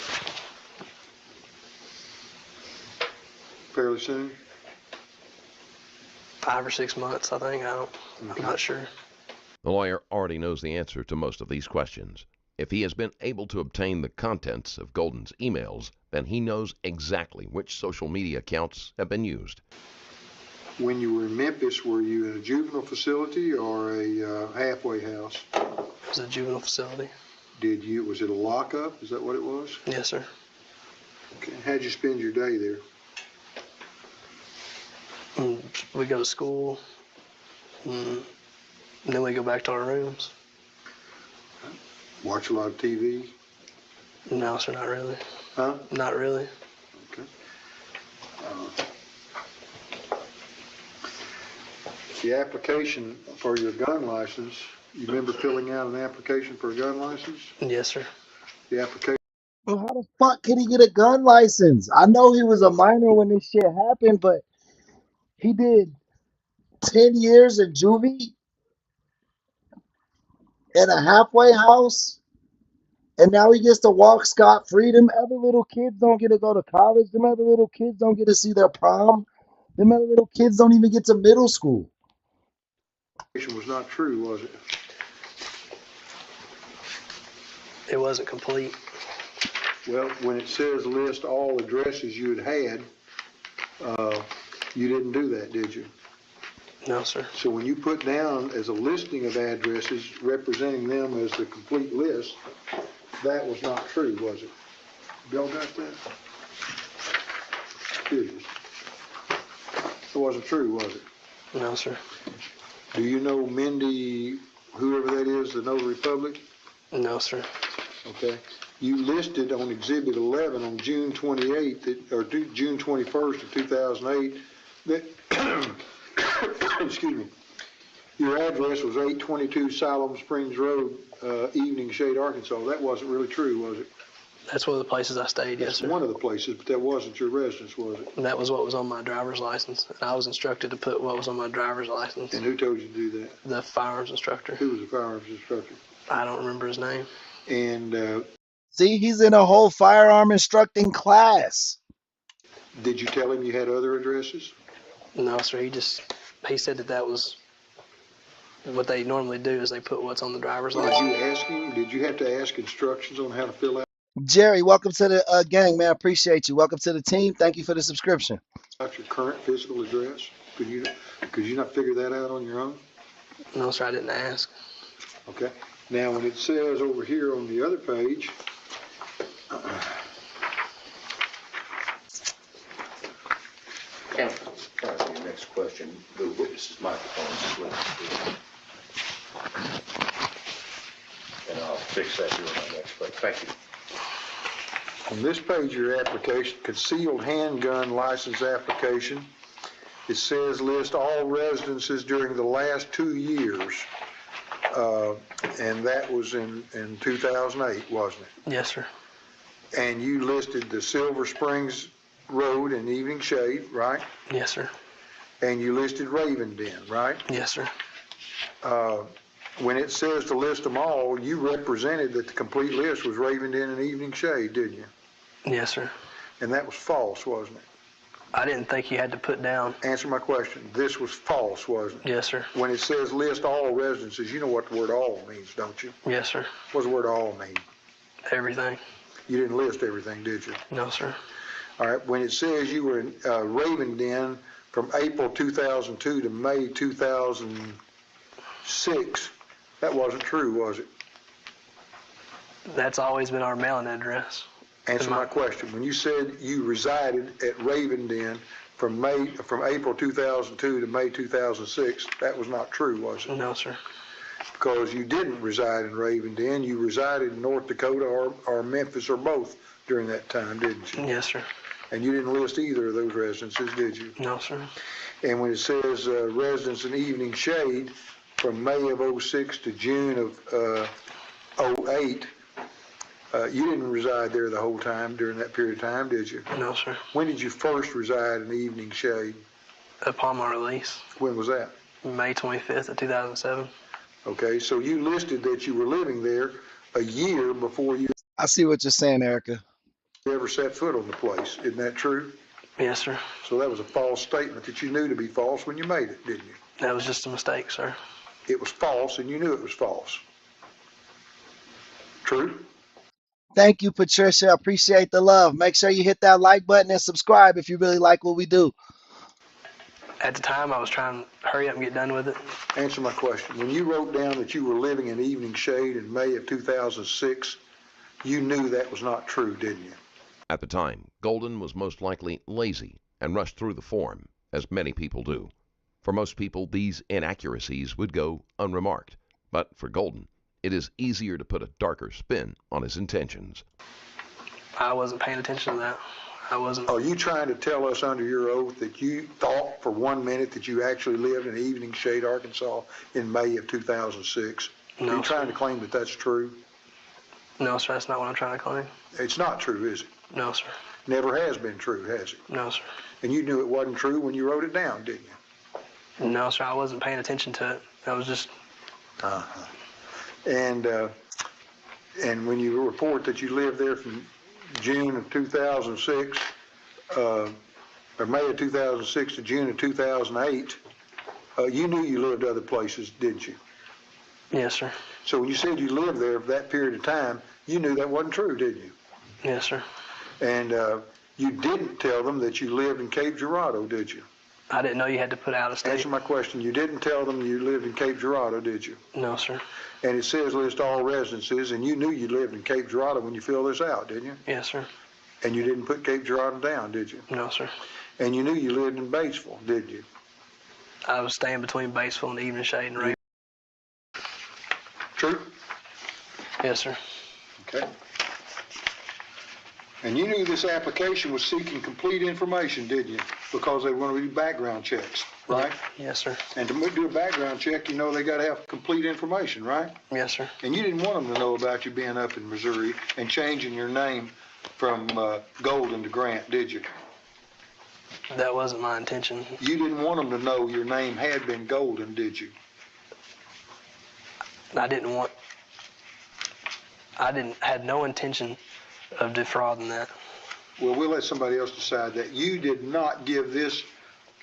Fairly soon? 5 or 6 months, I think. I'm not sure. The lawyer already knows the answer to most of these questions. If he has been able to obtain the contents of Golden's emails, then he knows exactly which social media accounts have been used. When you were in Memphis, were you in a juvenile facility or a halfway house? It was a juvenile facility. Was it a lockup? Is that what it was? Yes, sir. Okay. How'd you spend your day there? We go to school, and then we go back to our rooms. Watch a lot of TV? No, sir, not really. Huh? Not really. Okay. The application for your gun license, you remember filling out an application for a gun license? Yes, sir. The application. Well, how the fuck could he get a gun license? I know he was a minor when this shit happened, but he did 10 years in juvie in a halfway house, and now he gets to walk scot-free. Them other little kids don't get to go to college. Them other little kids don't get to see their prom. Them other little kids don't even get to middle school. Was not true, was it? It wasn't complete. Well, when it says list all addresses you had, you didn't do that, did you? No, sir. So when you put down as a listing of addresses representing them as the complete list, that was not true, was it? Y'all got that? Did you? It wasn't true, was it? No, sir. Do you know Mindy, whoever that is, the notary public? No, sir. Okay. You listed on Exhibit 11 on June 28th, or June 21st of 2008, that, excuse me, Your address was 822 Siloam Springs Road, Evening Shade, Arkansas. That wasn't really true, was it? That's one of the places I stayed, yes, That's sir. one of the places, but that wasn't your residence, was it? And that was what was on my driver's license. And I was instructed to put what was on my driver's license. And who told you to do that? The firearms instructor. Who was the firearms instructor? I don't remember his name. And See, he's in a whole firearm instructing class. did you tell him you had other addresses? No, sir. He said that was what they normally do is they put what's on the driver's Did license. you ask him? Did you have to ask instructions on how to fill Jerry, welcome to the gang, man. Appreciate you. Welcome to the team. Thank you for the subscription. out your current physical address? Could you not figure that out on your own? No, sir. I didn't ask. Okay. Now, when it says over here on the other page, Your next question, the witness's microphone is split. And I'll fix that during my next question. Thank you. on this page of your application, concealed handgun license application, it says list all residences during the last 2 years. And that was in 2008, wasn't it? Yes, sir. And you listed the Silver Springs Road in Evening Shade, right? Yes, sir. And you listed Raven Den, right? Yes, sir. When it says to list them all, you represented that the complete list was Raven Den and Evening Shade, didn't you? Yes, sir. And that was false, wasn't it? I didn't think you had to put down. Answer my question. This was false, wasn't it? Yes, sir. When it says list all residences, you know what the word all means, don't you? Yes, sir. What does the word all mean? Everything. You didn't list everything, did you? No, sir. All right. When it says you were in Raven Den from April 2002 to May 2006, that wasn't true, was it? That's always been our mailing address. Answer my question. When you said you resided at Raven Den from April 2002 to May 2006, that was not true, was it? No, sir. Because you didn't reside in Raven Den. You resided in North Dakota or Memphis or both during that time, didn't you? Yes, sir. And you didn't list either of those residences, did you? No, sir. And when it says residence in Evening Shade from May of 06 to June of 08, you didn't reside there the whole time during that period of time, did you? No, sir. When did you first reside in Evening Shade? Upon my release. When was that? May 25th of 2007. Okay, so you listed that you were living there a year before you I see what you're saying, Erica. ever set foot on the place. Isn't that true? Yes, sir. So that was a false statement that you knew to be false when you made it, didn't you? That was just a mistake, sir. It was false and you knew it was false. True? Thank you, Patricia. Appreciate the love. Make sure you hit that like button and subscribe if you really like what we do. At the time, I was trying to hurry up and get done with it. Answer my question. When you wrote down that you were living in Evening Shade in May of 2006, you knew that was not true, didn't you? At the time, Golden was most likely lazy and rushed through the form, as many people do. For most people, these inaccuracies would go unremarked. But for Golden, it is easier to put a darker spin on his intentions. I wasn't paying attention to that. I wasn't. Are you trying to tell us under your oath that you thought for 1 minute that you actually lived in Evening Shade, Arkansas in May of 2006? No, Are you trying sir. to claim that that's true? No, sir, that's not what I'm trying to claim. It's not true, is it? No, sir. Never has been true, has it? No, sir. And you knew it wasn't true when you wrote it down, didn't you? No, sir, I wasn't paying attention to it. I was just. Uh-huh. And when you report that you lived there from June of 2006, or May of 2006 to June of 2008, you knew you lived other places, didn't you? Yes, sir. So when you said you lived there for that period of time, you knew that wasn't true, didn't you? Yes, sir. And you didn't tell them that you lived in Cape Girardeau, did you? I didn't know you had to put out of state. Answer my question. You didn't tell them you lived in Cape Girardeau, did you? No, sir. And it says list all residences, and you knew you lived in Cape Girardeau when you filled this out, didn't you? Yes, sir. And you didn't put Cape Girardeau down, did you? No, sir. And you knew you lived in Batesville, did you? I was staying between Batesville and Evening Shade and Raven. True? Yes, sir. Okay. And you knew this application was seeking complete information, didn't you? Because they were going to do background checks, right? Yes, sir. And to do a background check, you know they got to have complete information, right? Yes, sir. And you didn't want them to know about you being up in Missouri and changing your name from Golden to Grant, did you? That wasn't my intention. You didn't want them to know your name had been Golden, did you? Had no intention of defrauding that. Well, we'll let somebody else decide that. You did not give this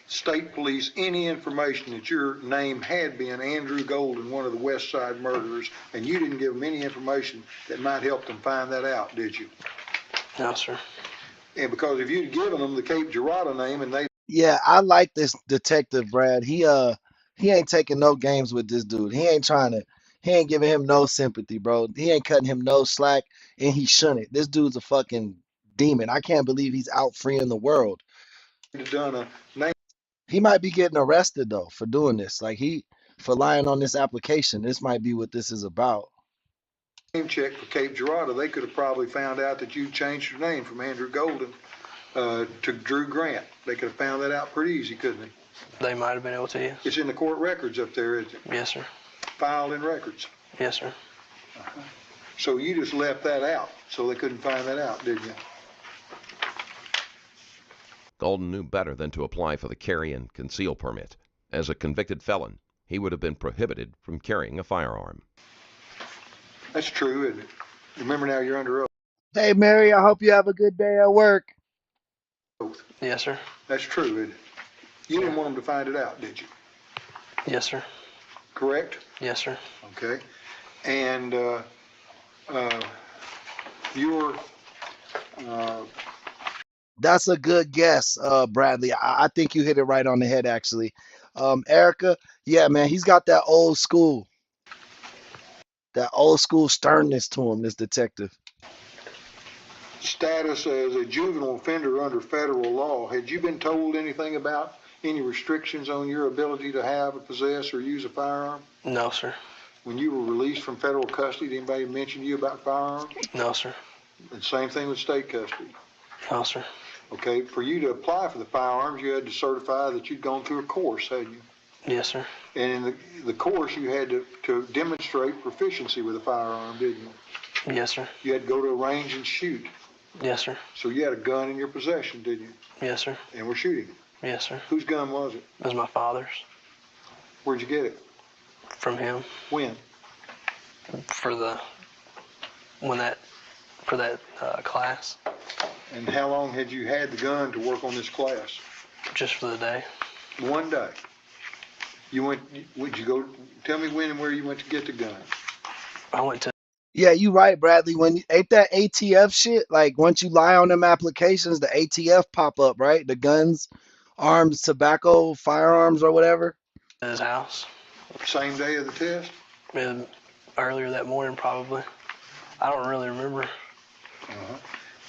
state police any information that your name had been Andrew Golden, one of the West Side murderers, and you didn't give them any information that might help them find that out, did you? No, sir. And because if you'd given them the Cape Girardeau name and they... Yeah, I like this detective, Brad. He ain't taking no games with this dude. He ain't giving him no sympathy, bro. He ain't cutting him no slack, and he shouldn't. This dude's a fucking demon. I can't believe he's out freeing the world. done a name He might be getting arrested though for doing this. Like for lying on this application. This might be what this is about. check for Cape Girardeau, they could have probably found out that you changed your name from Andrew Golden to Drew Grant. They could have found that out pretty easy, couldn't they? They might have been able to, yes. It's in the court records up there, isn't it? Yes, sir. Filed in records. Yes, sir. So you just left that out, so they couldn't find that out, didn't you? Golden knew better than to apply for the carry and conceal permit. As a convicted felon, he would have been prohibited from carrying a firearm. That's true, isn't it? Remember now, you're under oath. Hey, Mary, I hope you have a good day at work. Yes, sir. That's true, isn't it? You didn't want them to find it out, did you? Yes, sir. Correct? Yes, sir. Okay. And your... That's a good guess, Bradley. I think you hit it right on the head, actually. Erica, yeah, man, he's got that old school sternness to him, this detective. status as a juvenile offender under federal law. Had you been told anything about any restrictions on your ability to have, possess, or use a firearm? No, sir. When you were released from federal custody, did anybody mention to you about firearms? No, sir. And same thing with state custody. No, sir. Okay, for you to apply for the firearms, you had to certify that you'd gone through a course, hadn't you? Yes, sir. And in the course, you had to demonstrate proficiency with a firearm, didn't you? Yes, sir. You had to go to a range and shoot. Yes, sir. So you had a gun in your possession, didn't you? Yes, sir. And were shooting it. Yes, sir. Whose gun was it? It was my father's. Where'd you get it? From him. When? For that class. And how long had you had the gun to work on this class? Just for the day. One day. Would you go, tell me when and where you went to get the gun. I went to. Yeah, you right, Bradley. Ain't that ATF shit? Like once you lie on them applications, the ATF pop up, right? The guns, arms, tobacco, firearms, or whatever. His house. Same day of the test? Earlier that morning, probably. I don't really remember. Uh-huh.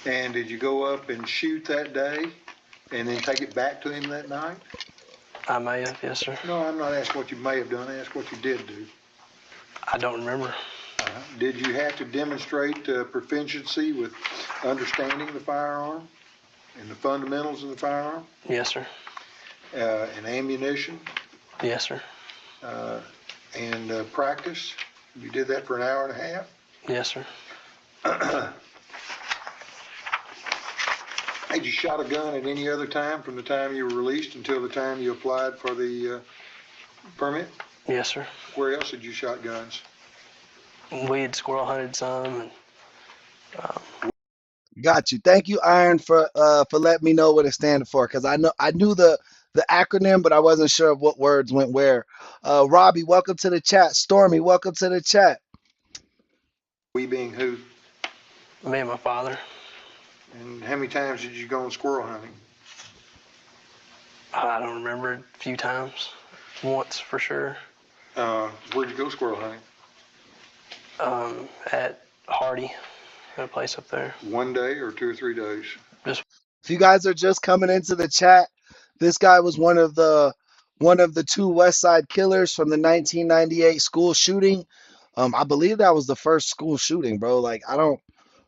And did you go up and shoot that day and then take it back to him that night? I may have, yes, sir. No, I'm not asking what you may have done. I asked what you did do. I don't remember. Did you have to demonstrate proficiency with understanding the firearm and the fundamentals of the firearm? Yes, sir. And ammunition? Yes, sir. And practice? You did that for an hour and a half? Yes, sir. Had you shot a gun at any other time from the time you were released until the time you applied for the permit? Yes, sir. Where else had you shot guns? We had squirrel hunted some. And, Got you. Thank you, Iron, for letting me know what it standed for, because I knew the acronym, but I wasn't sure of what words went where. Robbie, welcome to the chat. Stormy, welcome to the chat. We being who? Me and my father. And how many times did you go on squirrel hunting? I don't remember, a few times. Once for sure. Where'd you go squirrel hunting? At Hardy, a place up there. One day or 2 or 3 days? Just. If you guys are just coming into the chat, this guy was one of the 2 West Side killers from the 1998 school shooting. I believe that was the first school shooting, bro. Like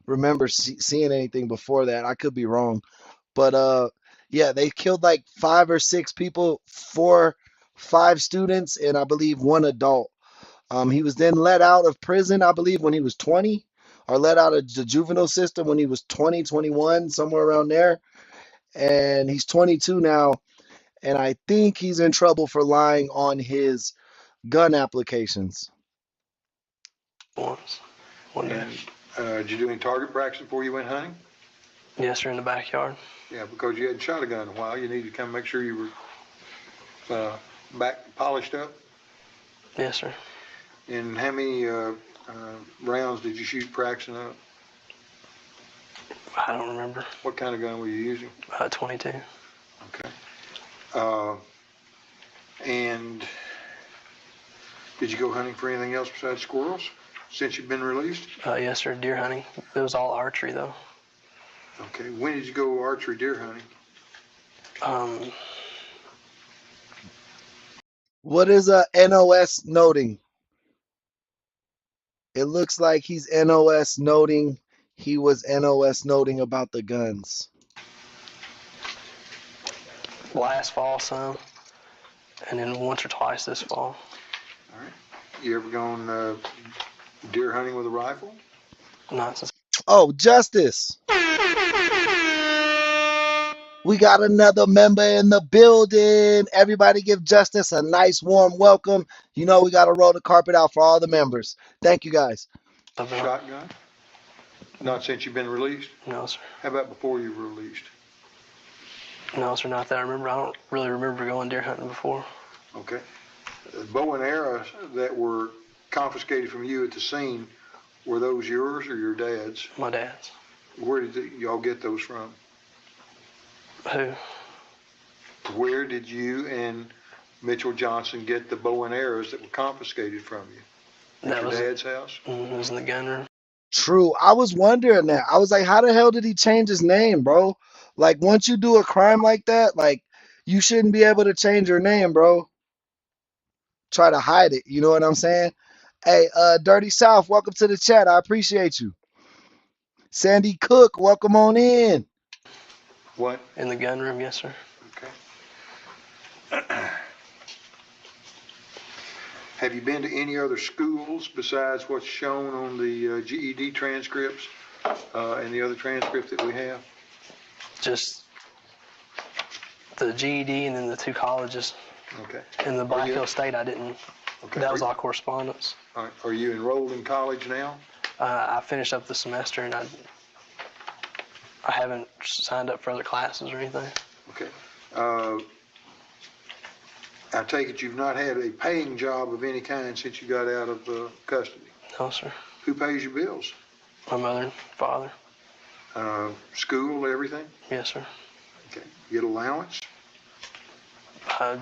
remember seeing anything before that. I could be wrong, but yeah, they killed like 5 or 6 people, 5 students, and I believe 1 adult. He was then let out of prison, I believe, when he was 20, or let out of the juvenile system when he was 20, 21, somewhere around there. And he's 22 now, and I think he's in trouble for lying on his gun applications. Once. One day. And did you do any target practice before you went hunting? Yes, sir, in the backyard. Yeah, because you hadn't shot a gun in a while, you needed to come make sure you were back polished up. Yes, sir. And how many rounds did you shoot practicing up? I don't remember. What kind of gun were you using? 22. Okay. And did you go hunting for anything else besides squirrels since you've been released? Yes, sir, deer hunting. It was all archery, though. Okay. When did you go archery deer hunting? What is a NOS noting? It looks like he's NOS noting. He was NOS noting about the guns. Last fall, some, and then once or twice this fall. All right. You ever gone deer hunting with a rifle? Not since. Oh, Justice. We got another member in the building. Everybody give Justice a nice warm welcome. You know we got to roll the carpet out for all the members. Thank you, guys. Shotgun? Not since you've been released? No, sir. How about before you were released? No, sir, not that I remember. I don't really remember going deer hunting before. Okay. The bow and arrows that were confiscated from you at the scene, were those yours or your dad's? My dad's. Where did y'all get those from? Who? Where did you and Mitchell Johnson get the bow and arrows that were confiscated from you? At your dad's house? It was in the gun room. True. I was wondering that. I was like, how the hell did he change his name, bro? Like, once you do a crime like that, like, you shouldn't be able to change your name, bro. Try to hide it. You know what I'm saying? Hey, Dirty South, welcome to the chat. I appreciate you. Sandy Cook, welcome on in. What? In the gun room, yes, sir. Okay. Have you been to any other schools besides what's shown on the GED transcripts and the other transcripts that we have? Just the GED and then the 2 colleges. Okay. In the Black Hill State, I didn't. Okay. That was all correspondence. All right. Are you enrolled in college now? I finished up the semester and I haven't signed up for other classes or anything. Okay. I take it you've not had a paying job of any kind since you got out of custody? No, sir. Who pays your bills? My mother and father. School, everything? Yes, sir. Okay. You get allowance?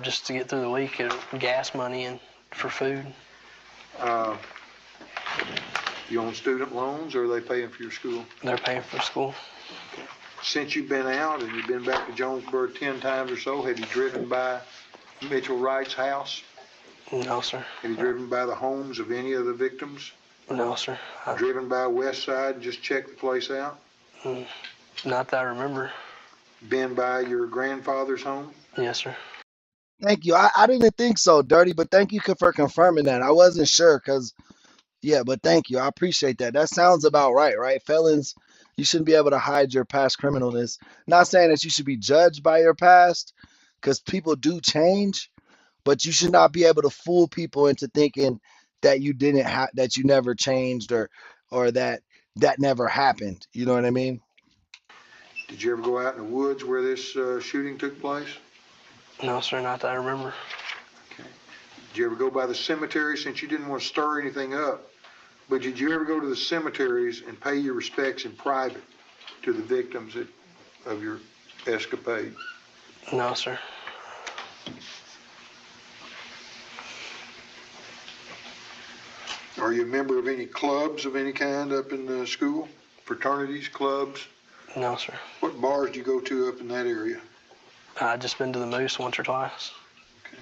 Just to get through the week, gas money and for food. You own student loans, or are they paying for your school? They're paying for school. Okay. Since you've been out and you've been back to Jonesboro 10 times or so, have you driven by Mitchell Wright's house? No, sir. Have you driven by the homes of any of the victims? No, sir. Driven by West Side and just checked the place out? Not that I remember. Been by your grandfather's home? Yes, sir. Thank you. I didn't think so, Dirty, but thank you for confirming that. I wasn't sure because, yeah, but thank you. I appreciate that. That sounds about right? Felons, you shouldn't be able to hide your past criminalness. Not saying that you should be judged by your past, because people do change, but you should not be able to fool people into thinking that you didn't have, that you never changed, or that never happened. You know what I mean? Did you ever go out in the woods where this shooting took place? No, sir, not that I remember. Okay. Did you ever go by the cemetery, since you didn't want to stir anything up? But did you ever go to the cemeteries and pay your respects in private to the victims of your escapade? No, sir. Are you a member of any clubs of any kind up in the school? Fraternities, clubs? No, sir. What bars do you go to up in that area? I've just been to the Moose once or twice. Okay.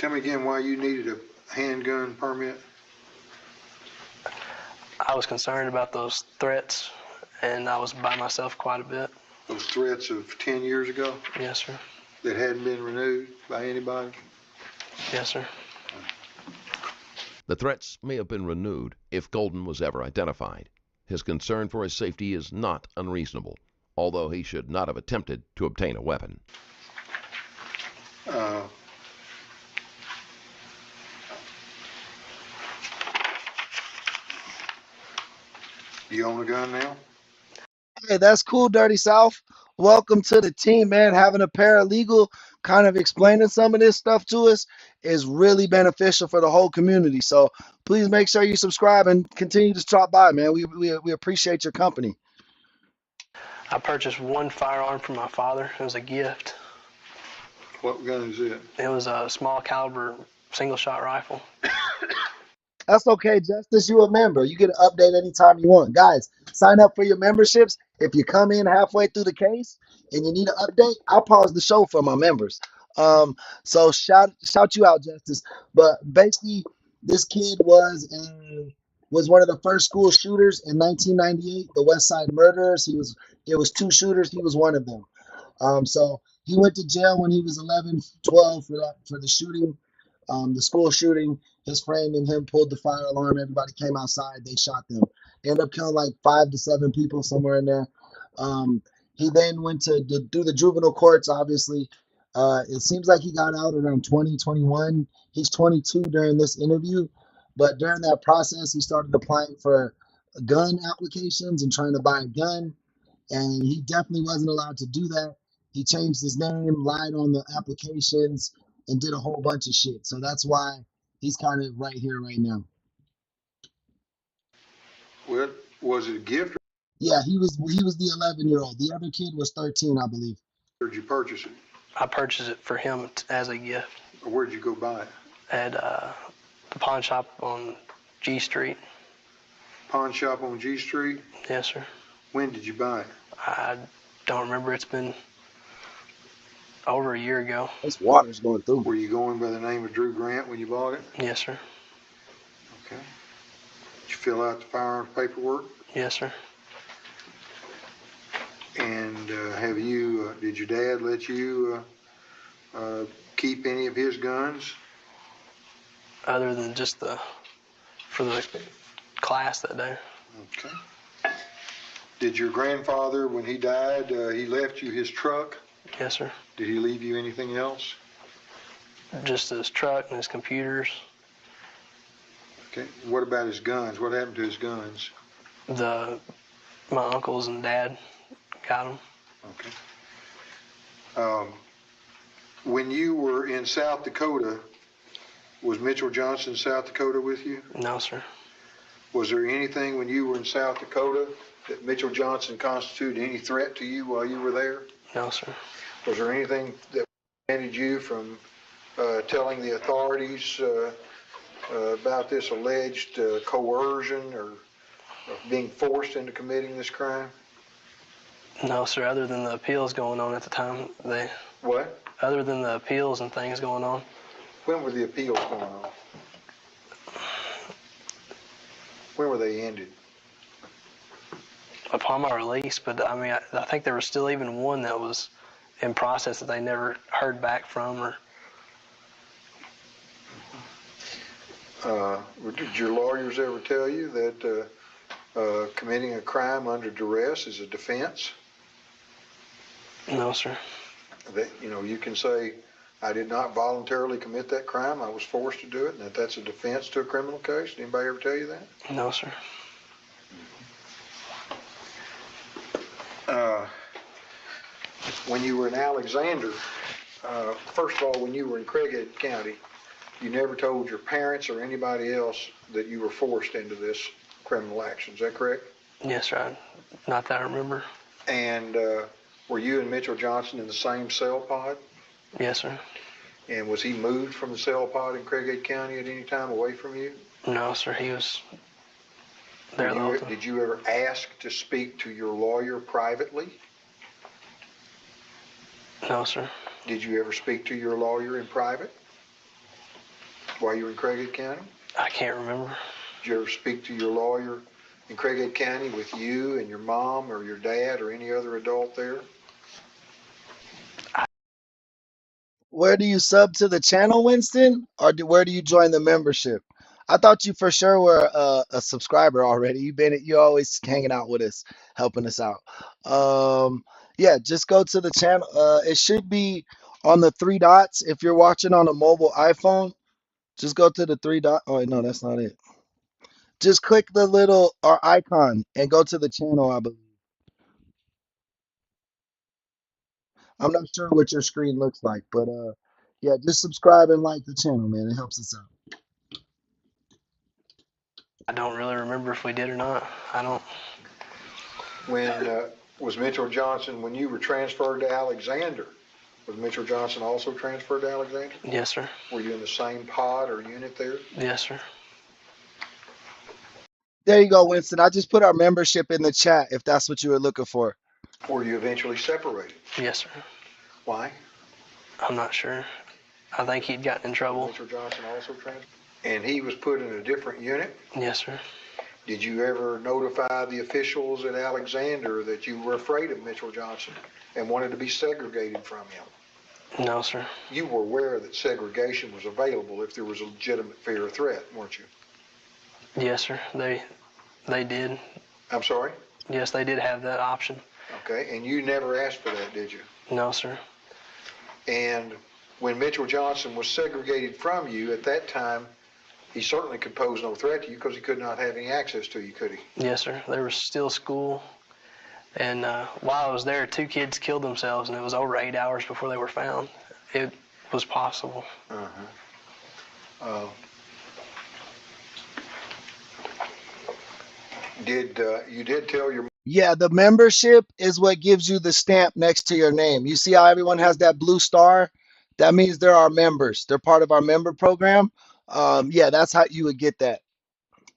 Tell me again why you needed a handgun permit? I was concerned about those threats, and I was by myself quite a bit. Those threats of 10 years ago Yes, sir. that hadn't been renewed by anybody? Yes, sir. The threats may have been renewed if Golden was ever identified. His concern for his safety is not unreasonable, although he should not have attempted to obtain a weapon. Do you own a gun now? Hey, that's cool, Dirty South. Welcome to the team, man. Having a paralegal kind of explaining some of this stuff to us is really beneficial for the whole community. So please make sure you subscribe and continue to drop by, man. We appreciate your company. I purchased one firearm from my father. It was a gift. What gun is it? It was a small caliber single shot rifle. That's okay, Justice. You a member. You get an update anytime you want. Guys, sign up for your memberships. If you come in halfway through the case and you need an update, I'll pause the show for my members. So shout you out, Justice. But basically, this kid was one of the first school shooters in 1998, the West Side Murderers. It was two shooters. He was one of them. So he went to jail when he was 11, 12 for the shooting, the school shooting. His friend and him pulled the fire alarm. Everybody came outside. They shot them. Ended up killing like 5 to 7 people somewhere in there. He then went to do the juvenile courts, obviously. It seems like he got out around 2021. He's 22 during this interview. But during that process, he started applying for gun applications and trying to buy a gun. And he definitely wasn't allowed to do that. He changed his name, lied on the applications, and did a whole bunch of shit. So that's why he's kind of right here, right now. Well, was it a gift Yeah, he was the 11-year-old. The other kid was 13, I believe. or did you purchase it? I purchased it for him as a gift Or where'd you go buy it? at the pawn shop on G Street. Pawn shop on G Street? Yes, sir. When did you buy it? I don't remember. It's been over a year ago. This water's going through. Were you going by the name of Drew Grant when you bought it? Yes, sir. Okay. Did you fill out the firearms paperwork? Yes, sir. And did your dad let you keep any of his guns? Other than just for the class that day. Okay. Did your grandfather, when he died, he left you his truck? Yes, sir. Did he leave you anything else? Just his truck and his computers. Okay. What about his guns? What happened to his guns? My uncles and dad got them. Okay. When you were in South Dakota, was Mitchell Johnson in South Dakota with you? No, sir. Was there anything when you were in South Dakota that Mitchell Johnson constituted any threat to you while you were there? No, sir. Was there anything that prevented you from telling the authorities about this alleged coercion or being forced into committing this crime? No, sir. Other than the appeals going on at the time, What? Other than the appeals and things going on. When were the appeals going on? When were they ended? Upon my release, but I mean, I think there was still even one that was in process that they never heard back from. Did your lawyers ever tell you that committing a crime under duress is a defense? No, sir. That, you can say, I did not voluntarily commit that crime, I was forced to do it, and that's a defense to a criminal case? Did anybody ever tell you that? No, sir. When you were in Alexander, first of all, when you were in Craighead County, you never told your parents or anybody else that you were forced into this criminal action. Is that correct? Yes, sir. Not that I remember. And were you and Mitchell Johnson in the same cell pod? Yes, sir. And was he moved from the cell pod in Craighead County at any time away from you? No, sir. He was there the whole time. Did you ever ask to speak to your lawyer privately? No, sir. Did you ever speak to your lawyer in private? while you were in Craighead County? I can't remember. Did you ever speak to your lawyer in Craighead County with you and your mom or your dad or any other adult there? Where do you sub to the channel, Winston, or where do you join the membership? I thought you for sure were a subscriber already. You're always hanging out with us, helping us out. Yeah, just go to the channel. It should be on the three dots. If you're watching on a mobile iPhone, just go to the three dot. Oh, wait, no, that's not it. Just click the little or icon and go to the channel, I believe. I'm not sure what your screen looks like, but yeah, just subscribe and like the channel, man. It helps us out. I don't really remember if we did or not. I don't. When was Mitchell Johnson, when you were transferred to Alexander, was Mitchell Johnson also transferred to Alexander? Yes, sir. Were you in the same pod or unit there? Yes, sir. There you go, Winston. I just put our membership in the chat if that's what you were looking for. Were you eventually separated? Yes, sir. Why? I'm not sure. I think he'd gotten in trouble. Mitchell Johnson also transferred? And he was put in a different unit? Yes, sir. Did you ever notify the officials at Alexander that you were afraid of Mitchell Johnson and wanted to be segregated from him? No, sir. You were aware that segregation was available if there was a legitimate fear or threat, weren't you? Yes, sir. They did. I'm sorry? Yes, they did have that option. Okay, and you never asked for that, did you? No, sir. And when Mitchell Johnson was segregated from you at that time, he certainly could pose no threat to you because he could not have any access to you, could he? Yes, sir. There was still school. And while I was there, 2 kids killed themselves, and it was over 8 hours before they were found. It was possible. You did tell your... Yeah, the membership is what gives you the stamp next to your name. You see how everyone has that blue star? That means they're our members. They're part of our member program. Yeah, that's how you would get that.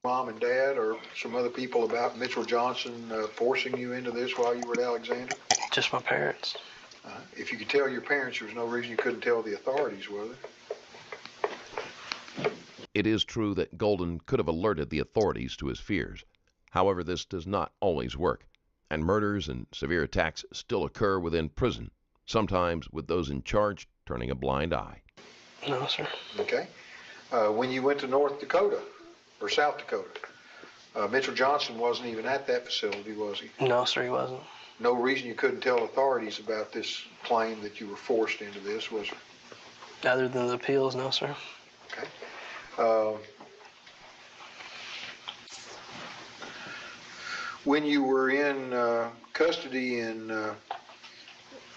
mom and dad or some other people about Mitchell Johnson forcing you into this while you were at Alexander? Just my parents. If you could tell your parents, there was no reason you couldn't tell the authorities, was there? It is true that Golden could have alerted the authorities to his fears. However, this does not always work, and murders and severe attacks still occur within prison, sometimes with those in charge turning a blind eye. No, sir. Okay. When you went to North Dakota, or South Dakota, Mitchell Johnson wasn't even at that facility, was he? No, sir, he wasn't. No reason you couldn't tell authorities about this claim that you were forced into this, was there? Other than the appeals, no, sir. Okay. When you were in custody in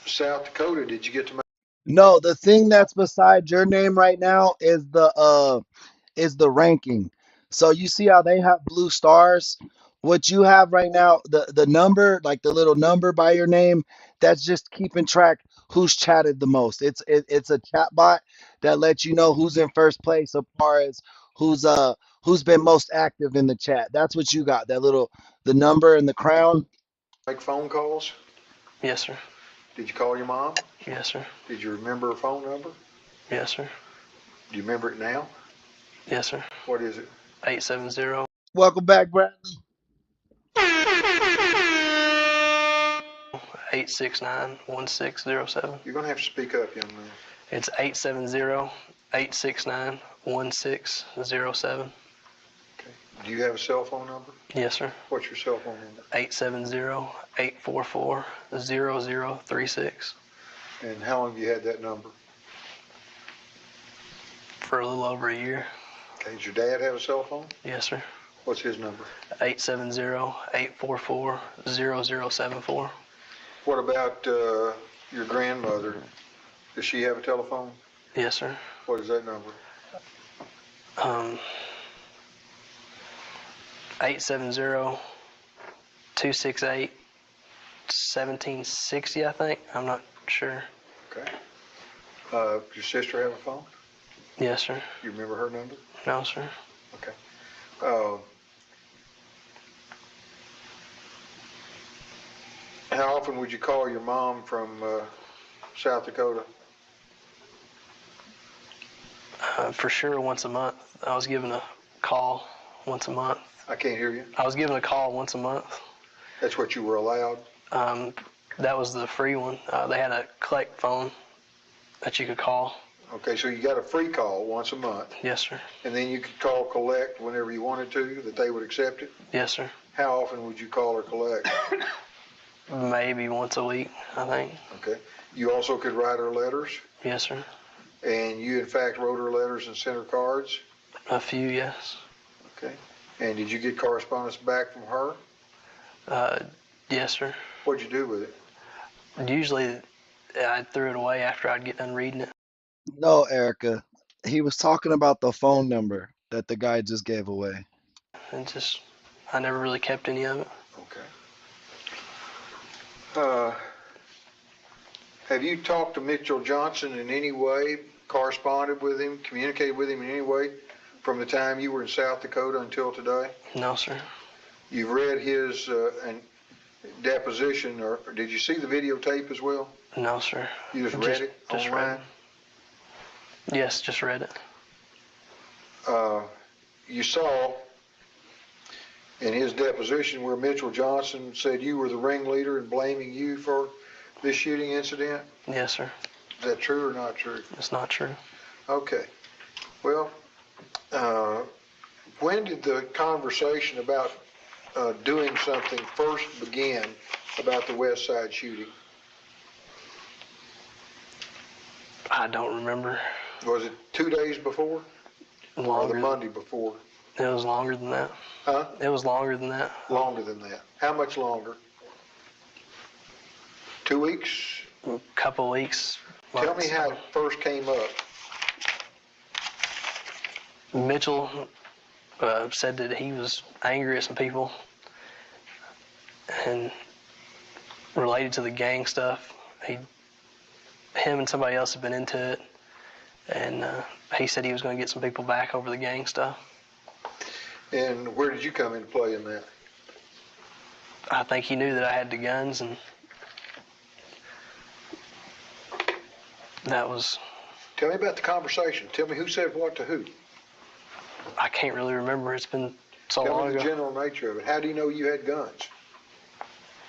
South Dakota, did you get to make... No, the thing that's beside your name right now is the ranking. So you see how they have blue stars? What you have right now, the number, like the little number by your name, that's just keeping track who's chatted the most. It's a chat bot that lets you know who's in first place as far as who's been most active in the chat. That's what you got, the number and the crown. Make phone calls? Yes, sir. Did you call your mom? Yes, sir. Did you remember her phone number? Yes, sir. Do you remember it now? Yes, sir. What is it? 870. Welcome back, Bradley. 869-1607. You're going to have to speak up, young man. It's 870-869-1607. Okay. Do you have a cell phone number? Yes, sir. What's your cell phone number? 870-844-0036. And how long have you had that number? For a little over a year. Okay. Does your dad have a cell phone? Yes, sir. What's his number? 870-844-0074. What about your grandmother? Does she have a telephone? Yes, sir. What is that number? 870-268-1760, I think. I'm not sure. Okay. Does your sister have a phone? Yes, sir. You remember her number? No, sir. Okay. How often would you call your mom from South Dakota? For sure, once a month. I was given a call once a month. I can't hear you. I was given a call once a month. That's what you were allowed? That was the free one. They had a collect phone that you could call. Okay, so you got a free call once a month. Yes, sir. And then you could call collect whenever you wanted to, that they would accept it? Yes, sir. How often would you call or collect? Maybe once a week, I think. Okay. You also could write her letters? Yes, sir. And you, in fact, wrote her letters and sent her cards? A few, yes. Okay. And did you get correspondence back from her? Yes, sir. What'd you do with it? Usually, I threw it away after I'd get done reading it. No, Erica. He was talking about the phone number that the guy just gave away. And I never really kept any of it. Okay. Have you talked to Mitchell Johnson in any way, corresponded with him, communicated with him in any way from the time you were in South Dakota until today? No, sir. You've read his deposition, or did you see the videotape as well? No, sir. You just read it just online? read it. Yes, just read it. You saw in his deposition where Mitchell Johnson said you were the ringleader and blaming you for this shooting incident? Yes, sir. Is that true or not true? It's not true. Okay. Well, when did the conversation about doing something first begin about the West Side shooting? I don't remember. Was it 2 days before? Or the Monday before? It was longer than that. Huh? It was longer than that. Longer than that. How much longer? 2 weeks? A couple weeks. Tell me how it first came up. Mitchell said that he was angry at some people and related to the gang stuff. Him and somebody else had been into it, and he said he was going to get some people back over the gang stuff. And where did you come into play in that? I think he knew that I had the guns, and that was... Tell me about the conversation. Tell me who said what to who. I can't really remember. It's been so long ago. Tell me the general nature of it. How do you know you had guns?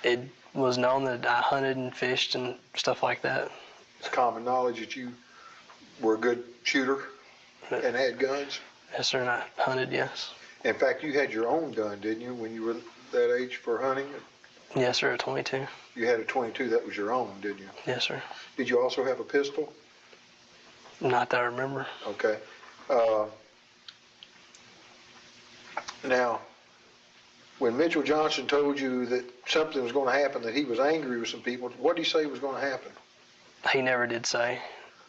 It was known that I hunted and fished and stuff like that. It's common knowledge that you were a good shooter and had guns? Yes, sir, and I hunted, yes. In fact, you had your own gun, didn't you, when you were that age for hunting? Yes, sir, a 22. You had a 22, that was your own, didn't you? Yes, sir. Did you also have a pistol? Not that I remember. Okay. Now, when Mitchell Johnson told you that something was going to happen, that he was angry with some people, what did he say was going to happen? He never did say.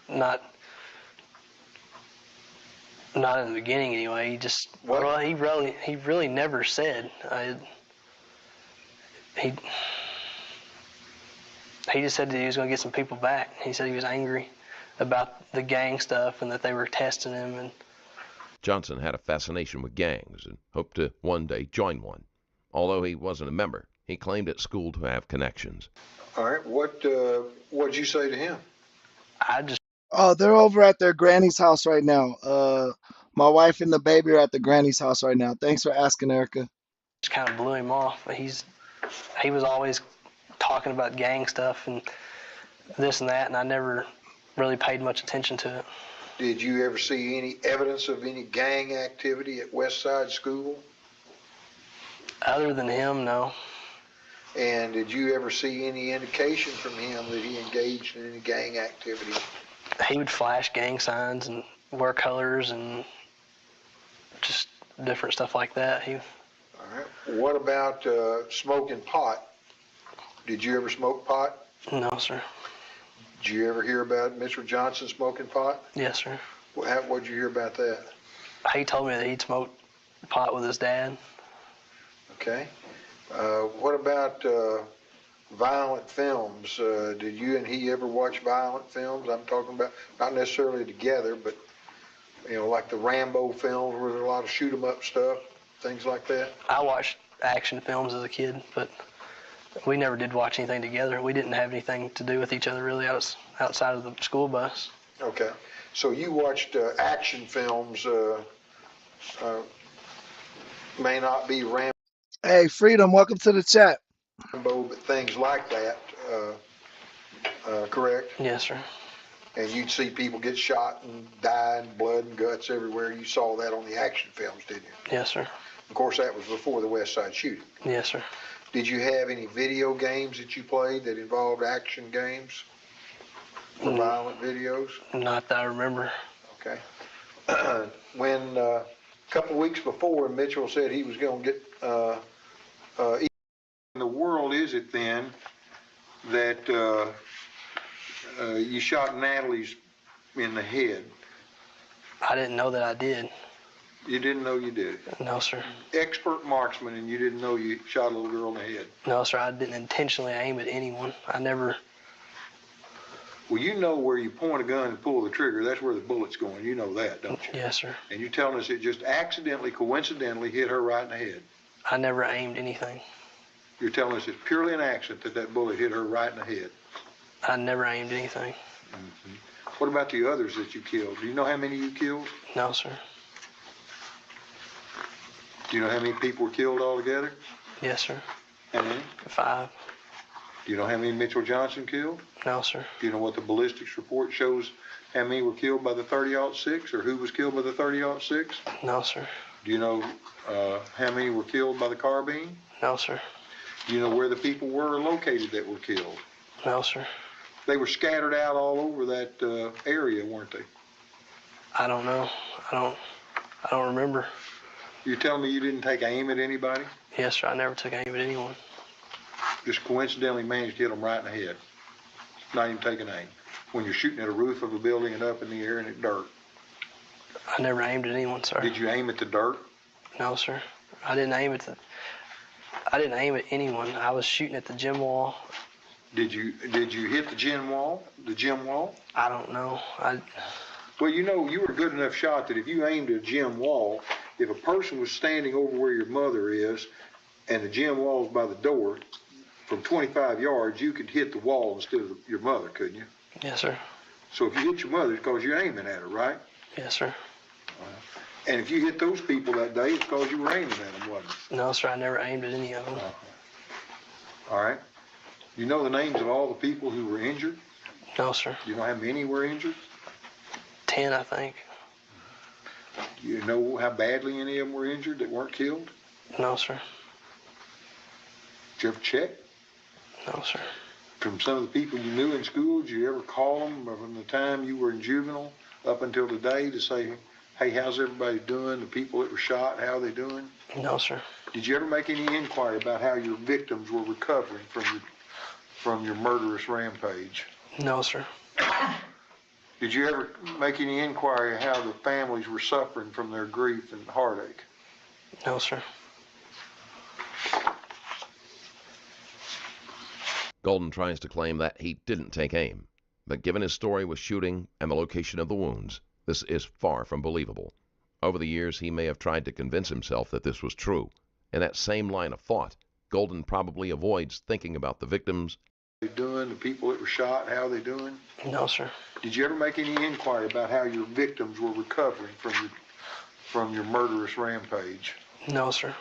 Not in the beginning, anyway. He just... What? Well, he really never said. He just said that he was going to get some people back. He said he was angry about the gang stuff and that they were testing him. And Johnson had a fascination with gangs and hoped to one day join one. Although he wasn't a member, he claimed at school to have connections. All right. What'd you say to him? I just... Oh, they're over at their granny's house right now. My wife and the baby are at the granny's house right now. Thanks for asking, Erica. just kind of blew him off. He was always talking about gang stuff and this and that, and I never really paid much attention to it. Did you ever see any evidence of any gang activity at West Side School? Other than him, no. And did you ever see any indication from him that he engaged in any gang activity? He would flash gang signs and wear colors and just different stuff like that. All right. What about smoking pot? Did you ever smoke pot? No, sir. Did you ever hear about Mr. Johnson smoking pot? Yes, sir. What'd you hear about that? He told me that he'd smoked pot with his dad. Okay. What about violent films? Did you and he ever watch violent films? I'm talking about not necessarily together, but like the Rambo films where there's a lot of shoot 'em up stuff, things like that. I watched action films as a kid, but we never did watch anything together. We didn't have anything to do with each other really outside of the school bus. Okay. So you watched action films, may not be Hey, Freedom, welcome to the chat. Rambo, but things like that, correct? Yes, sir. And you'd see people get shot and die and blood and guts everywhere. You saw that on the action films, didn't you? Yes, sir. Of course, that was before the West Side shooting. Yes, sir. Did you have any video games that you played that involved action games or violent videos? Not that I remember. Okay. When a couple of weeks before, Mitchell said he was going to get in the world is it then that you shot Natalie's in the head? I didn't know that I did. You didn't know you did it? No, sir. Expert marksman, and you didn't know you shot a little girl in the head? No, sir. I didn't intentionally aim at anyone. I never. Well, you know where you point a gun and pull the trigger, that's where the bullet's going. You know that, don't you? Yes, sir. And you're telling us it just accidentally, coincidentally hit her right in the head? I never aimed anything. You're telling us it's purely an accident that that bullet hit her right in the head? I never aimed anything. Mm-hmm. What about the others that you killed? Do you know how many you killed? No, sir. Do you know how many people were killed altogether? Yes, sir. How many? 5. Do you know how many Mitchell Johnson killed? No, sir. Do you know what the ballistics report shows how many were killed by the .30-06 or who was killed by the .30-06? No, sir. Do you know how many were killed by the carbine? No, sir. Do you know where the people were located that were killed? No, sir. They were scattered out all over that area, weren't they? I don't know. I don't remember. You're telling me you didn't take aim at anybody? Yes, sir. I never took aim at anyone. Just coincidentally managed to hit them right in the head. Not even taking aim. When you're shooting at a roof of a building and up in the air and at dirt. I never aimed at anyone, sir. Did you aim at the dirt? No, sir. I didn't aim at anyone. I was shooting at the gym wall. Did you hit the gym wall? The gym wall? I don't know. Well, you know, you were a good enough shot that if you aimed at a gym wall, if a person was standing over where your mother is and the gym wall's by the door, from 25 yards, you could hit the wall instead of your mother, couldn't you? Yes, sir. So if you hit your mother, it's because you're aiming at her, right? Yes, sir. And if you hit those people that day, it's because you were aiming at them, wasn't it? No, sir. I never aimed at any of them. All right. You know the names of all the people who were injured? No, sir. You know how many were injured? 10, I think. Do you know how badly any of them were injured that weren't killed? No, sir. Did you ever check? No, sir. From some of the people you knew in school, did you ever call them from the time you were in juvenile up until today to say, hey, how's everybody doing? The people that were shot, how are they doing? No, sir. Did you ever make any inquiry about how your victims were recovering from your murderous rampage? No, sir. Did you ever make any inquiry how the families were suffering from their grief and heartache? No, sir. Golden tries to claim that he didn't take aim, but given his story with shooting and the location of the wounds, this is far from believable. Over the years, he may have tried to convince himself that this was true. In that same line of thought, Golden probably avoids thinking about the victims. How are they doing? The people that were shot, how are they doing? No, sir. Did you ever make any inquiry about how your victims were recovering from your murderous rampage? No, sir.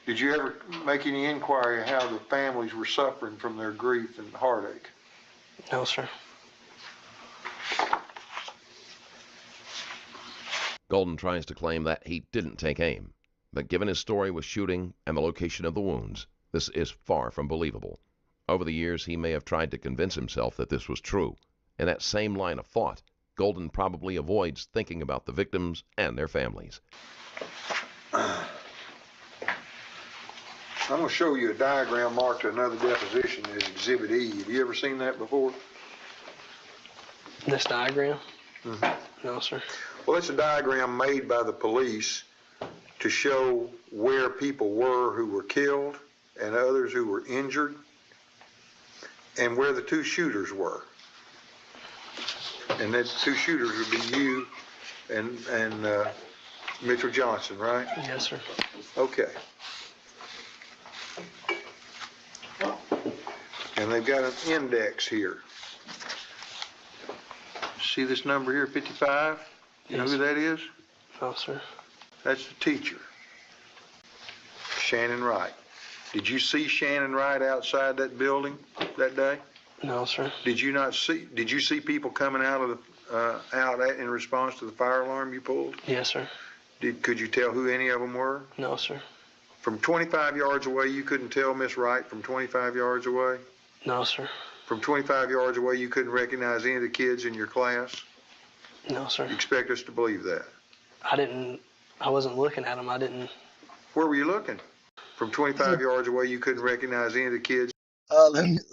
Did you ever make any inquiry how the families were suffering from their grief and heartache? No, sir. Golden tries to claim that he didn't take aim, but given his story with shooting and the location of the wounds, this is far from believable. Over the years, he may have tried to convince himself that this was true. In that same line of thought, Golden probably avoids thinking about the victims and their families. I'm going to show you a diagram marked to another deposition as Exhibit E. Have you ever seen that before? This diagram? Mm-hmm. No, sir. Well, it's a diagram made by the police to show where people were who were killed and others who were injured and where the two shooters were. And those two shooters would be you and Mitchell Johnson, right? Yes, sir. Okay. And they've got an index here. See this number here, 55? You know Yes, who sir. that is? No, sir. That's the teacher, Shannon Wright. Did you see Shannon Wright outside that building that day? No, sir. Did you see people coming out of in response to the fire alarm you pulled? Yes, sir. Could you tell who any of them were? No, sir. From 25 yards away, you couldn't tell Miss Wright from 25 yards away? No, sir. From 25 yards away, you couldn't recognize any of the kids in your class? No, sir. You expect us to believe that? I wasn't looking at him. Where were you looking? From 25 yards away, you couldn't recognize any of the kids?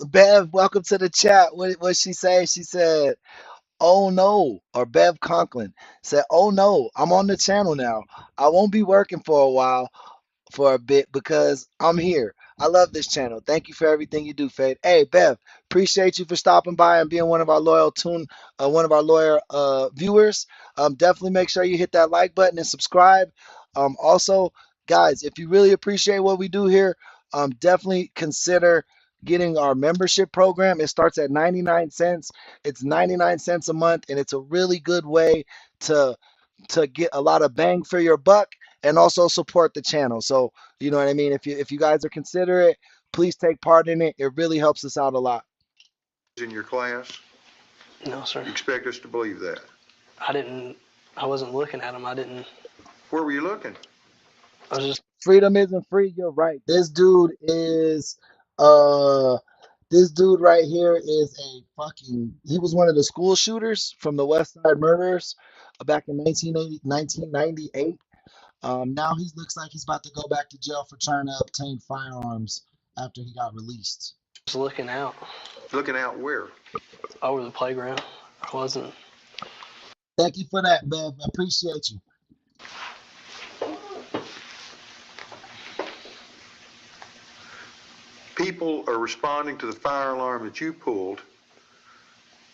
Bev, welcome to the chat. What she say? She said, "Oh no," or Bev Conklin said, "Oh no, I'm on the channel now. I won't be working for a while." For a bit because I'm here. I love this channel. Thank you for everything you do, Fade. Hey, Bev, appreciate you for stopping by and being one of our loyal viewers. Definitely make sure you hit that like button and subscribe. Also, guys, if you really appreciate what we do here, definitely consider getting our membership program. It starts at 99 cents. It's 99 cents a month, and it's a really good way to get a lot of bang for your buck and also support the channel. So, you know what I mean? If you guys are considerate, please take part in it. It really helps us out a lot. In your class? No, sir. You expect us to believe that? I wasn't looking at him. Where were you looking? I was just. Freedom isn't free. You're right. This dude right here is he was one of the school shooters from the West Side murders back in 1998. Now he looks like he's about to go back to jail for trying to obtain firearms after he got released. Just looking out. Looking out where? Over the playground. I wasn't. Thank you for that, Bev. I appreciate you. People are responding to the fire alarm that you pulled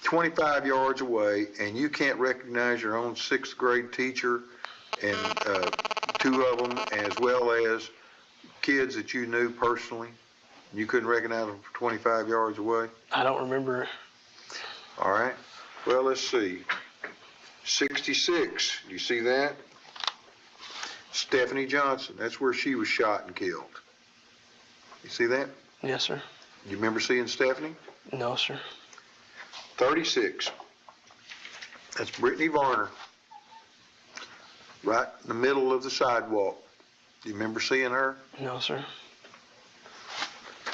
25 yards away, and you can't recognize your own 6th grade teacher and 2 of them, as well as kids that you knew personally. You couldn't recognize them from 25 yards away? I don't remember. All right. Well, let's see. 66. You see that? Stephanie Johnson. That's where she was shot and killed. You see that? Yes, sir. You remember seeing Stephanie? No, sir. 36. That's Brittany Varner. Right in the middle of the sidewalk. Do you remember seeing her? No, sir.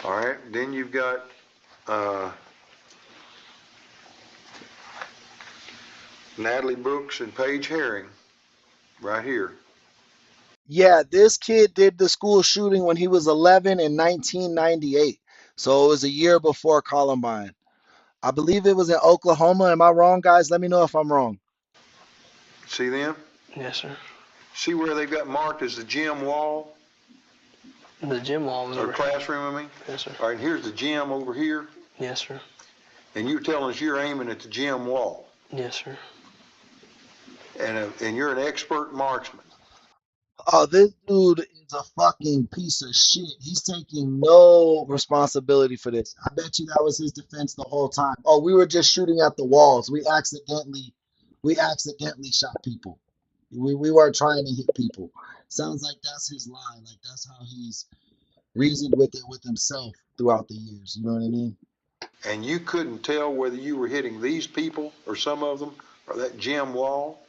All right. Then you've got Natalie Brooks and Paige Herring right here. Yeah, this kid did the school shooting when he was 11 in 1998. So it was a year before Columbine. I believe it was in Oklahoma. Am I wrong, guys? Let me know if I'm wrong. See them? Yes, sir. See where they've got marked as the gym wall? The gym wall was Or over. classroom, I mean? Yes, sir. All right, here's the gym over here. Yes, sir. And you're telling us you're aiming at the gym wall. Yes, sir. And you're an expert marksman. Oh, this dude is a fucking piece of shit. He's taking no responsibility for this. I bet you that was his defense the whole time. Oh, we were just shooting at the walls. We accidentally shot people. We weren't trying to hit people. Sounds like that's his lie. Like that's how he's reasoned with it with himself throughout the years. You know what I mean? And you couldn't tell whether you were hitting these people or some of them or that gym wall.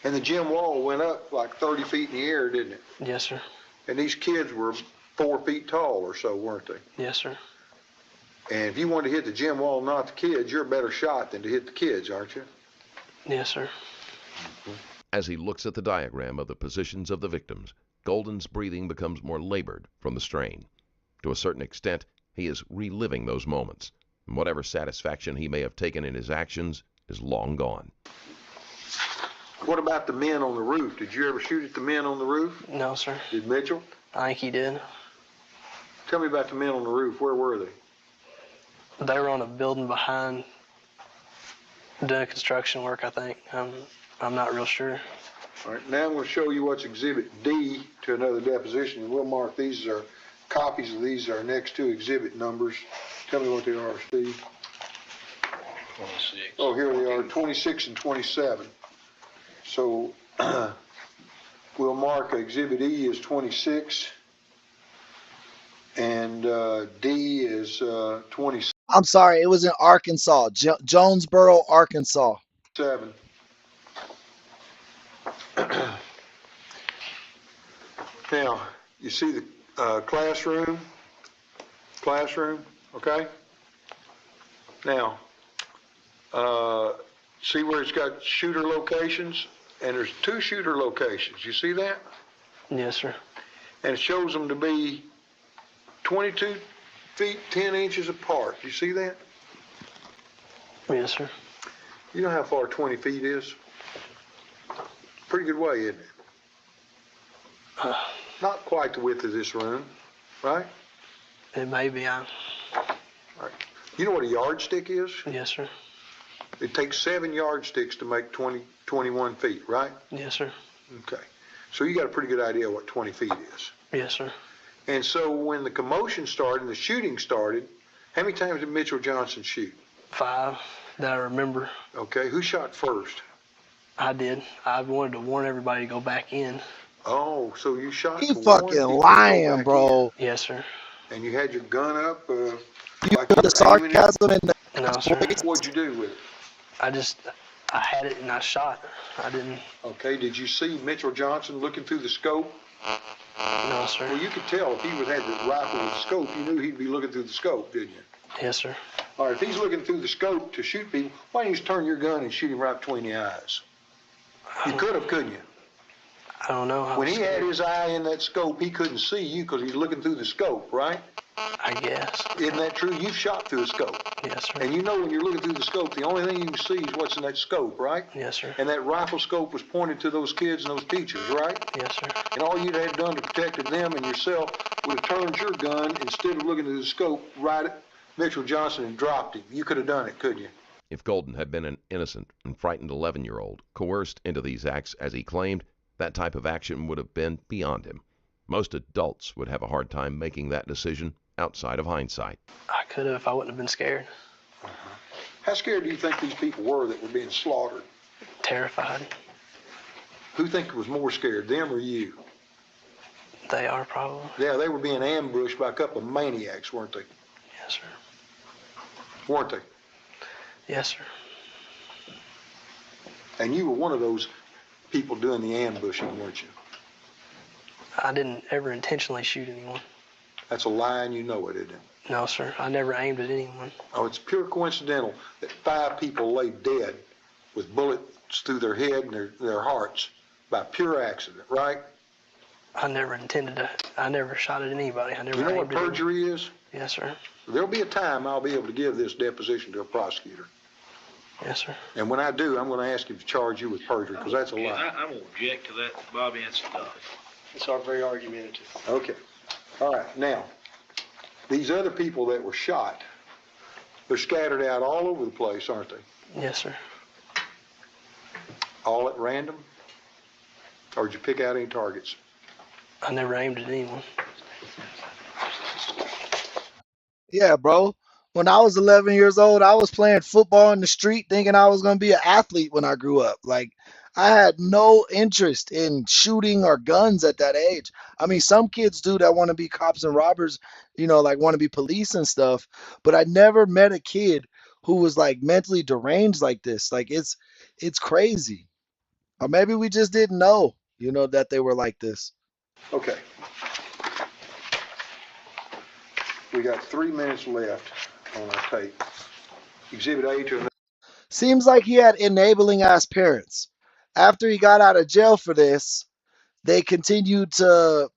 And the gym wall went up like 30 feet in the air, didn't it? Yes, sir. And these kids were 4 feet tall or so, weren't they? Yes, sir. And if you wanted to hit the gym wall, not the kids, you're a better shot than to hit the kids, aren't you? Yes, sir. As he looks at the diagram of the positions of the victims, Golden's breathing becomes more labored from the strain. To a certain extent, he is reliving those moments, and whatever satisfaction he may have taken in his actions is long gone. What about the men on the roof? Did you ever shoot at the men on the roof? No, sir. Did Mitchell? I think he did. Tell me about the men on the roof. Where were they? They were on a building behind doing construction work, I think. I'm not real sure. All right, now I'm going to show you what's Exhibit D to another deposition, and we'll mark these are copies of these are next to exhibit numbers. Tell me what they are, Steve. 26. Oh, here they are, 26 and 27. So we'll mark Exhibit E as 26, and D is 27. I'm sorry, it was in Arkansas, Jonesboro, Arkansas. Now, you see the classroom, okay? Now, see where it's got shooter locations? And there's 2 shooter locations. You see that? Yes, sir. And it shows them to be 22 feet, 10 inches apart. You see that? Yes, sir. You know how far 20 feet is? Pretty good way, isn't it? Not quite the width of this room, right? It may be. All right. You know what a yardstick is? Yes, sir. It takes 7 yardsticks to make 21 feet, right? Yes, sir. Okay. So you got a pretty good idea what 20 feet is. Yes, sir. And so when the commotion started and the shooting started, how many times did Mitchell Johnson shoot? 5 that I remember. Okay. Who shot first? I did. I wanted to warn everybody to go back in. Oh, so you shot He to warn fucking people to go lying, back bro. Yes, sir. in. And you had your gun up You like know you the were aiming it? sarcasm in the No, sir. What'd you do with it? I had it and I shot. I didn't. Okay, did you see Mitchell Johnson looking through the scope? No, sir. Well, you could tell if he would have the rifle with the scope, you knew he'd be looking through the scope, didn't you? Yes, sir. All right, if he's looking through the scope to shoot people, why don't you just turn your gun and shoot him right between the eyes? You could have, couldn't you? I don't know. When he had his eye in that scope, he couldn't see you because he's looking through the scope, right? I guess. Isn't that true? You've shot through a scope. Yes, sir. And you know when you're looking through the scope, the only thing you can see is what's in that scope, right? Yes, sir. And that rifle scope was pointed to those kids and those teachers, right? Yes, sir. And all you'd have done to protect them and yourself would have turned your gun, instead of looking through the scope, right at Mitchell Johnson and dropped him. You could have done it, couldn't you? If Golden had been an innocent and frightened 11-year-old, coerced into these acts as he claimed, that type of action would have been beyond him. Most adults would have a hard time making that decision outside of hindsight. I could have if I wouldn't have been scared. How scared do you think these people were that were being slaughtered? Terrified. Who think was more scared, them or you? They are probably. Yeah, they were being ambushed by a couple of maniacs, weren't they? Yes, sir. Weren't they? Yes, sir. And you were one of those people doing the ambushing, weren't you? I didn't ever intentionally shoot anyone. That's a lie and you know it, isn't it? No, sir. I never aimed at anyone. Oh, it's pure coincidental that 5 people lay dead with bullets through their head and their hearts by pure accident, right? I never intended to. I never shot at anybody. I never You know what aimed at anyone. perjury is? Yes, sir. There'll be a time I'll be able to give this deposition to a prosecutor. Yes, sir. And when I do, I'm going to ask him to charge you with perjury, because that's a lie. I'm going to object to that, Bobby, and stuff. It's our very argumentative. Okay. All right. Now, these other people that were shot, they're scattered out all over the place, aren't they? Yes, sir. All at random? Or did you pick out any targets? I never aimed at anyone. Yeah, bro. When I was 11 years old, I was playing football in the street thinking I was going to be an athlete when I grew up. Like, I had no interest in shooting or guns at that age. I mean, some kids do that want to be cops and robbers, you know, like want to be police and stuff. But I never met a kid who was like mentally deranged like this. Like, it's crazy. Or maybe we just didn't know, you know, that they were like this. Okay. We got 3 minutes left on our tape. Exhibit A to... Seems like he had enabling ass parents. After he got out of jail for this, they continued to...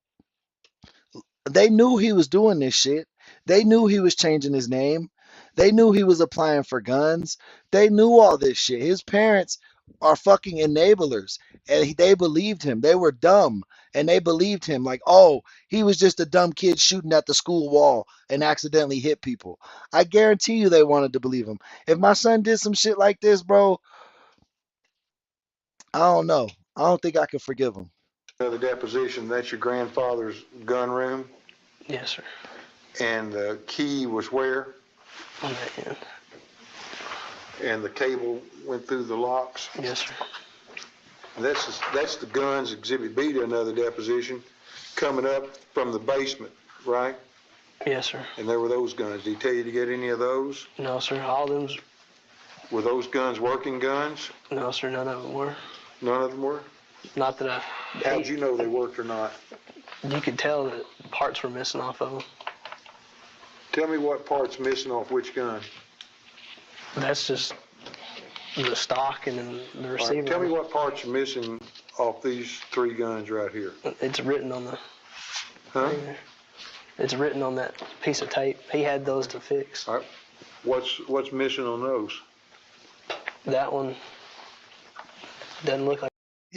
They knew he was doing this shit. They knew he was changing his name. They knew he was applying for guns. They knew all this shit. His parents are fucking enablers. And they believed him. They were dumb. And they believed him. Like, oh, he was just a dumb kid shooting at the school wall and accidentally hit people. I guarantee you they wanted to believe him. If my son did some shit like this, bro, I don't know. I don't think I could forgive him. The deposition, that's your grandfather's gun room? Yes, sir. And the key was where? On that end. and the cable went through the locks. Yes, sir. That's the guns, Exhibit B to another deposition, coming up from the basement, right? Yes, sir. And there were those guns. Did he tell you to get any of those? No, sir. All of them's... Were those guns working guns? No, sir. None of them were. None of them were? Not that How'd you know they worked or not? You could tell that parts were missing off of them. Tell me what part's missing off which gun. That's just the stock and then the receiver. All right, tell me what parts are missing off these 3 guns right here. It's written on the... Huh? It's written on that piece of tape. He had those to fix. All right. What's missing on those? That one doesn't look like...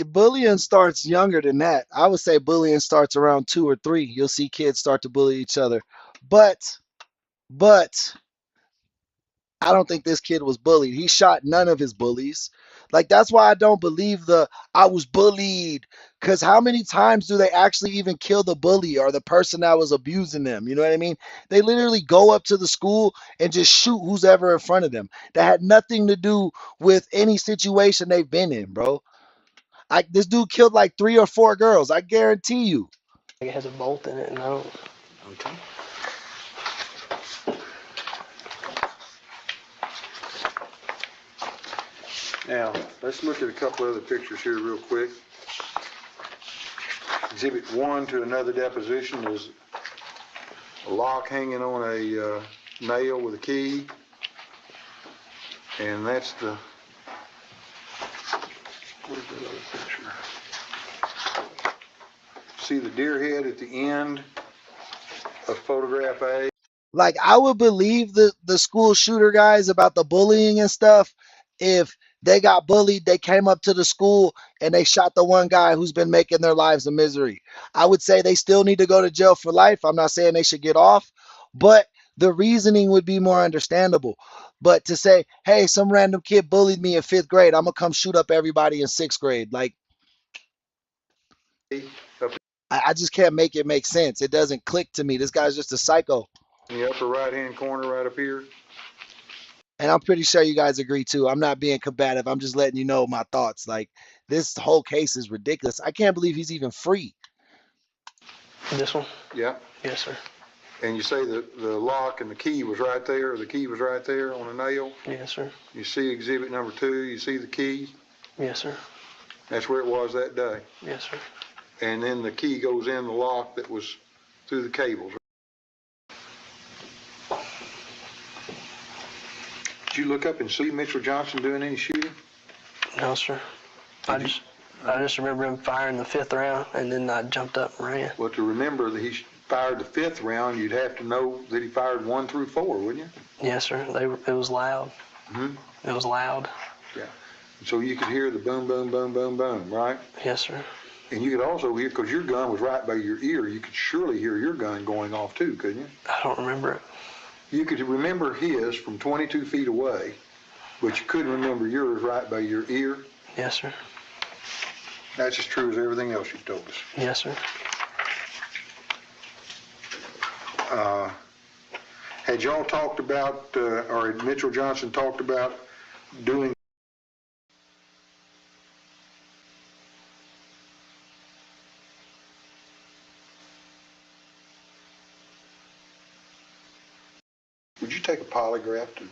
Bullying starts younger than that. I would say bullying starts around 2 or 3. You'll see kids start to bully each other. But I don't think this kid was bullied. He shot none of his bullies. Like, that's why I don't believe I was bullied. Because how many times do they actually even kill the bully or the person that was abusing them? You know what I mean? They literally go up to the school and just shoot who's ever in front of them. That had nothing to do with any situation they've been in, bro. This dude killed like 3 or 4 girls. I guarantee you. It has a bolt in it, and I don't... Okay. Now, let's look at a couple other pictures here real quick. Exhibit 1 to another deposition is a lock hanging on a nail with a key. And that's the... Where's that other picture? See the deer head at the end of photograph A? Like, I would believe the school shooter guys about the bullying and stuff if they got bullied, they came up to the school and they shot the one guy who's been making their lives a misery. I would say they still need to go to jail for life. I'm not saying they should get off, but the reasoning would be more understandable. But to say, hey, some random kid bullied me in 5th grade, I'm going to come shoot up everybody in 6th grade. Like, I just can't make it make sense. It doesn't click to me. This guy's just a psycho. In the upper right-hand corner right up here. And I'm pretty sure you guys agree too. I'm not being combative. I'm just letting you know my thoughts. Like, this whole case is ridiculous. I can't believe he's even free. This one? Yeah. Yes, sir. And you say the lock and the key was right there, or the key was right there on the nail? Yes, sir. You see exhibit number 2, you see the key? Yes, sir. That's where it was that day? Yes, sir. And then the key goes in the lock that was through the cables. Did you look up and see Mitchell Johnson doing any shooting? No, sir. I just remember him firing the 5th round, and then I jumped up and ran. Well, to remember that he fired the 5th round, you'd have to know that he fired 1 through 4, wouldn't you? Yes, sir. It was loud. Mm-hmm. It was loud. Yeah. So you could hear the boom, boom, boom, boom, boom, right? Yes, sir. And you could also hear, because your gun was right by your ear, you could surely hear your gun going off too, couldn't you? I don't remember it. You could remember his from 22 feet away, but you couldn't remember yours right by your ear. Yes, sir. That's as true as everything else you've told us. Yes, sir. Had y'all talked about, or had Mitchell Johnson talked about doing Would you take a polygraph to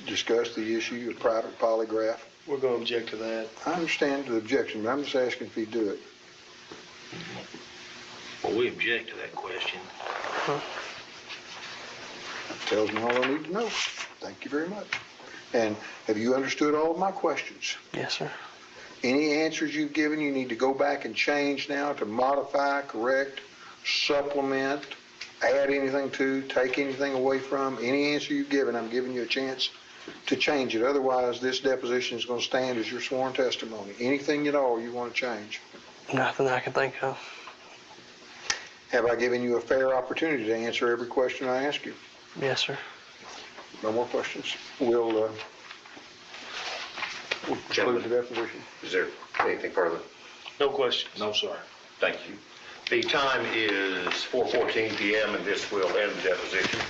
discuss the issue, a private polygraph? We're going to object to that. I understand the objection, but I'm just asking if you do it. Well, we object to that question. That tells me all I need to know. Thank you very much. And have you understood all of my questions? Yes, sir. Any answers you've given, you need to go back and change now to modify, correct, supplement, add anything to, take anything away from. Any answer you've given, I'm giving you a chance to change it. Otherwise, this deposition is going to stand as your sworn testimony. Anything at all you want to change? Nothing I can think of. Have I given you a fair opportunity to answer every question I ask you? Yes, sir. No more questions? We'll close the deposition. Is there anything further? No questions. No, sir. Thank you. The time is 4:14 p.m. and this will end the deposition.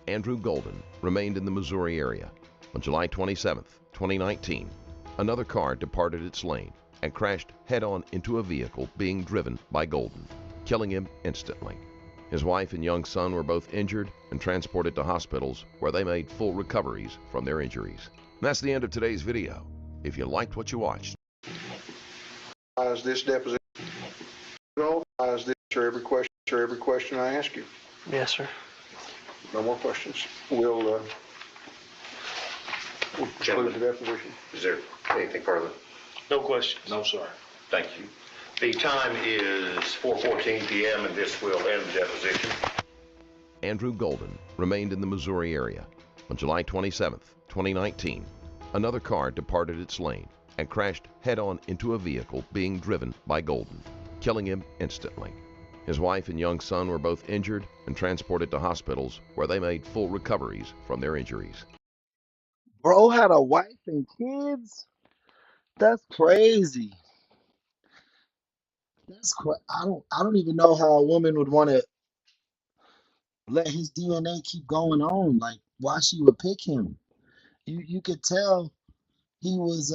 Andrew Golden remained in the Missouri area. On July 27, 2019, another car departed its lane and crashed head-on into a vehicle being driven by Golden, killing him instantly. His wife and young son were both injured and transported to hospitals where they made full recoveries from their injuries. And that's the end of today's video. If you liked what you watched, Is this deposition? Is this every question I ask you? Yes, sir. No more questions. We'll conclude the deposition. Is there anything further? No questions. No, sir. Thank you. The time is 4:14 p.m. and this will end the deposition. Andrew Golden remained in the Missouri area. On July 27, 2019, another car departed its lane and crashed head-on into a vehicle being driven by Golden, killing him instantly. His wife and young son were both injured and transported to hospitals where they made full recoveries from their injuries. Bro had a wife and kids? That's crazy. I don't even know how a woman would want to let his DNA keep going on. Like, why she would pick him. You could tell he was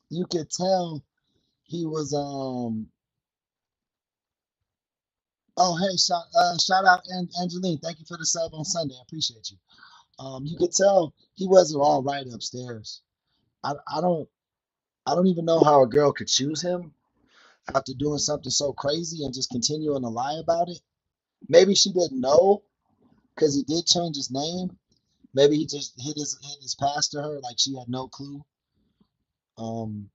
you could tell he was oh, hey, shout out Angeline. Thank you for the sub on Sunday. I appreciate you. You could tell he wasn't all right upstairs. I I don't I don't even know how a girl could choose him after doing something so crazy and just continuing to lie about it. Maybe she didn't know because he did change his name. Maybe he just hit his past to her like she had no clue. Um,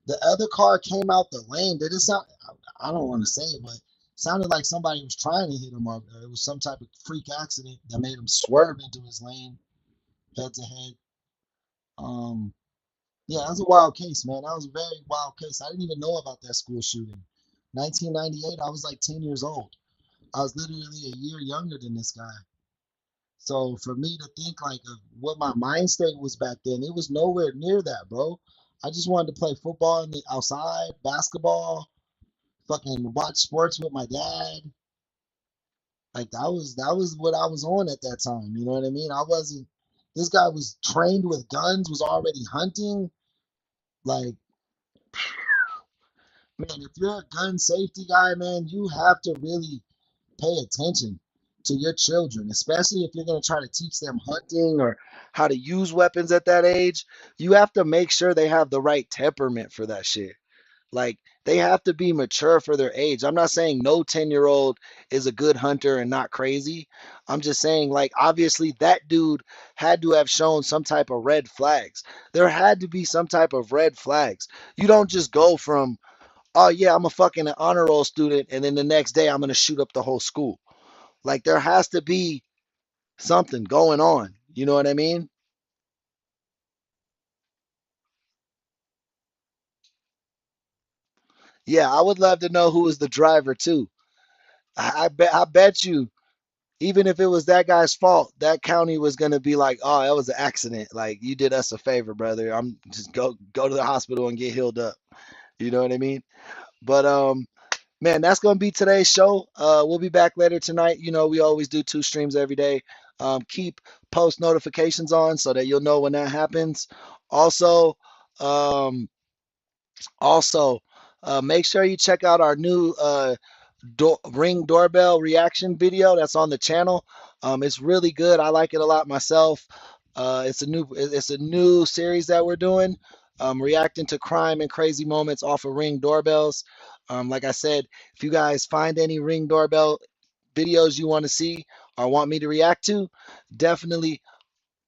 the other car came out the lane. Did it sound? I don't want to say it, but it sounded like somebody was trying to hit him, or it was some type of freak accident that made him swerve into his lane head to head. Um, yeah, that was a wild case, man. That was a very wild case. I didn't even know about that school shooting. 1998, I was like 10 years old. I was literally a year younger than this guy. So for me to think like of what my mind state was back then, it was nowhere near that, bro. I just wanted to play football in the outside, basketball, fucking watch sports with my dad. Like that was what I was on at that time. You know what I mean? I wasn't. This guy was trained with guns, was already hunting. Like, man, if you're a gun safety guy, man, you have to really pay attention to your children, especially if you're going to try to teach them hunting or how to use weapons at that age. You have to make sure they have the right temperament for that shit. Like, they have to be mature for their age. I'm not saying no 10-year-old is a good hunter and not crazy. I'm just saying, like, obviously that dude had to have shown some type of red flags. There had to be some type of red flags. You don't just go from, oh yeah, I'm a fucking honor roll student, and then the next day I'm gonna shoot up the whole school. Like, there has to be something going on. You know what I mean? Yeah, I would love to know who was the driver too. I bet you, even if it was that guy's fault, that county was gonna be like, oh, that was an accident. Like, you did us a favor, brother. I'm just go to the hospital and get healed up. You know what I mean? But man, that's gonna be today's show. We'll be back later tonight. You know, we always do 2 streams every day. Keep post notifications on so that you'll know when that happens. Also, um, also, make sure you check out our new Ring doorbell reaction video that's on the channel. It's really good. I like it a lot myself. It's a new series that we're doing, reacting to crime and crazy moments off of Ring doorbells. Like I said, if you guys find any Ring doorbell videos you want to see or want me to react to, definitely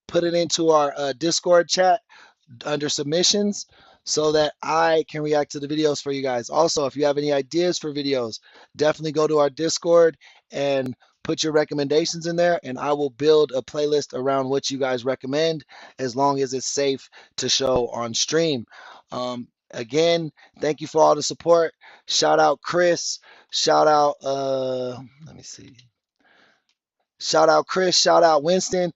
put it into our Discord chat under submissions so that I can react to the videos for you guys. Also, if you have any ideas for videos, definitely go to our Discord and put your recommendations in there, and I will build a playlist around what you guys recommend as long as it's safe to show on stream. Again, thank you for all the support. Shout out Chris. Shout out, let me see. Shout out Chris, shout out Winston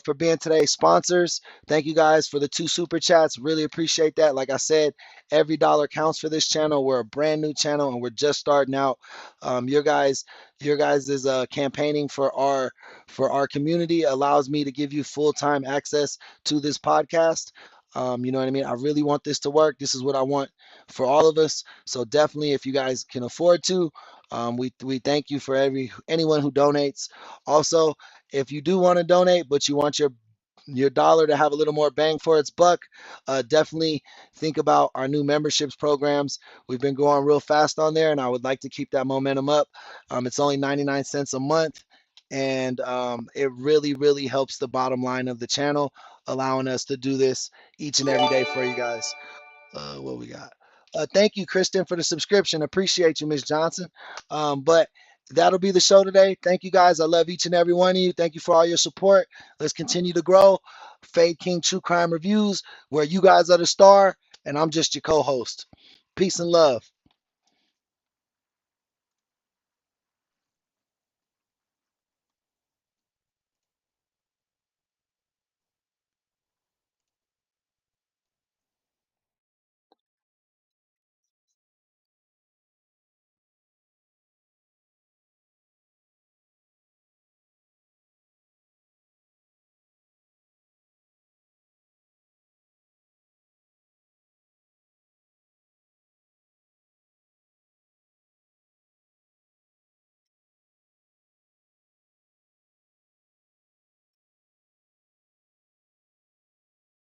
for being today's sponsors. Thank you guys for the 2 super chats. Really appreciate that. Like I said, every dollar counts for this channel. We're a brand new channel and we're just starting out. Your guys is campaigning for our community allows me to give you full-time access to this podcast. You know what I mean? I really want this to work. This is what I want for all of us. So definitely, if you guys can afford to, we thank you for anyone who donates. Also, if you do want to donate, but you want your dollar to have a little more bang for its buck, definitely think about our new memberships programs. We've been going real fast on there, and I would like to keep that momentum up. It's only 99 cents a month, and it really, really helps the bottom line of the channel, allowing us to do this each and every day for you guys. What we got? Thank you, Kristen, for the subscription. Appreciate you, Miss Johnson. But that'll be the show today. Thank you, guys. I love each and every one of you. Thank you for all your support. Let's continue to grow. Fade King True Crime Reviews, where you guys are the star, and I'm just your co-host. Peace and love.